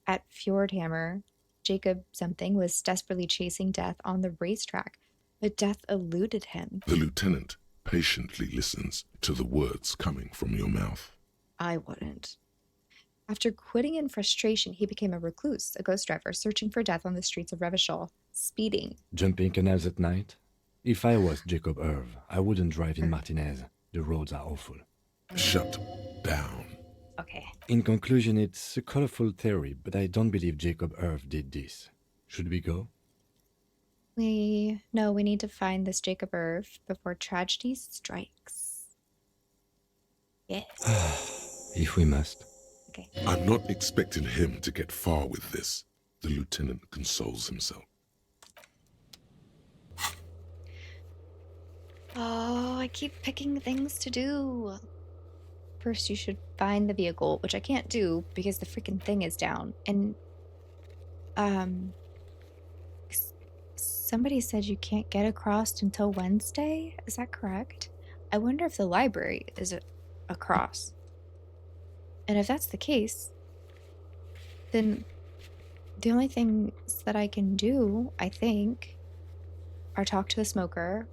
at Fjordhammer. Jacob something was desperately chasing death on the racetrack, but death eluded him. The lieutenant patiently listens to the words coming from your mouth. I wouldn't. After quitting in frustration, he became a recluse, a ghost driver, searching for death on the streets of Revachol, speeding. Jumping canals at night? If I was Jacob Irv, I wouldn't drive in Martinez. The roads are awful. Shut down. Okay. In conclusion, it's a colorful theory, but I don't believe Jacob Irv did this. Should we go? We need to find this Jacob Irv before tragedy strikes. Yes. If we must. Okay. I'm not expecting him to get far with this, the lieutenant consoles himself. Oh, I keep picking things to do. First, you should find the vehicle, which I can't do because the freaking thing is down. And, somebody said you can't get across until Wednesday. Is that correct? I wonder if the library is across. And if that's the case, then the only things that I can do, I think, are talk to the smoker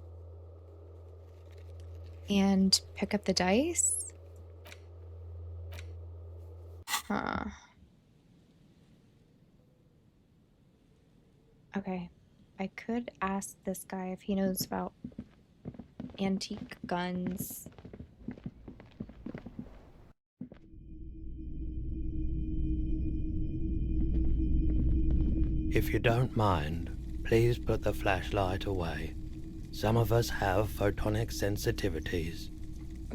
and pick up the dice. Huh. Okay. I could ask this guy if he knows about antique guns. If you don't mind, please put the flashlight away. Some of us have photonic sensitivities.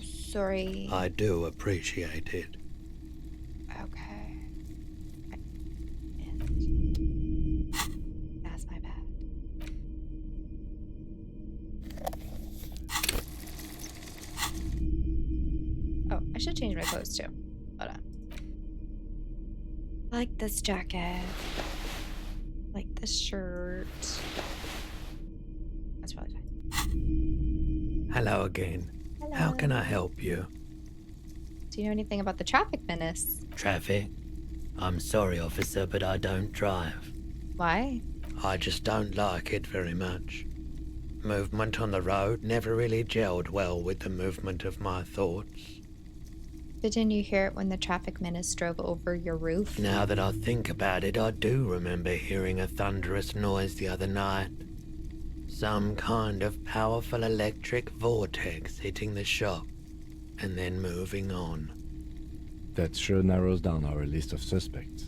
Sorry. I do appreciate it. Okay. That's my bad. Oh, I should change my clothes too. Hold on. I like this jacket. I like this shirt. That's probably fine. Hello again. Hello. How can I help you? Do you know anything about the traffic menace? Traffic? I'm sorry, officer, but I don't drive. Why? I just don't like it very much. Movement on the road never really gelled well with the movement of my thoughts. But didn't you hear it when the traffic menace drove over your roof? Now that I think about it, I do remember hearing a thunderous noise the other night. Some kind of powerful electric vortex hitting the shop, and then moving on. That sure narrows down our list of suspects.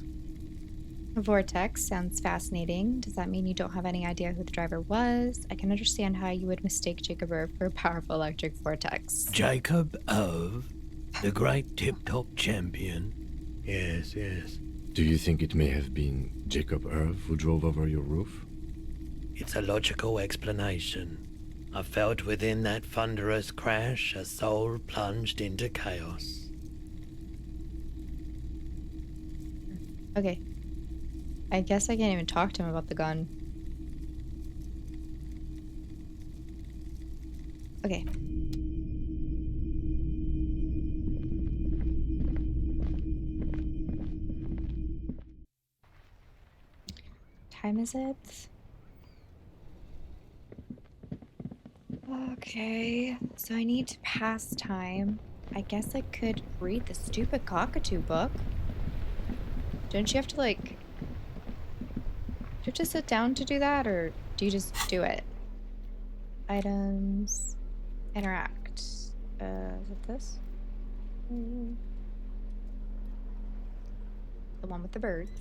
A vortex sounds fascinating. Does that mean you don't have any idea who the driver was? I can understand how you would mistake Jacob Irv for a powerful electric vortex. Jacob Irv? The great tip-top champion? Yes, yes. Do you think it may have been Jacob Irv who drove over your roof? It's a logical explanation. I felt within that thunderous crash a soul plunged into chaos. Okay. I guess I can't even talk to him about the gun. Okay. time is it? Okay, so I need to pass time. I guess I could read the stupid cockatoo book. Don't you have to, like, do you have to sit down to do that, or do you just do it? Items, interact. Is it this? The one with the birds.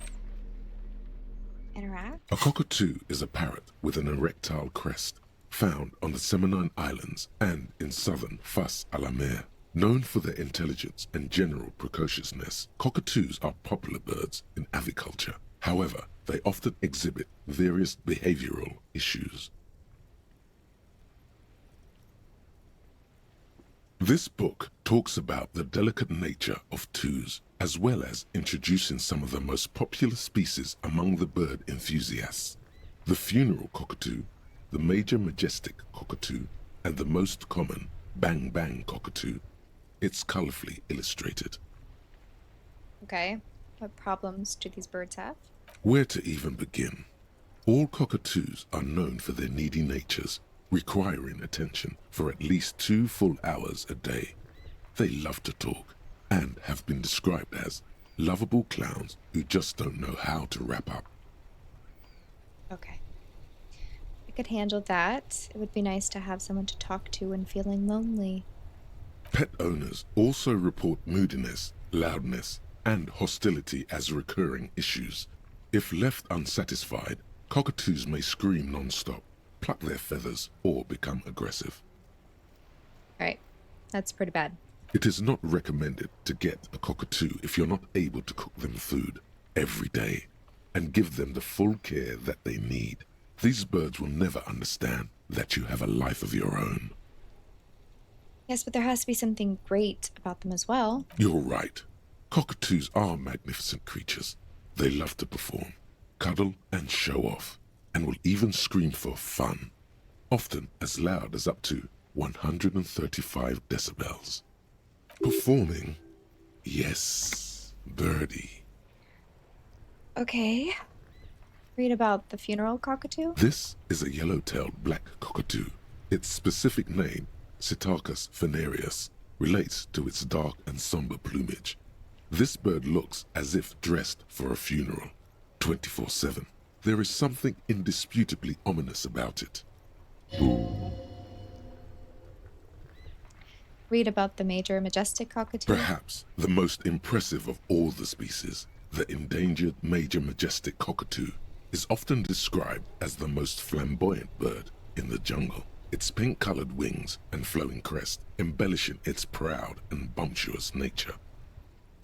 Interact? A cockatoo is a parrot with an erectile crest, found on the Seminine Islands and in southern Fas a la Mer. Known for their intelligence and general precociousness, cockatoos are popular birds in aviculture. However, they often exhibit various behavioral issues. This book talks about the delicate nature of toos, as well as introducing some of the most popular species among the bird enthusiasts. The funeral cockatoo, the major majestic cockatoo, and the most common bang bang cockatoo. It's colorfully illustrated. Okay. What problems do these birds have? Where to even begin? All cockatoos are known for their needy natures, requiring attention for at least 2 full hours a day. They love to talk and have been described as lovable clowns who just don't know how to wrap up. Okay. I could handle that. It would be nice to have someone to talk to when feeling lonely. Pet owners also report moodiness, loudness, and hostility as recurring issues. If left unsatisfied, cockatoos may scream non-stop, pluck their feathers, or become aggressive. Alright, that's pretty bad. It is not recommended to get a cockatoo if you're not able to cook them food every day and give them the full care that they need. These birds will never understand that you have a life of your own. Yes, but there has to be something great about them as well. You're right. Cockatoos are magnificent creatures. They love to perform, cuddle, and show off, and will even scream for fun, often as loud as up to 135 decibels. Performing? Yes, birdie. Okay. Read about the funeral cockatoo? This is a yellow-tailed black cockatoo. Its specific name, Psittacus venereus, relates to its dark and somber plumage. This bird looks as if dressed for a funeral, 24/7. There is something indisputably ominous about it. Boo. Read about the major majestic cockatoo? Perhaps the most impressive of all the species, the endangered major majestic cockatoo, is often described as the most flamboyant bird in the jungle. Its pink-colored wings and flowing crest embellishing its proud and bumptious nature.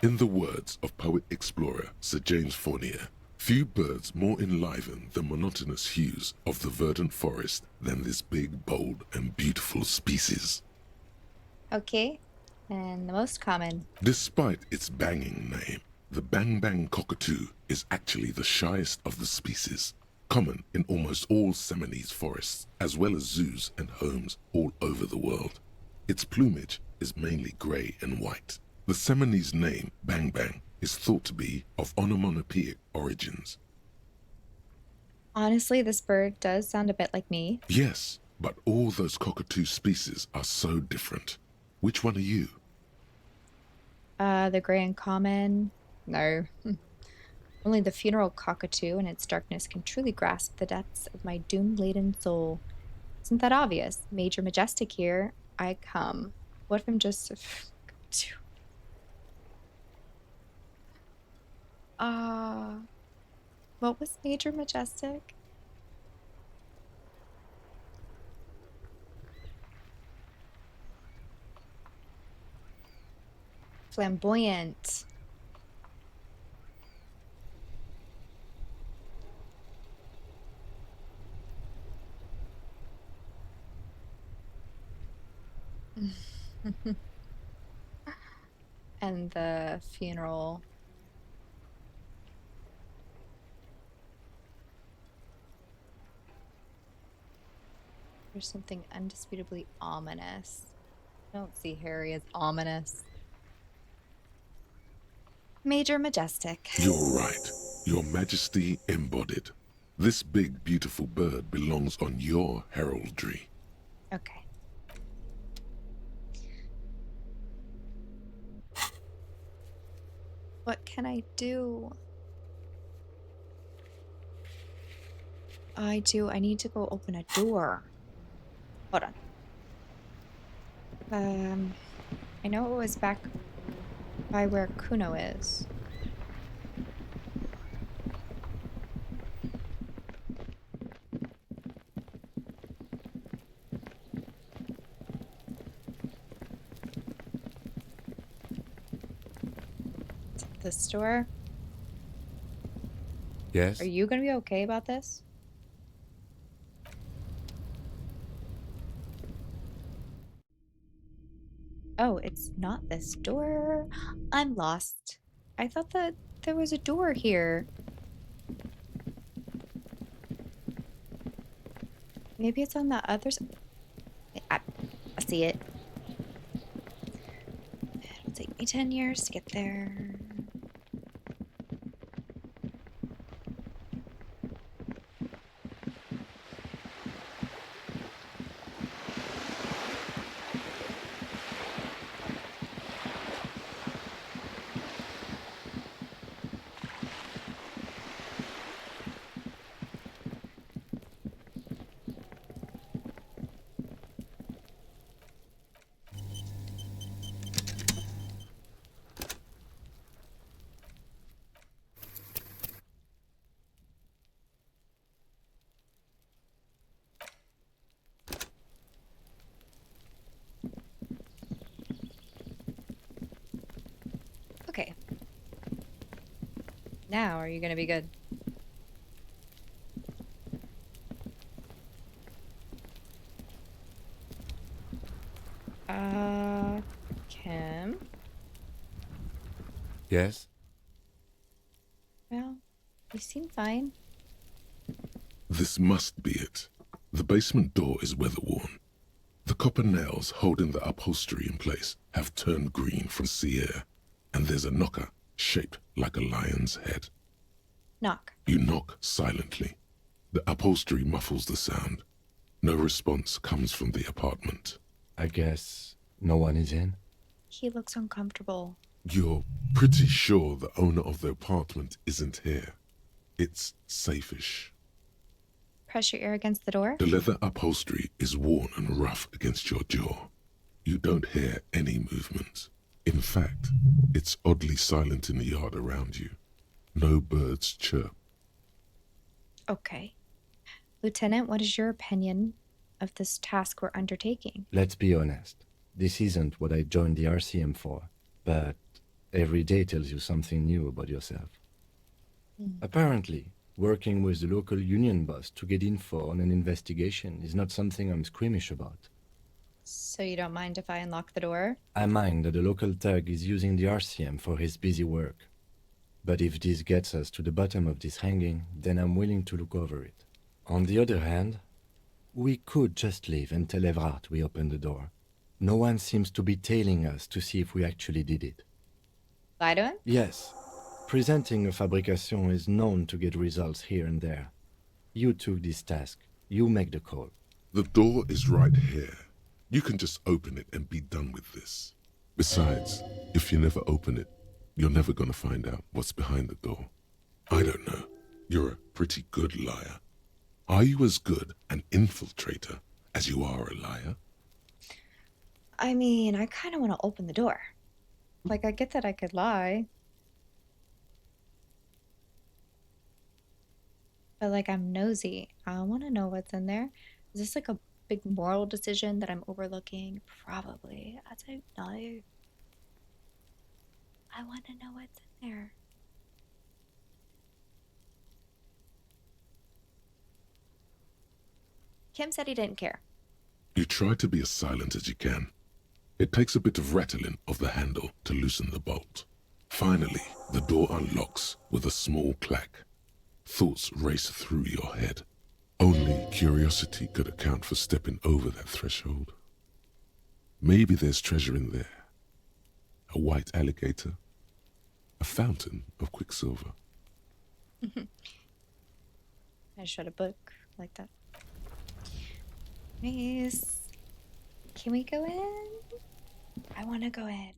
In the words of poet-explorer Sir James Fournier, few birds more enliven the monotonous hues of the verdant forest than this big, bold, and beautiful species. Okay, and the most common. Despite its banging name, the bang-bang cockatoo is actually the shyest of the species, common in almost all Seminoles forests, as well as zoos and homes all over the world. Its plumage is mainly gray and white. The Seminoles name, bang bang, is thought to be of onomatopoeic origins. Honestly, this bird does sound a bit like me. Yes, but all those cockatoo species are so different. Which one are you? The gray and common? No. Only the funeral cockatoo in its darkness can truly grasp the depths of my doom-laden soul. Isn't that obvious? Major majestic here, I come. What if I'm just... what was major majestic? Flamboyant. And the funeral. There's something undisputably ominous. I don't see Harry as ominous. Major majestic. You're right. Your Majesty embodied. This big, beautiful bird belongs on your heraldry. Okay. What can I do? I need to go open a door. Hold on. I know it was back by where Kuno is. This door? Yes? Are you gonna be okay about this? Oh, it's not this door. I'm lost. I thought that there was a door here. Maybe it's on the other side. I see it. It'll take me 10 years to get there. Okay. Now, are you gonna be good? Kim? Yes? Well, you seem fine. This must be it. The basement door is weather-worn. The copper nails holding the upholstery in place have turned green from sea air, and there's a knocker shaped like a lion's head. Knock. You knock silently. The upholstery muffles the sound. No response comes from the apartment. I guess no one is in? He looks uncomfortable. You're pretty sure the owner of the apartment isn't here. It's safe-ish. Press your ear against the door? The leather upholstery is worn and rough against your jaw. You don't hear any movement. In fact, it's oddly silent in the yard around you. No birds chirp. Okay. Lieutenant, what is your opinion of this task we're undertaking? Let's be honest. This isn't what I joined the RCM for, but every day tells you something new about yourself. Apparently, working with the local union boss to get info on an investigation is not something I'm squeamish about. So you don't mind if I unlock the door? I mind that the local thug is using the RCM for his busy work. But if this gets us to the bottom of this hanging, then I'm willing to look over it. On the other hand, we could just leave and tell Evrard we opened the door. No one seems to be tailing us to see if we actually did it. Lie to him? Yes. Presenting a fabrication is known to get results here and there. You took this task. You make the call. The door is right here. You can just open it and be done with this. Besides, if you never open it, you're never gonna find out what's behind the door. I don't know. You're a pretty good liar. Are you as good an infiltrator as you are a liar? I mean, I kind of want to open the door. Like, I get that I could lie. But, like, I'm nosy. I want to know what's in there. Is this like a big moral decision that I'm overlooking? Probably. I don't know. I want to know what's in there. Kim said he didn't care. You try to be as silent as you can. It takes a bit of rattling of the handle to loosen the bolt. Finally, the door unlocks with a small clack. Thoughts race through your head. Only curiosity could account for stepping over that threshold. Maybe there's treasure in there. A white alligator. A fountain of quicksilver. I just read a book like that. Nice. Can we go in? I want to go in.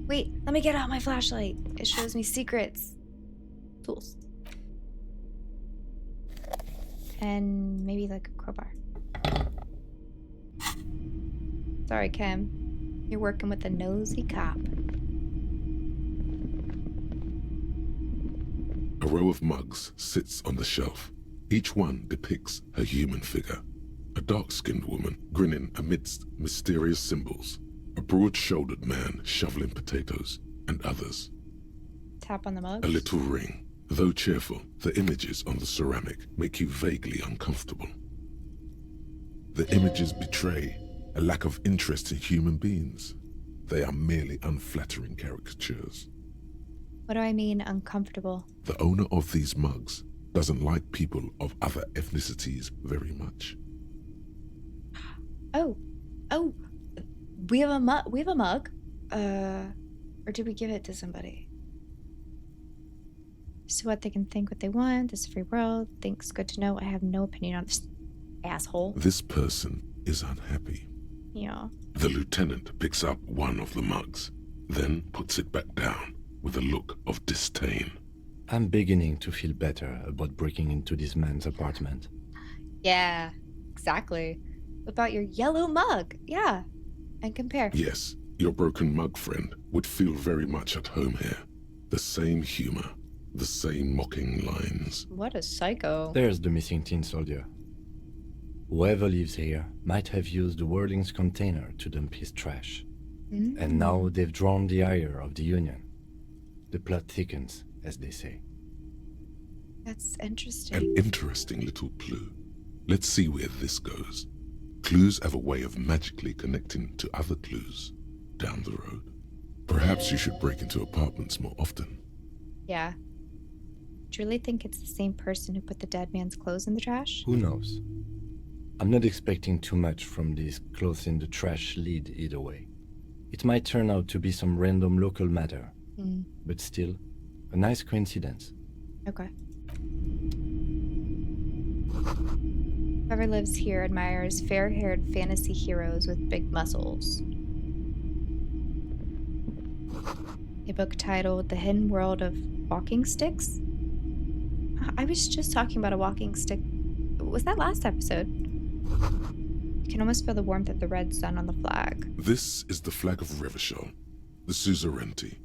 Wait, let me get out my flashlight. It shows me secrets. Tools. And maybe like a crowbar. Sorry, Kim. You're working with a nosy cop. A row of mugs sits on the shelf. Each one depicts a human figure. A dark-skinned woman grinning amidst mysterious symbols. A broad-shouldered man shoveling potatoes, and others. Tap on the mug. A little ring. Though cheerful, the images on the ceramic make you vaguely uncomfortable. The images betray a lack of interest in human beings. They are merely unflattering caricatures. What do I mean, uncomfortable? The owner of these mugs doesn't like people of other ethnicities very much. Oh, we have a mug. We have a mug. Or did we give it to somebody? So what they can think what they want. This free world. Thinks good to know. I have no opinion on this asshole. This person is unhappy. Yeah. The lieutenant picks up one of the mugs, then puts it back down with a look of disdain. I'm beginning to feel better about breaking into this man's apartment. Yeah, exactly. What about your yellow mug? Yeah. And compare. Yes, your broken mug friend would feel very much at home here. The same humor, the same mocking lines. What a psycho. There's the missing tin soldier. Whoever lives here might have used the Whirling's container to dump his trash. And now they've drawn the ire of the Union. The plot thickens, as they say. That's interesting. An interesting little clue. Let's see where this goes. Clues have a way of magically connecting to other clues down the road. Perhaps you should break into apartments more often. Yeah. Do you really think it's the same person who put the dead man's clothes in the trash? Who knows? I'm not expecting too much from this clothes in the trash lead either way. It might turn out to be some random local matter, but still, a nice coincidence. Okay. Whoever lives here admires fair-haired fantasy heroes with big muscles. A book titled The Hidden World of Walking Sticks? I was just talking about a walking stick. Was that last episode? You can almost feel the warmth of the red sun on the flag. This is the flag of Revachol, the suzerainty.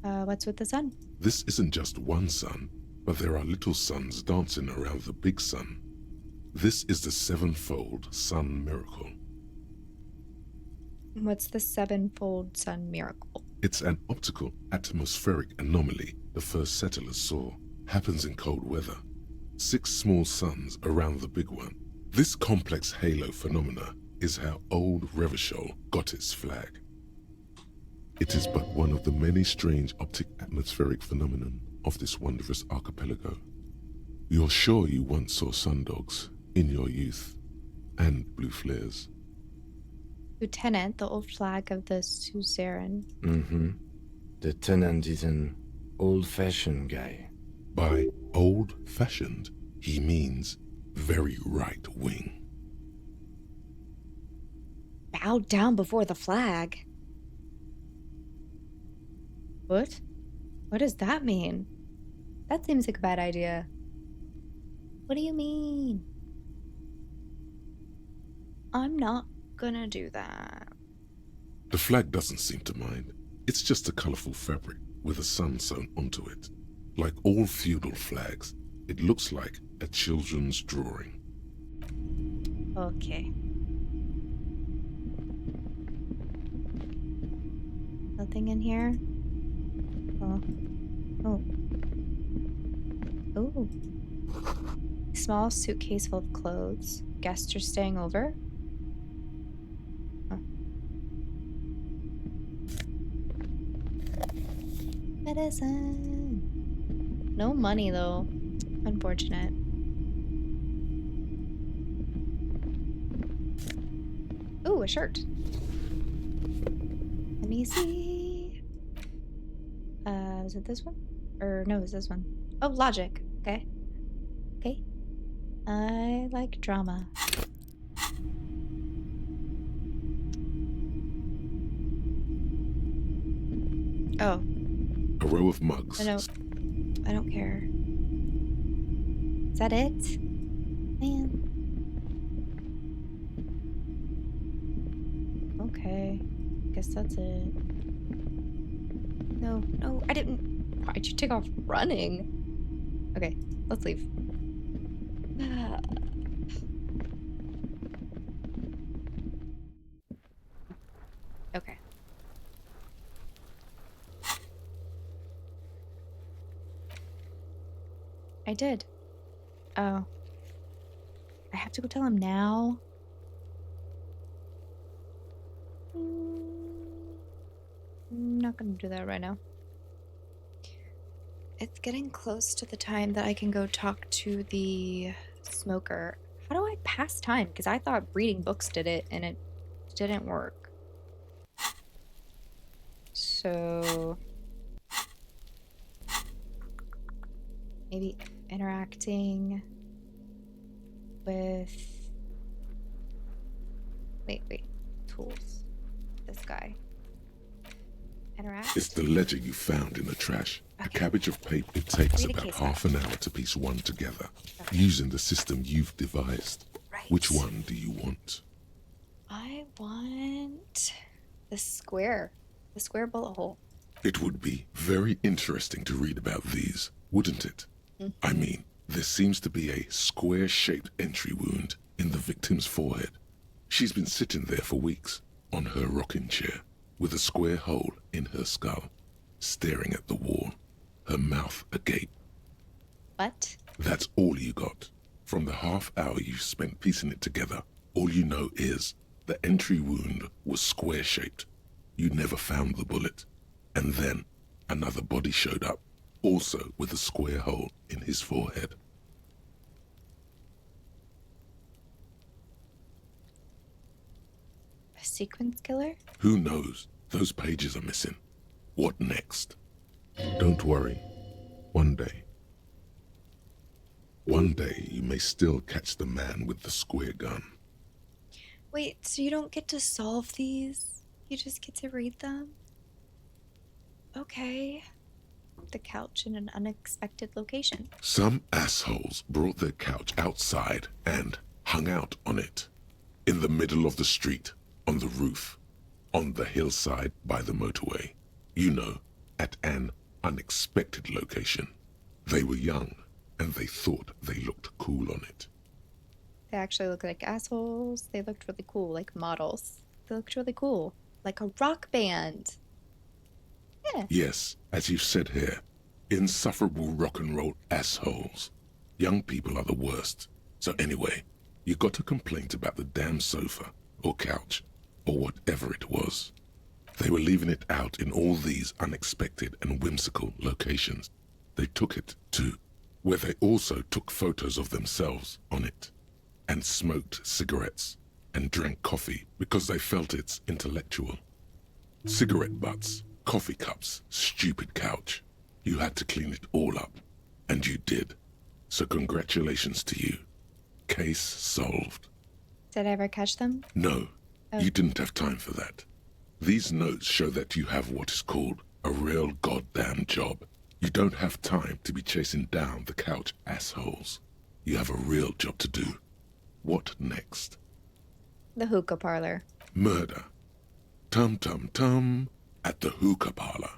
What's with the sun? This isn't just one sun, but there are little suns dancing around the big sun. This is the sevenfold sun miracle. What's the sevenfold sun miracle? It's an optical atmospheric anomaly the first settlers saw. Happens in cold weather. 6 small suns around the big one. This complex halo phenomena is how old Revachol got its flag. It is but one of the many strange optic atmospheric phenomenon of this wondrous archipelago. You're sure you once saw sundogs in your youth, and blue flares. Lieutenant, the old flag of the suzerain. The tenant is an old-fashioned guy. By old-fashioned, he means very right-wing. Bow down before the flag. What? What does that mean? That seems like a bad idea. What do you mean? I'm not gonna do that. The flag doesn't seem to mind. It's just a colorful fabric with a sun sewn onto it. Like all feudal flags, it looks like a children's drawing. Okay. Nothing in here? Oh. Ooh. Small suitcase full of clothes. Guests are staying over? Huh. Medicine. No money though. Unfortunate. Ooh, a shirt. Let me see. Was it this one? Or no, it's this one. Oh, logic. Okay. Okay. I like drama. Oh. A row of mugs. No, I don't care. Is that it? Man. Okay. Guess that's it. No, I didn't. Why'd you take off running? Okay, let's leave. Okay. I did. Oh. I have to go tell him now? I'm not gonna do that right now. It's getting close to the time that I can go talk to the smoker. How do I pass time? Because I thought reading books did it, and it didn't work. So... maybe interacting with... Wait. Tools. This guy. Interact? It's the ledger you found in the trash. A cabbage of paper. It takes about half an hour to piece one together, using the system you've devised. Right. Which one do you want? I want the square bullet hole. It would be very interesting to read about these, wouldn't it? I mean, there seems to be a square-shaped entry wound in the victim's forehead. She's been sitting there for weeks, on her rocking chair, with a square hole in her skull, staring at the wall, her mouth agape. What? That's all you got. From the half hour you spent piecing it together, all you know is the entry wound was square-shaped. You never found the bullet. And then another body showed up, also with a square hole in his forehead. A sequence killer? Who knows? Those pages are missing. What next? Don't worry. One day you may still catch the man with the square gun. Wait, so you don't get to solve these? You just get to read them? Okay. The couch in an unexpected location. Some assholes brought their couch outside and hung out on it. In the middle of the street, on the roof, on the hillside by the motorway. You know, at an unexpected location. They were young, and they thought they looked cool on it. They actually look like assholes. They looked really cool, like models. They looked really cool. Like a rock band. Yeah. Yes, as you've said here, insufferable rock and roll assholes. Young people are the worst. So anyway, you got a complaint about the damn sofa, or couch, or whatever it was. They were leaving it out in all these unexpected and whimsical locations. They took it to where they also took photos of themselves on it, and smoked cigarettes, and drank coffee because they felt it's intellectual. Cigarette butts, coffee cups, stupid couch. You had to clean it all up, and you did. So congratulations to you. Case solved. Did I ever catch them? No, Oh. you didn't have time for that. These notes show that you have what is called a real goddamn job. You don't have time to be chasing down the couch assholes. You have a real job to do. What next? The hookah parlor. Murder. Tum tum tum. At the hookah parlor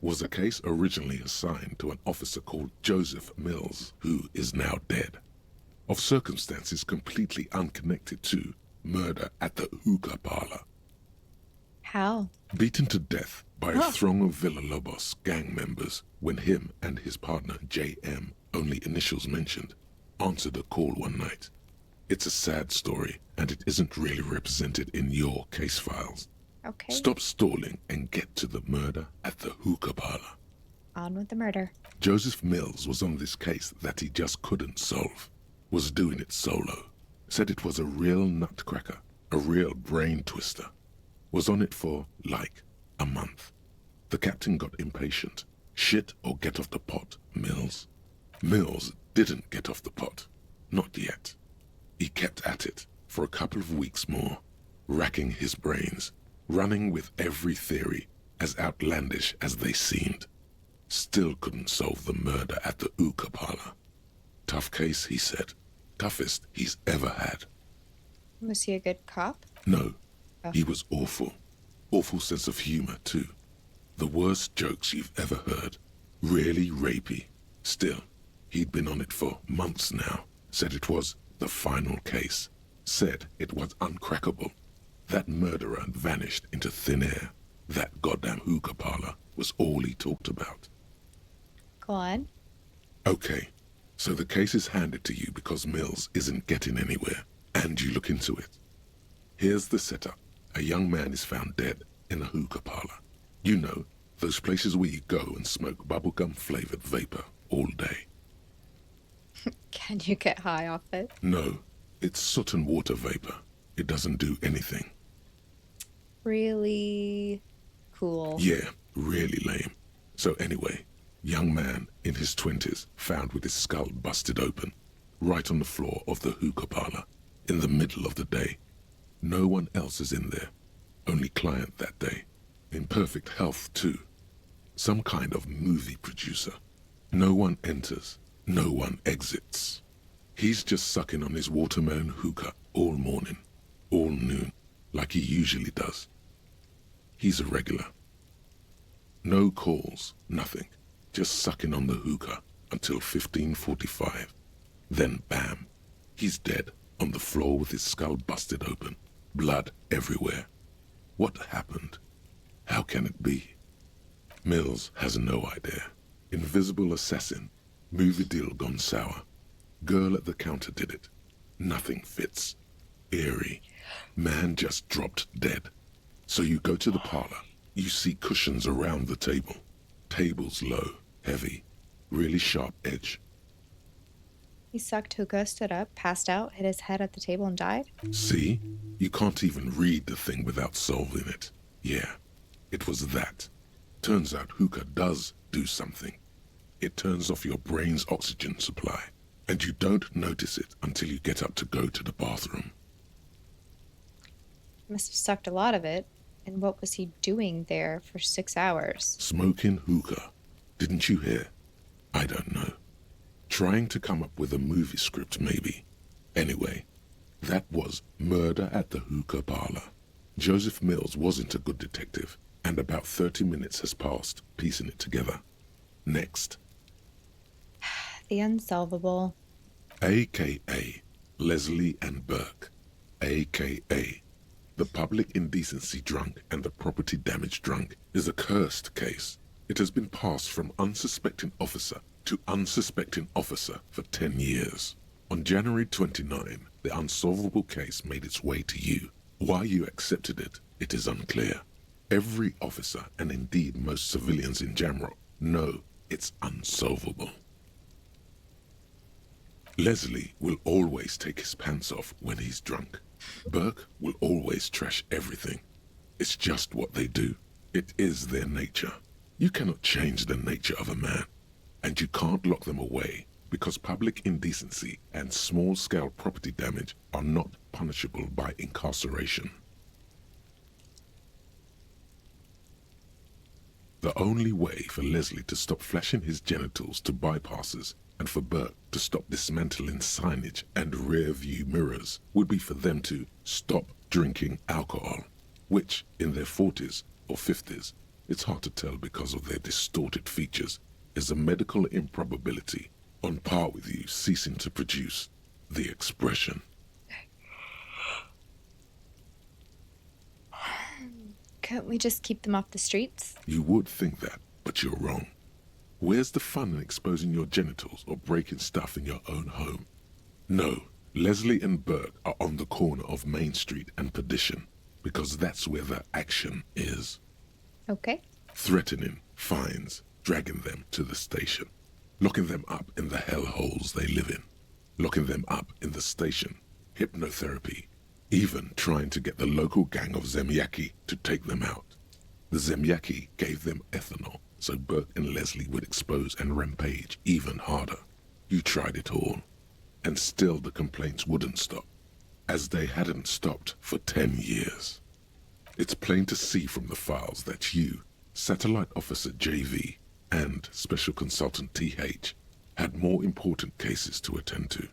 was a case originally assigned to an officer called Joseph Mills, who is now dead, of circumstances completely unconnected to murder at the hookah parlor. How? Beaten to death by a throng of Villalobos gang members when him and his partner J.M., only initials mentioned, answered a call one night. It's a sad story, and it isn't really represented in your case files. Okay. Stop stalling and get to the murder at the hookah parlor. On with the murder. Joseph Mills was on this case that he just couldn't solve. Was doing it solo. Said it was a real nutcracker, a real brain twister. Was on it for, like, a month. The captain got impatient. Shit or get off the pot, Mills. Mills didn't get off the pot. Not yet. He kept at it for a couple of weeks more, racking his brains, running with every theory, as outlandish as they seemed. Still couldn't solve the murder at the hookah parlor. Tough case, he said. Toughest he's ever had. Was he a good cop? No, Oh. he was awful. Awful sense of humor, too. The worst jokes you've ever heard. Really rapey. Still, he'd been on it for months now. Said it was the final case. Said it was uncrackable. That murderer had vanished into thin air. That goddamn hookah parlor was all he talked about. Go on. Okay, so the case is handed to you because Mills isn't getting anywhere, and you look into it. Here's the setup. A young man is found dead in a hookah parlor. You know, those places where you go and smoke bubblegum-flavored vapor all day. Can you get high off it? No, it's soot and water vapor. It doesn't do anything. Really cool. Yeah, really lame. So anyway, young man in his 20s found with his skull busted open, right on the floor of the hookah parlor, in the middle of the day. No one else is in there. Only client that day. In perfect health, too. Some kind of movie producer. No one enters. No one exits. He's just sucking on his watermelon hookah all morning, all noon, like he usually does. He's a regular. No calls, nothing. Just sucking on the hookah until 15:45. Then bam, he's dead on the floor with his skull busted open, blood everywhere. What happened? How can it be? Mills has no idea. Invisible assassin. Movie deal gone sour. Girl at the counter did it. Nothing fits. Eerie. Man just dropped dead. So you go to the parlor. You see cushions around the table. Tables low, heavy, really sharp edge. He sucked hookah, stood up, passed out, hit his head at the table, and died? See? You can't even read the thing without solving it. Yeah, it was that. Turns out hookah does do something. It turns off your brain's oxygen supply, and you don't notice it until you get up to go to the bathroom. Must have sucked a lot of it. And what was he doing there for 6 hours? Smoking hookah. Didn't you hear? I don't know. Trying to come up with a movie script, maybe. Anyway, that was Murder at the Hookah Parlor. Joseph Mills wasn't a good detective, and about 30 minutes has passed piecing it together. Next. The unsolvable. A.K.A. Leslie and Burke. A.K.A. The public indecency drunk and the property damage drunk is a cursed case. It has been passed from unsuspecting officer to unsuspecting officer for 10 years. On January 29, the unsolvable case made its way to you. Why you accepted it, it is unclear. Every officer, and indeed most civilians in Jamrock, know it's unsolvable. Leslie will always take his pants off when he's drunk. Burke will always trash everything. It's just what they do. It is their nature. You cannot change the nature of a man, and you can't lock them away because public indecency and small-scale property damage are not punishable by incarceration. The only way for Leslie to stop flashing his genitals to bypassers and for Burke to stop dismantling signage and rear-view mirrors would be for them to stop drinking alcohol, which, in their 40s or 50s, it's hard to tell because of their distorted features, is a medical improbability on par with you ceasing to produce the expression. Can't we just keep them off the streets? You would think that, but you're wrong. Where's the fun in exposing your genitals or breaking stuff in your own home? No, Leslie and Burke are on the corner of Main Street and Perdition, because that's where the action is. Okay. Threatening, fines, dragging them to the station, locking them up in the hellholes they live in, locking them up in the station, hypnotherapy, even trying to get the local gang of Zemyaki to take them out. The Zemyaki gave them ethanol, so Burke and Leslie would expose and rampage even harder. You tried it all, and still the complaints wouldn't stop, as they hadn't stopped for 10 years. It's plain to see from the files that you, Satellite Officer JV, and Special Consultant TH had more important cases to attend to.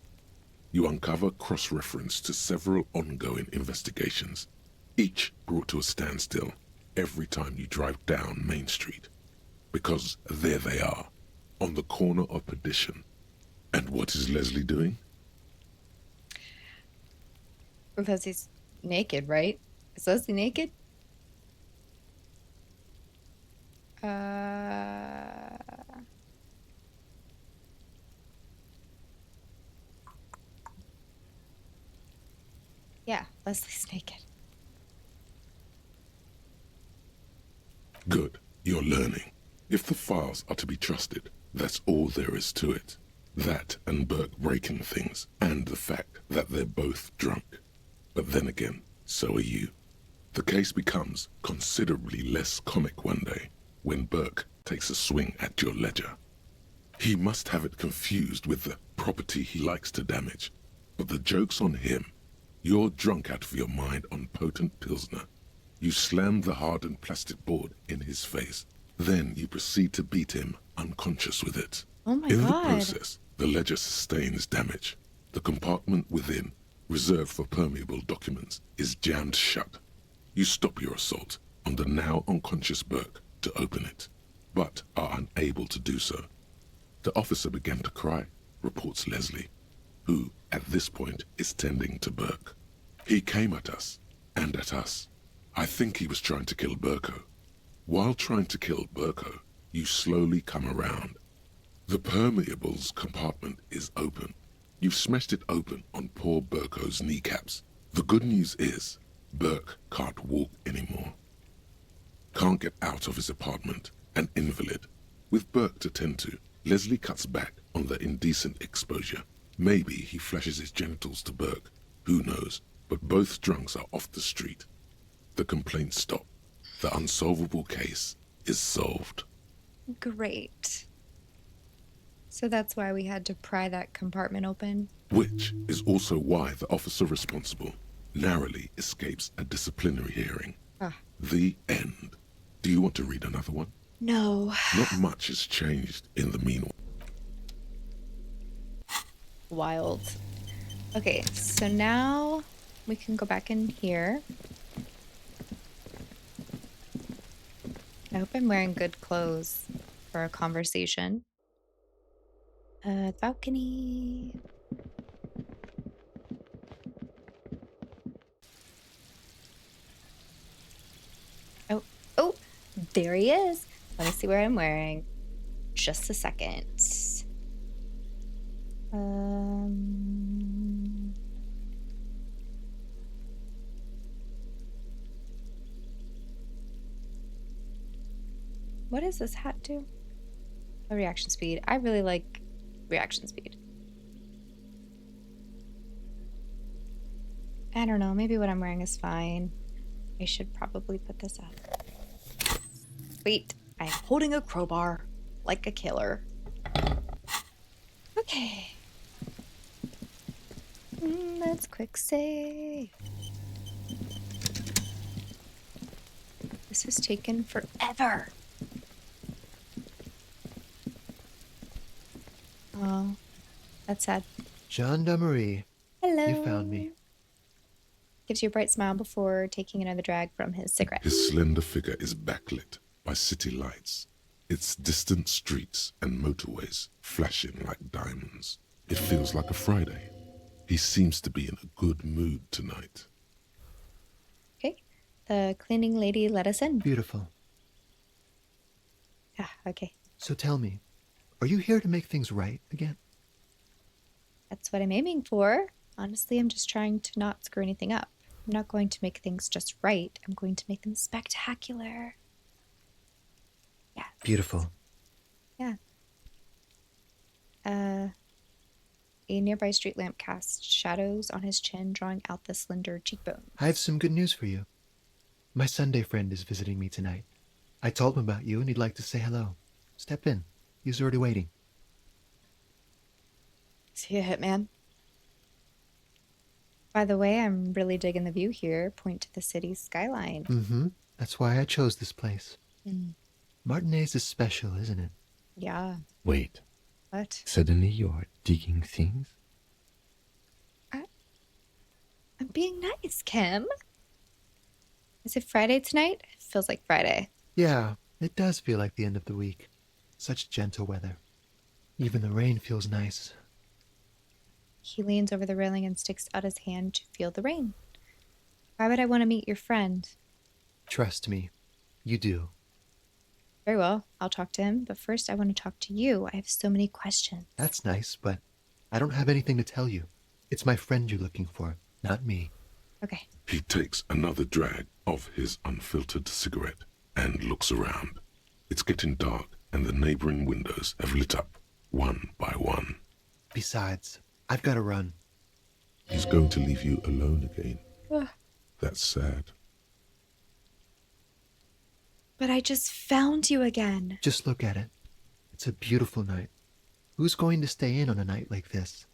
You uncover cross-reference to several ongoing investigations, each brought to a standstill every time you drive down Main Street. Because there they are, on the corner of Perdition. And what is Leslie doing? Leslie's naked, right? Is Leslie naked? Yeah, Leslie's naked. Good, you're learning. If the files are to be trusted, that's all there is to it. That and Burke breaking things, and the fact that they're both drunk. But then again, so are you. The case becomes considerably less comic one day when Burke takes a swing at your ledger. He must have it confused with the property he likes to damage. But the joke's on him. You're drunk out of your mind on potent Pilsner. You slam the hardened plastic board in his face. Then you proceed to beat him unconscious with it. Oh my In God. the process, the ledger sustains damage. The compartment within, reserved for permeable documents, is jammed shut. You stop your assault on the now unconscious Burke to open it, but are unable to do so. The officer began to cry, reports Leslie, who, at this point, is tending to Burke. He came at us, and at us. I think he was trying to kill Burko. While trying to kill Burko, you slowly come around. The permeables compartment is open. You've smashed it open on poor Burko's kneecaps. The good news is, Burke can't walk anymore. Can't get out of his apartment, an invalid. With Burke to tend to, Leslie cuts back on the indecent exposure. Maybe he flashes his genitals to Burke, who knows, but both drunks are off the street. The complaints stop. The unsolvable case is solved. Great. So that's why we had to pry that compartment open? Which is also why the officer responsible narrowly escapes a disciplinary hearing. Ah. The end. Do you want to read another one? No. Not much has changed in the meanwhile. Wild. Okay, so now we can go back in here. I hope I'm wearing good clothes for a conversation. Balcony. Oh, there he is. Let me see what I'm wearing. Just a second. What does this hat do? A reaction speed. I really like reaction speed. I don't know. Maybe what I'm wearing is fine. I should probably put this up. Wait, I'm holding a crowbar like a killer. Okay. Let's quick save. This has taken forever. Oh, that's sad. Gendarmerie. Hello. You found me. Gives you a bright smile before taking another drag from his cigarette. His slender figure is backlit by city lights, its distant streets and motorways flashing like diamonds. It feels like a Friday. He seems to be in a good mood tonight. Okay, the cleaning lady let us in. Beautiful. Ah, okay. So tell me, are you here to make things right again? That's what I'm aiming for. Honestly, I'm just trying to not screw anything up. I'm not going to make things just right. I'm going to make them spectacular. Yeah. Beautiful. Yeah. A nearby street lamp casts shadows on his chin, drawing out the slender cheekbone. I have some good news for you. My Sunday friend is visiting me tonight. I told him about you and he'd like to say hello. Step in. He's already waiting. Is he a hitman? By the way, I'm really digging the view here. Point to the city's skyline. Mm-hmm. That's why I chose this place. Mm. Martinez is special, isn't it? Yeah. Wait. What? Suddenly you are digging things? I'm being nice, Kim. Is it Friday tonight? It feels like Friday. Yeah, it does feel like the end of the week. Such gentle weather. Even the rain feels nice. He leans over the railing and sticks out his hand to feel the rain. Why would I want to meet your friend? Trust me, you do. Very well, I'll talk to him, but first I want to talk to you. I have so many questions. That's nice, but I don't have anything to tell you. It's my friend you're looking for, not me. Okay. He takes another drag of his unfiltered cigarette and looks around. It's getting dark, and the neighboring windows have lit up, one by one. Besides, I've got to run. He's going to leave you alone again. Ugh. That's sad. But I just found you again. Just look at it. It's a beautiful night. Who's going to stay in on a night like this?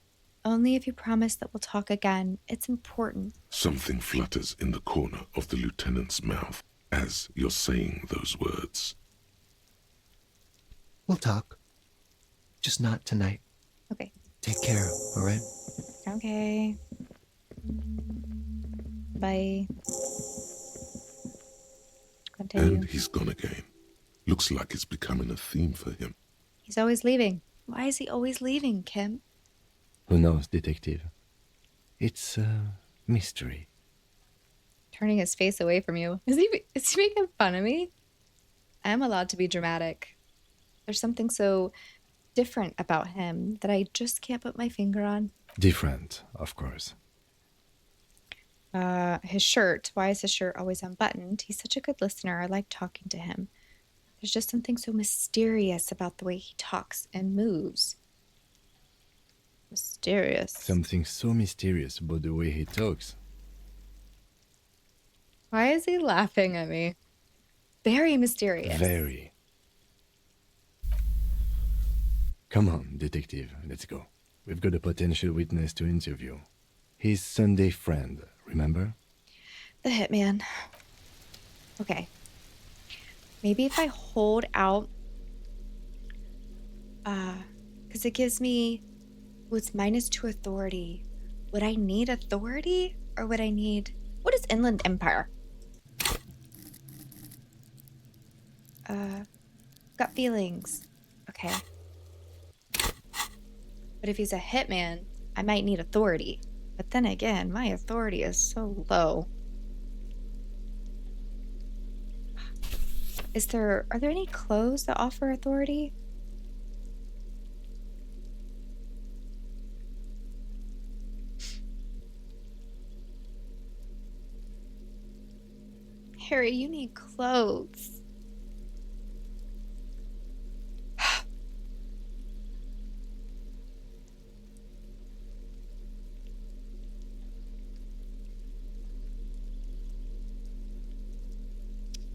Only if you promise that we'll talk again. It's important. Something flutters in the corner of the lieutenant's mouth as you're saying those words. We'll talk. Just not tonight. Okay. Take care, all right? Okay. Bye. Continue. And he's gone again. Looks like it's becoming a theme for him. He's always leaving. Why is he always leaving, Kim? Who knows, detective? It's a mystery. Turning his face away from you. Is he making fun of me? I'm allowed to be dramatic. There's something so different about him that I just can't put my finger on. Different, of course. His shirt. Why is his shirt always unbuttoned? He's such a good listener. I like talking to him. There's just something so mysterious about the way he talks and moves. Mysterious. Something so mysterious about the way he talks. Why is he laughing at me? Very mysterious. Very. Come on, detective, let's go. We've got a potential witness to interview. His Sunday friend, remember? The hitman. Okay. Maybe if I hold out, because it gives me, well, it's -2 authority. Would I need authority, or would I need, what is Inland Empire? Got feelings. Okay. But if he's a hitman, I might need authority. But then again, my authority is so low. Are there any clothes that offer authority? Harry, you need clothes.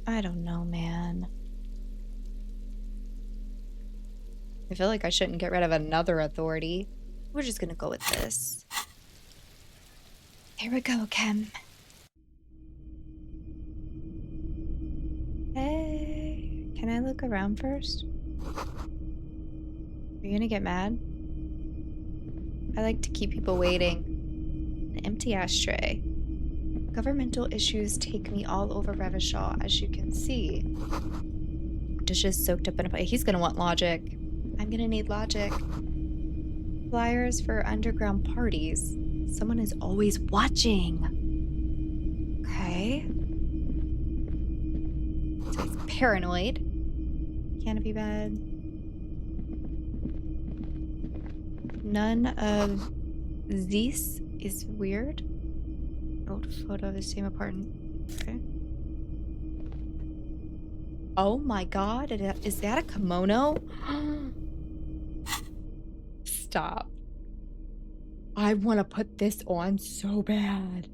I don't know, man. I feel like I shouldn't get rid of another authority. We're just gonna go with this. Here we go, Kim. Hey, can I look around first? Are you gonna get mad? I like to keep people waiting. An empty ashtray. Governmental issues take me all over Revachol, as you can see. Dishes soaked up in a plate. He's gonna want logic. I'm gonna need logic. Flyers for underground parties. Someone is always watching. Okay. So he's paranoid. Canopy bed. None of this is weird. Old photo of the same apartment. Okay. Oh my god, is that a kimono? Stop. I want to put this on so bad.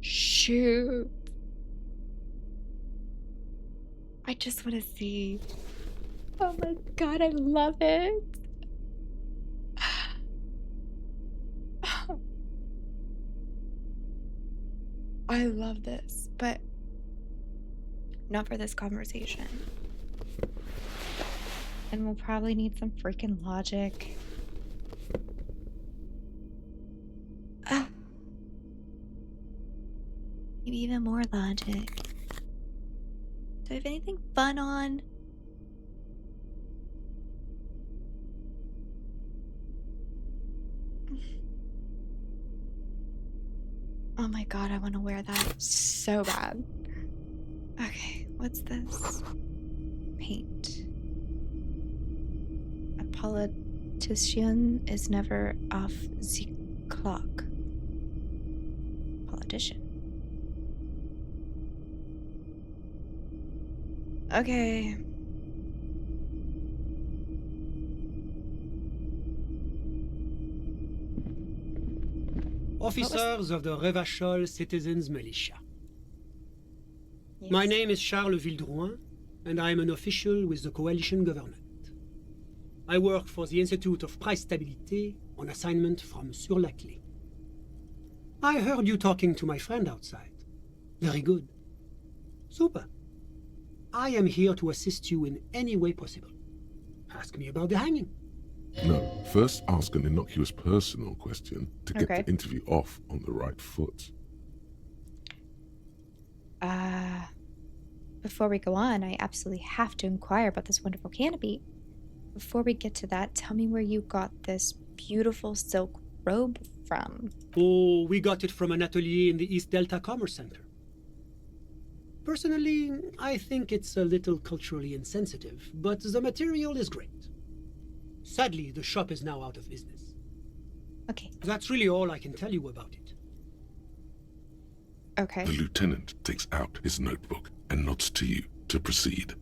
Shoot. I just want to see. Oh my god, I love it. I love this, but not for this conversation. And we'll probably need some freaking logic. Maybe even more logic. Do I have anything fun on? Oh my god, I want to wear that so bad. Okay, what's this? Paint. A politician is never off the clock. Politician. Okay. Officers of the Revachol Citizens Militia. Yes. My name is Charles Vildrouin, and I am an official with the coalition government. I work for the Institute of Price Stabilité on assignment from Sur la Clé. I heard you talking to my friend outside. Very good. Super. I am here to assist you in any way possible. Ask me about the hanging. No, first ask an innocuous personal question to get Okay. the interview off on the right foot. Before we go on, I absolutely have to inquire about this wonderful canopy. Before we get to that, tell me where you got this beautiful silk robe from. Oh, we got it from an atelier in the East Delta Commerce Center. Personally, I think it's a little culturally insensitive, but the material is great. Sadly, the shop is now out of business. Okay. That's really all I can tell you about it. Okay. The lieutenant takes out his notebook and nods to you to proceed.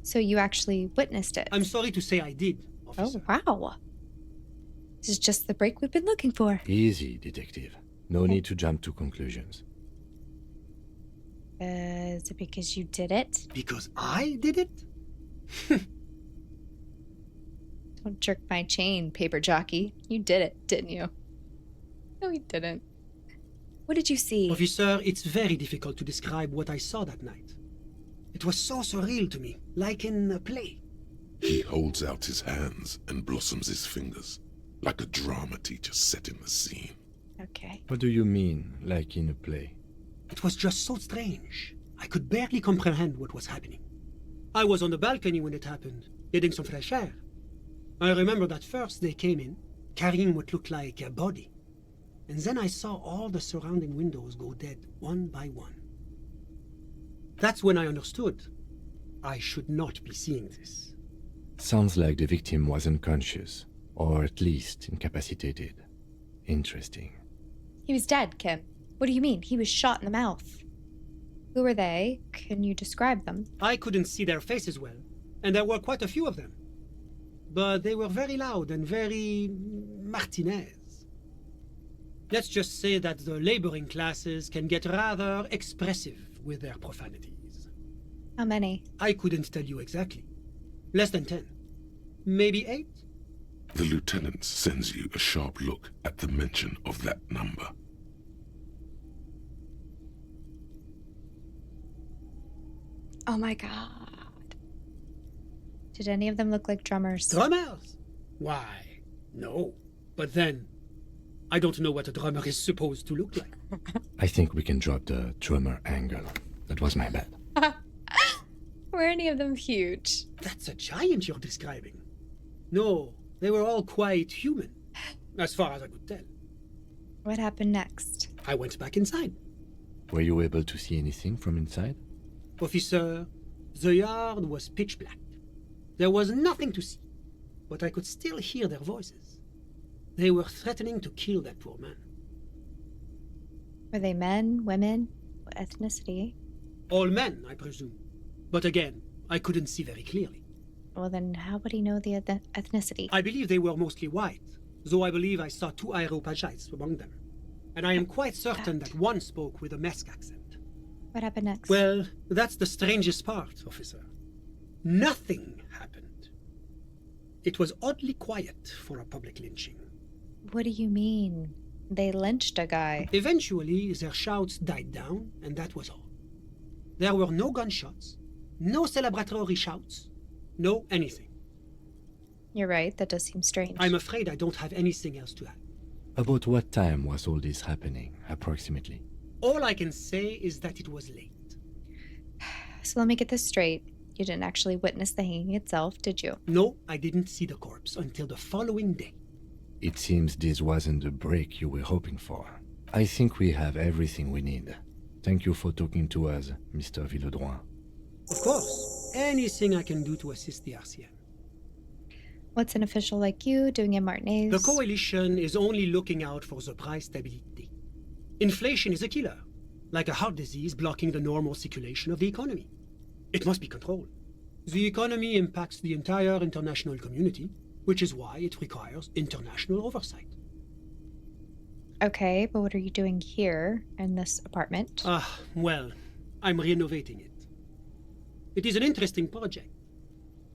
So you actually witnessed it? I'm sorry to say I did, officer. Oh, wow. This is just the break we've been looking for. Easy, detective. No need to jump to conclusions. Is it because you did it? Because I did it? Don't jerk my chain, paper jockey. You did it, didn't you? No, he didn't. What did you see? Officer, it's very difficult to describe what I saw that night. It was so surreal to me, like in a play. He holds out his hands and blossoms his fingers, like a drama teacher setting the scene. Okay. What do you mean, like in a play? It was just so strange. I could barely comprehend what was happening. I was on the balcony when it happened, getting some fresh air. I remember that first they came in, carrying what looked like a body. And then I saw all the surrounding windows go dead, one by one. That's when I understood. I should not be seeing this. Sounds like the victim was unconscious, or at least incapacitated. Interesting. He was dead, Kim. What do you mean? He was shot in the mouth. Who were they? Can you describe them? I couldn't see their faces well, and there were quite a few of them. But they were very loud and very Martinez. Let's just say that the laboring classes can get rather expressive with their profanities. How many? I couldn't tell you exactly. Less than 10. Maybe 8? The lieutenant sends you a sharp look at the mention of that number. Oh my god. Did any of them look like drummers? Drummers? Why, no. But then, I don't know what a drummer is supposed to look like. I think we can drop the drummer angle. That was my bad. Were any of them huge? That's a giant you're describing. No, they were all quite human, as far as I could tell. What happened next? I went back inside. Were you able to see anything from inside? Officer, the yard was pitch black. There was nothing to see, but I could still hear their voices. They were threatening to kill that poor man. Were they men, women? What ethnicity? All men, I presume. But again, I couldn't see very clearly. Well, then how would he know the ethnicity? I believe they were mostly white, though I believe I saw 2 Areopagites among them. And I am quite certain that one spoke with a Mesk accent. What happened next? Well, that's the strangest part, officer. Nothing happened. It was oddly quiet for a public lynching. What do you mean? They lynched a guy. Eventually, their shouts died down, and that was all. There were no gunshots, no celebratory shouts, no anything. You're right, that does seem strange. I'm afraid I don't have anything else to add. About what time was all this happening, approximately? All I can say is that it was late. So let me get this straight. You didn't actually witness the hanging itself, did you? No, I didn't see the corpse until the following day. It seems this wasn't the break you were hoping for. I think we have everything we need. Thank you for talking to us, Mr. Villedroit. Of course, anything I can do to assist the RCM. What's an official like you doing in Martinez? The Coalition is only looking out for the price stability. Inflation is a killer, like a heart disease blocking the normal circulation of the economy. It must be controlled. The economy impacts the entire international community, which is why it requires international oversight. Okay, but what are you doing here in this apartment? Well, I'm renovating it. It is an interesting project.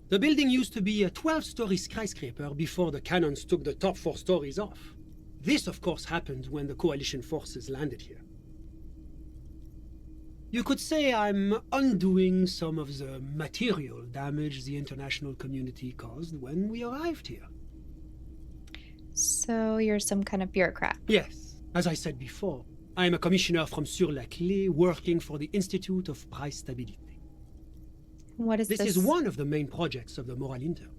The building used to be a 12-story skyscraper before the cannons took the top 4 stories off. This, of course, happened when the Coalition forces landed here. You could say I'm undoing some of the material damage the international community caused when we arrived here. So you're some kind of bureaucrat? Yes. As I said before, I'm a commissioner from Sur-la-Clé working for the Institute of Price Stability. What is this? This is one of the main projects of the Moral Intern.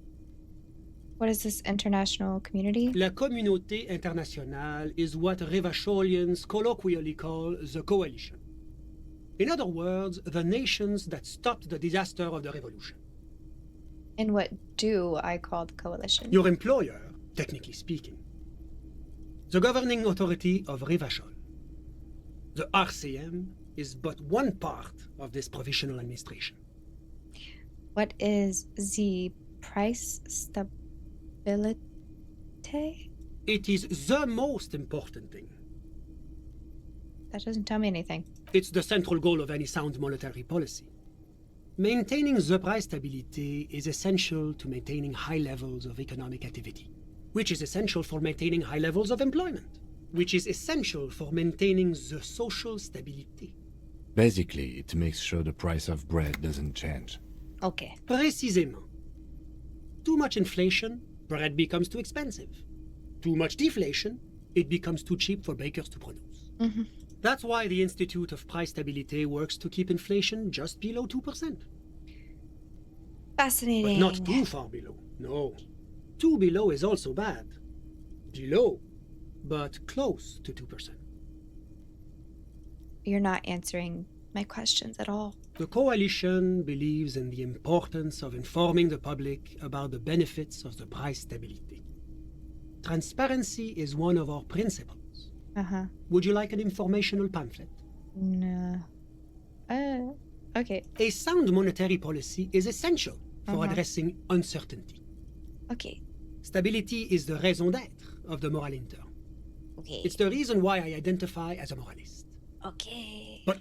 What is this international community? La Communauté Internationale is what Revacholians colloquially call the Coalition. In other words, the nations that stopped the disaster of the revolution. And what do I call the coalition? Your employer, technically speaking. The governing authority of Revachol. The RCM is but one part of this provisional administration. What is the price stability? It is the most important thing. That doesn't tell me anything. It's the central goal of any sound monetary policy. Maintaining the price stability is essential to maintaining high levels of economic activity, which is essential for maintaining high levels of employment, which is essential for maintaining the social stability. Basically, it makes sure the price of bread doesn't change. Okay. Précisément. Too much inflation, bread becomes too expensive. Too much deflation, it becomes too cheap for bakers to produce. Mm-hmm. That's why the Institute of Price Stability works to keep inflation just below 2%. Fascinating. But not too far below. No. Too below is also bad. Below, but close to 2%. You're not answering my questions at all. The Coalition believes in the importance of informing the public about the benefits of the price stability. Transparency is one of our principles. Uh-huh. Would you like an informational pamphlet? No. Okay. A sound monetary policy is essential for addressing uncertainty. Okay. Stability is the raison d'être of the Moral Intern. Okay. It's the reason why I identify as a moralist. Okay. But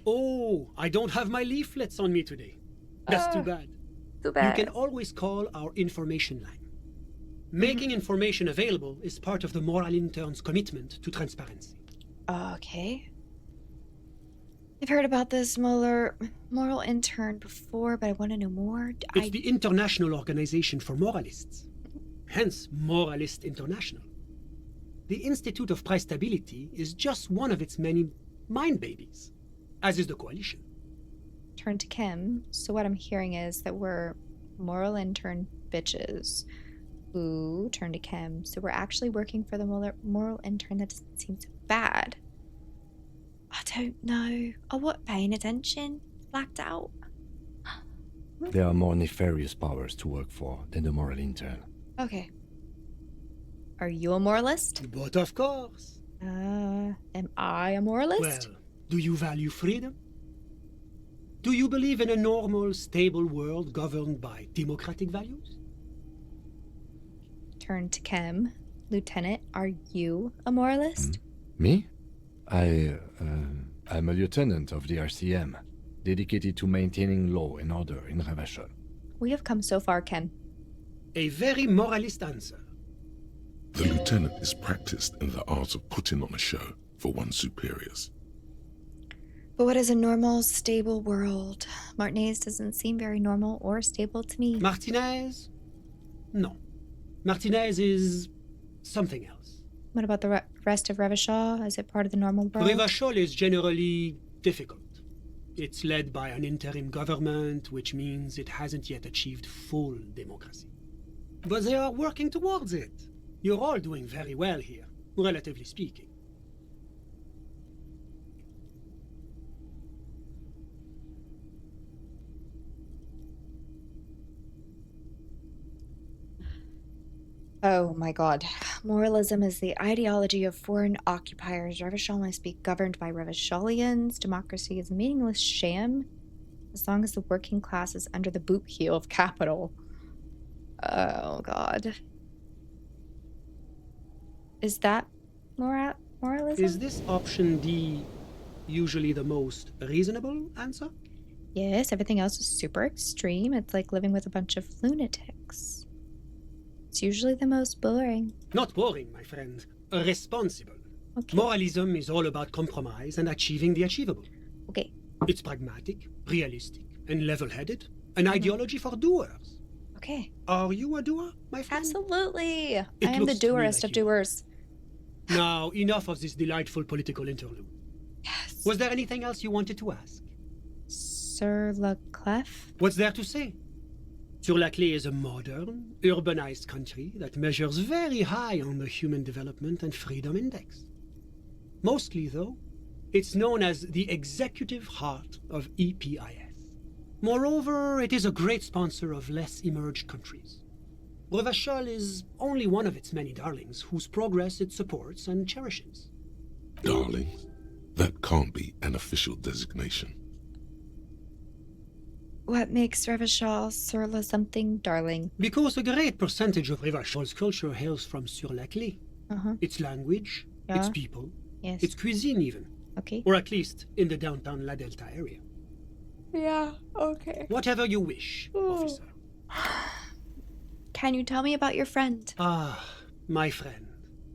I don't have my leaflets on me today. That's too bad. Too bad. You can always call our information line. Making information available is part of the Moral Intern's commitment to transparency. Okay. I've heard about this moral intern before, but I want to know more. It's the International Organization for Moralists. Hence, Moralist International. The Institute of Price Stability is just one of its many mind babies, as is the Coalition. Turn to Kim. So what I'm hearing is that we're moral intern bitches who turn to Kim. So we're actually working for the moral intern. That doesn't seem so bad. I don't know. I wasn't paying attention. Blacked out. There are more nefarious powers to work for than the moral intern. Okay. Are you a moralist? But of course. Am I a moralist? Well, do you value freedom? Do you believe in a normal, stable world governed by democratic values? Turn to Kim. Lieutenant, are you a moralist? Me? I'm a lieutenant of the RCM, dedicated to maintaining law and order in Revachol. We have come so far, Kim. A very moralist answer. The lieutenant is practiced in the art of putting on a show for one's superiors. But what is a normal, stable world? Martinez doesn't seem very normal or stable to me. Martinez? No. Martinez is something else. What about the rest of Revachol? Is it part of the normal world? Revachol is generally difficult. It's led by an interim government, which means it hasn't yet achieved full democracy. But they are working towards it. You're all doing very well here, relatively speaking. Oh my god. Moralism is the ideology of foreign occupiers. Revachol must be governed by Revacholians. Democracy is a meaningless sham as long as the working class is under the boot heel of capital. Oh god. Is that moralism? Is this option D usually the most reasonable answer? Yes, everything else is super extreme. It's like living with a bunch of lunatics. It's usually the most boring. Not boring, my friend. Responsible. Okay. Moralism is all about compromise and achieving the achievable. Okay. It's pragmatic, realistic, and level-headed. An ideology for doers. Okay. Are you a doer, my friend? Absolutely. I am the doerest of doers. Now, enough of this delightful political interlude. Yes. Was there anything else you wanted to ask? Sir Leclef? What's there to say? Sur-la-Clé is a modern, urbanized country that measures very high on the Human Development and Freedom Index. Mostly, though, it's known as the executive heart of EPIS. Moreover, it is a great sponsor of less emerged countries. Revachol is only one of its many darlings whose progress it supports and cherishes. Darlings? That can't be an official designation. What makes Revachol Sur-la something darling? Because a great percentage of Revachol's culture hails from Sur-la-Clé. Its language, its people, its cuisine even. Okay. Or at least in the downtown La Delta area. Yeah, okay. Whatever you wish, officer. Can you tell me about your friend? Ah, my friend.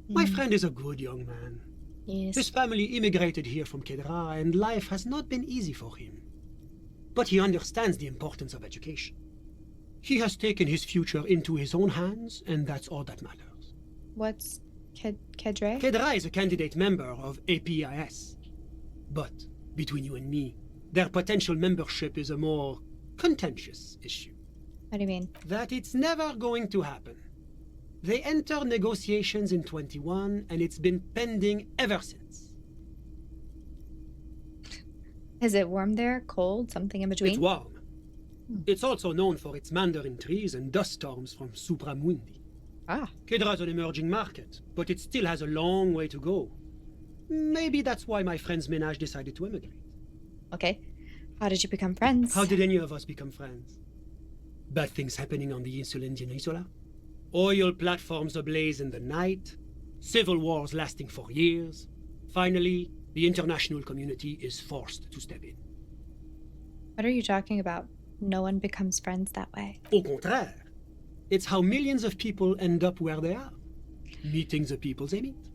My friend is a good young man. Yes. His family immigrated here from Kedra, and life has not been easy for him. But he understands the importance of education. He has taken his future into his own hands, and that's all that matters. What's Kedra? Kedra is a candidate member of APIS. But, between you and me, their potential membership is a more contentious issue. What do you mean? That it's never going to happen. They entered negotiations in 21, and it's been pending ever since. Is it warm there? Cold? Something in between? It's warm. It's also known for its mandarin trees and dust storms from Supramundi. Ah. Kedra's an emerging market, but it still has a long way to go. Maybe that's why my friend's menage decided to emigrate. Okay. How did you become friends? How did any of us become friends? Bad things happening on the Insulindian Peninsula? Oil platforms ablaze in the night? Civil wars lasting for years? Finally, the international community is forced to step in. What are you talking about? No one becomes friends that way. Au contraire. It's how millions of people end up where they are. Meeting the people they meet.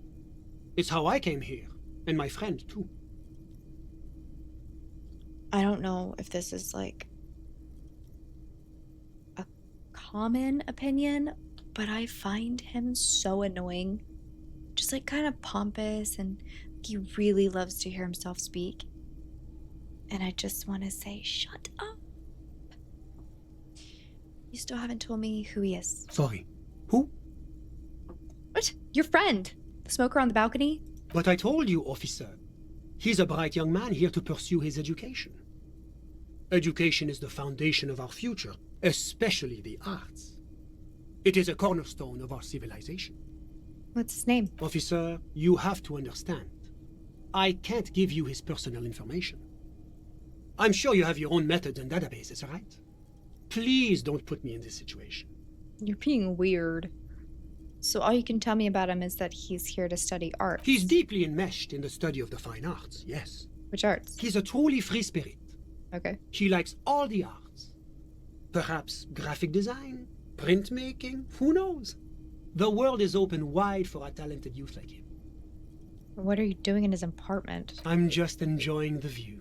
It's how I came here, and my friend too. I don't know if this is like a common opinion, but I find him so annoying. Just like kind of pompous, and he really loves to hear himself speak. And I just want to say, shut up. You still haven't told me who he is. Sorry. Who? What? Your friend? The smoker on the balcony? But I told you, officer. He's a bright young man here to pursue his education. Education is the foundation of our future, especially the arts. It is a cornerstone of our civilization. What's his name? Officer, you have to understand. I can't give you his personal information. I'm sure you have your own methods and databases, right? Please don't put me in this situation. You're being weird. So all you can tell me about him is that he's here to study art. He's deeply enmeshed in the study of the fine arts, yes. Which arts? He's a truly free spirit. Okay. He likes all the arts. Perhaps graphic design, printmaking, who knows? The world is open wide for a talented youth like him. What are you doing in his apartment? I'm just enjoying the view.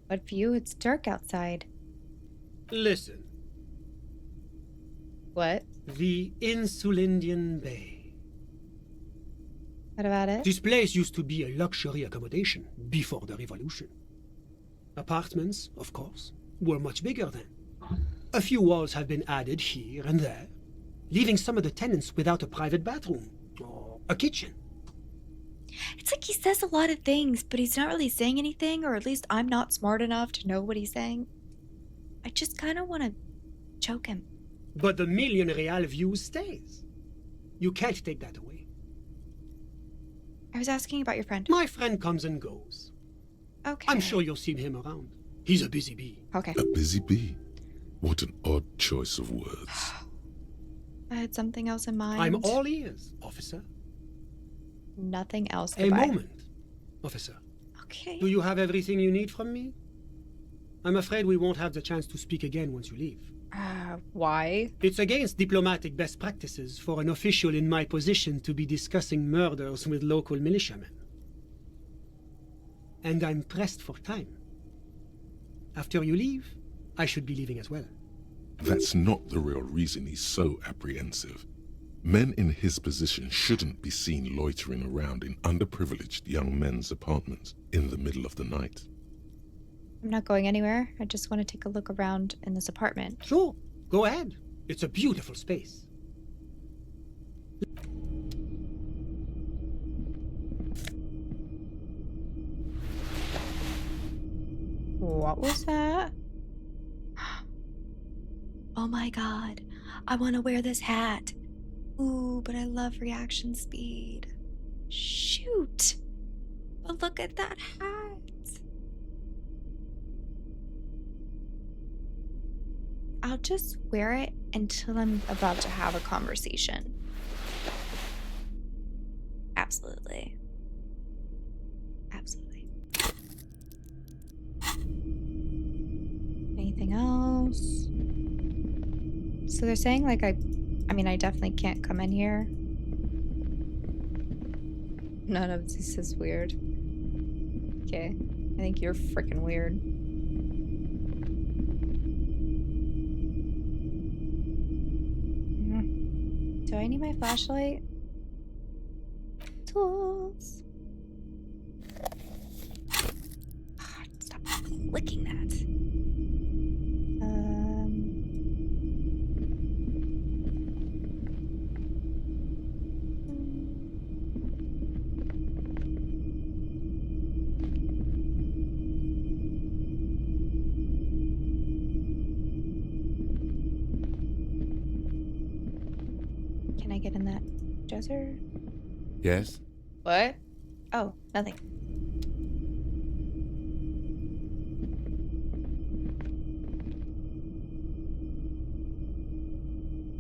What view? It's dark outside. Listen. What? The Insulindian Bay. What about it? This place used to be a luxury accommodation before the revolution. Apartments, of course, were much bigger then. A few walls have been added here and there, leaving some of the tenants without a private bathroom or a kitchen. It's like he says a lot of things, but he's not really saying anything, or at least I'm not smart enough to know what he's saying. I just kind of want to choke him. But the million real view stays. You can't take that away. I was asking about your friend. My friend comes and goes. Okay. I'm sure you'll see him around. He's a busy bee. Okay. A busy bee? What an odd choice of words. I had something else in mind. I'm all ears, officer. Nothing else. A moment, officer. Okay. Do you have everything you need from me? I'm afraid we won't have the chance to speak again once you leave. Why? It's against diplomatic best practices for an official in my position to be discussing murders with local militiamen. And I'm pressed for time. After you leave, I should be leaving as well. That's not the real reason he's so apprehensive. Men in his position shouldn't be seen loitering around in underprivileged young men's apartments in the middle of the night. I'm not going anywhere. I just want to take a look around in this apartment. Sure, go ahead. It's a beautiful space. What was that? Oh my god. I want to wear this hat. Ooh, but I love reaction speed. Shoot. But look at that hat. I'll just wear it until I'm about to have a conversation. Absolutely. Absolutely. Anything else? So they're saying like I mean, I definitely can't come in here. None of this is weird. Okay. I think you're freaking weird. Do I need my flashlight? Tools. Stop clicking that. Can I get in that dresser? Yes? What? Oh, nothing.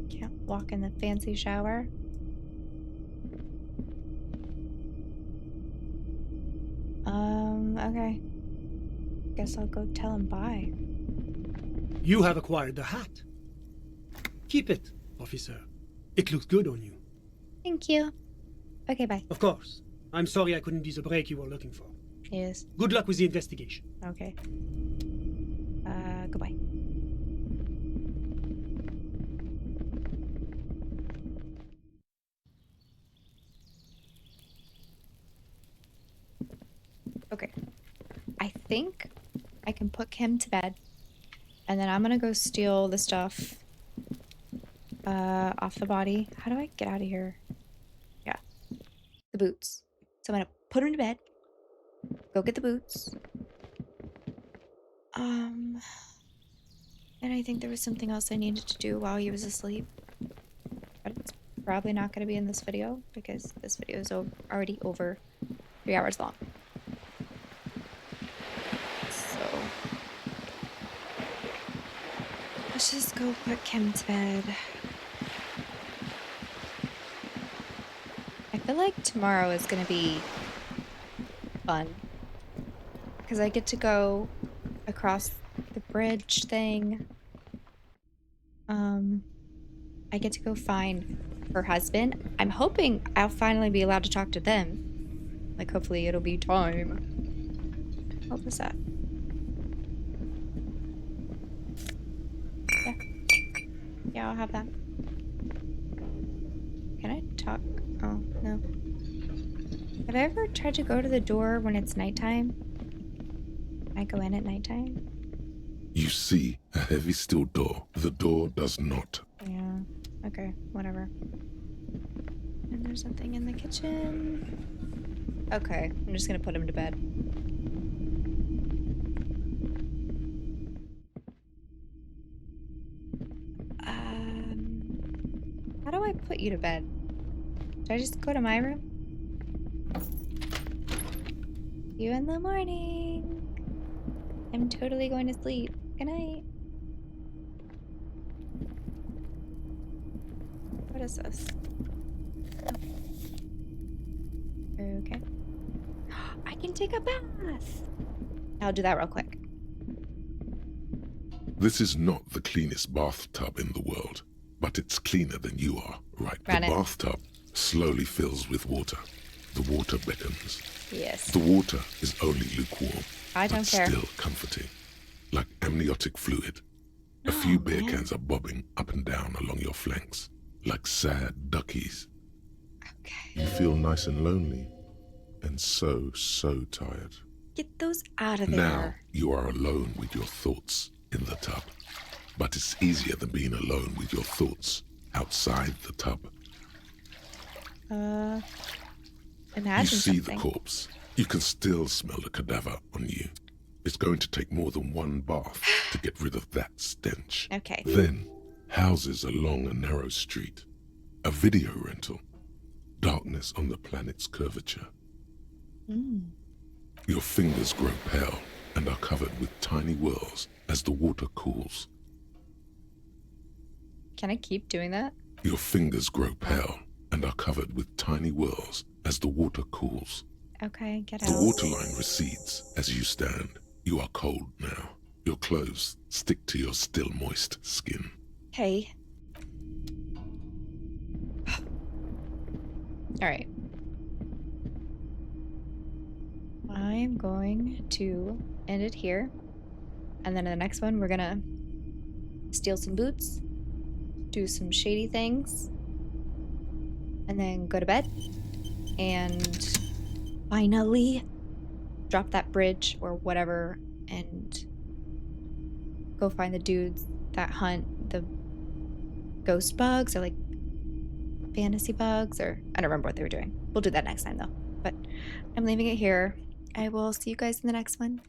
Can't walk in the fancy shower. Okay. Guess I'll go tell him bye. You have acquired the hat. Keep it, officer. It looks good on you. Thank you. Okay, bye. Of course. I'm sorry I couldn't be the break you were looking for. Yes. Good luck with the investigation. Okay. Goodbye. Okay. I think I can put Kim to bed. And then I'm gonna go steal the stuff off the body. How do I get out of here? Yeah. The boots. So I'm gonna put him to bed. Go get the boots. And I think there was something else I needed to do while he was asleep. But it's probably not gonna be in this video because this video is already over 3 hours long. So let's just go put Kim to bed. I feel like tomorrow is gonna be fun because I get to go across the bridge thing. I get to go find her husband. I'm hoping I'll finally be allowed to talk to them. Like, hopefully it'll be time. What was that? Yeah. Yeah, I'll have that. Can I talk? Oh, no. Have I ever tried to go to the door when it's nighttime? Can I go in at nighttime? You see a heavy steel door. The door does not. Yeah. Okay, whatever. And there's nothing in the kitchen. Okay, I'm just gonna put him to bed. How do I put you to bed? Do I just go to my room? See you in the morning. I'm totally going to sleep. Good night. What is this? Okay. I can take a bath. I'll do that real quick. This is not the cleanest bathtub in the world, but it's cleaner than you are, right? Run the it. bathtub slowly fills with water. The water beckons. Yes. The water is only lukewarm, I don't but care. still comforting, like amniotic fluid. A few beer cans are bobbing up and down along your flanks, like sad duckies. Okay. You feel nice and lonely, and so tired. Get those out of there. Now you are alone with your thoughts in the tub. But it's easier than being alone with your thoughts outside the tub. Imagine You see something. the corpse. You can still smell the cadaver on you. It's going to take more than one bath to get rid of that stench. Okay. Then, houses along a narrow street. A video rental. Darkness on the planet's curvature. Your fingers grow pale and are covered with tiny whirls as the water cools. Can I keep doing that? Your fingers grow pale and are covered with tiny whirls as the water cools. Okay, get The out. waterline recedes as you stand. You are cold now. Your clothes stick to your still moist skin. Okay. Alright. I'm going to end it here. And then in the next one, we're gonna steal some boots, do some shady things, and then go to bed. And finally drop that bridge or whatever and go find the dudes that hunt the ghost bugs or like fantasy bugs, or I don't remember what they were doing. We'll do that next time though. But I'm leaving it here. I will see you guys in the next one.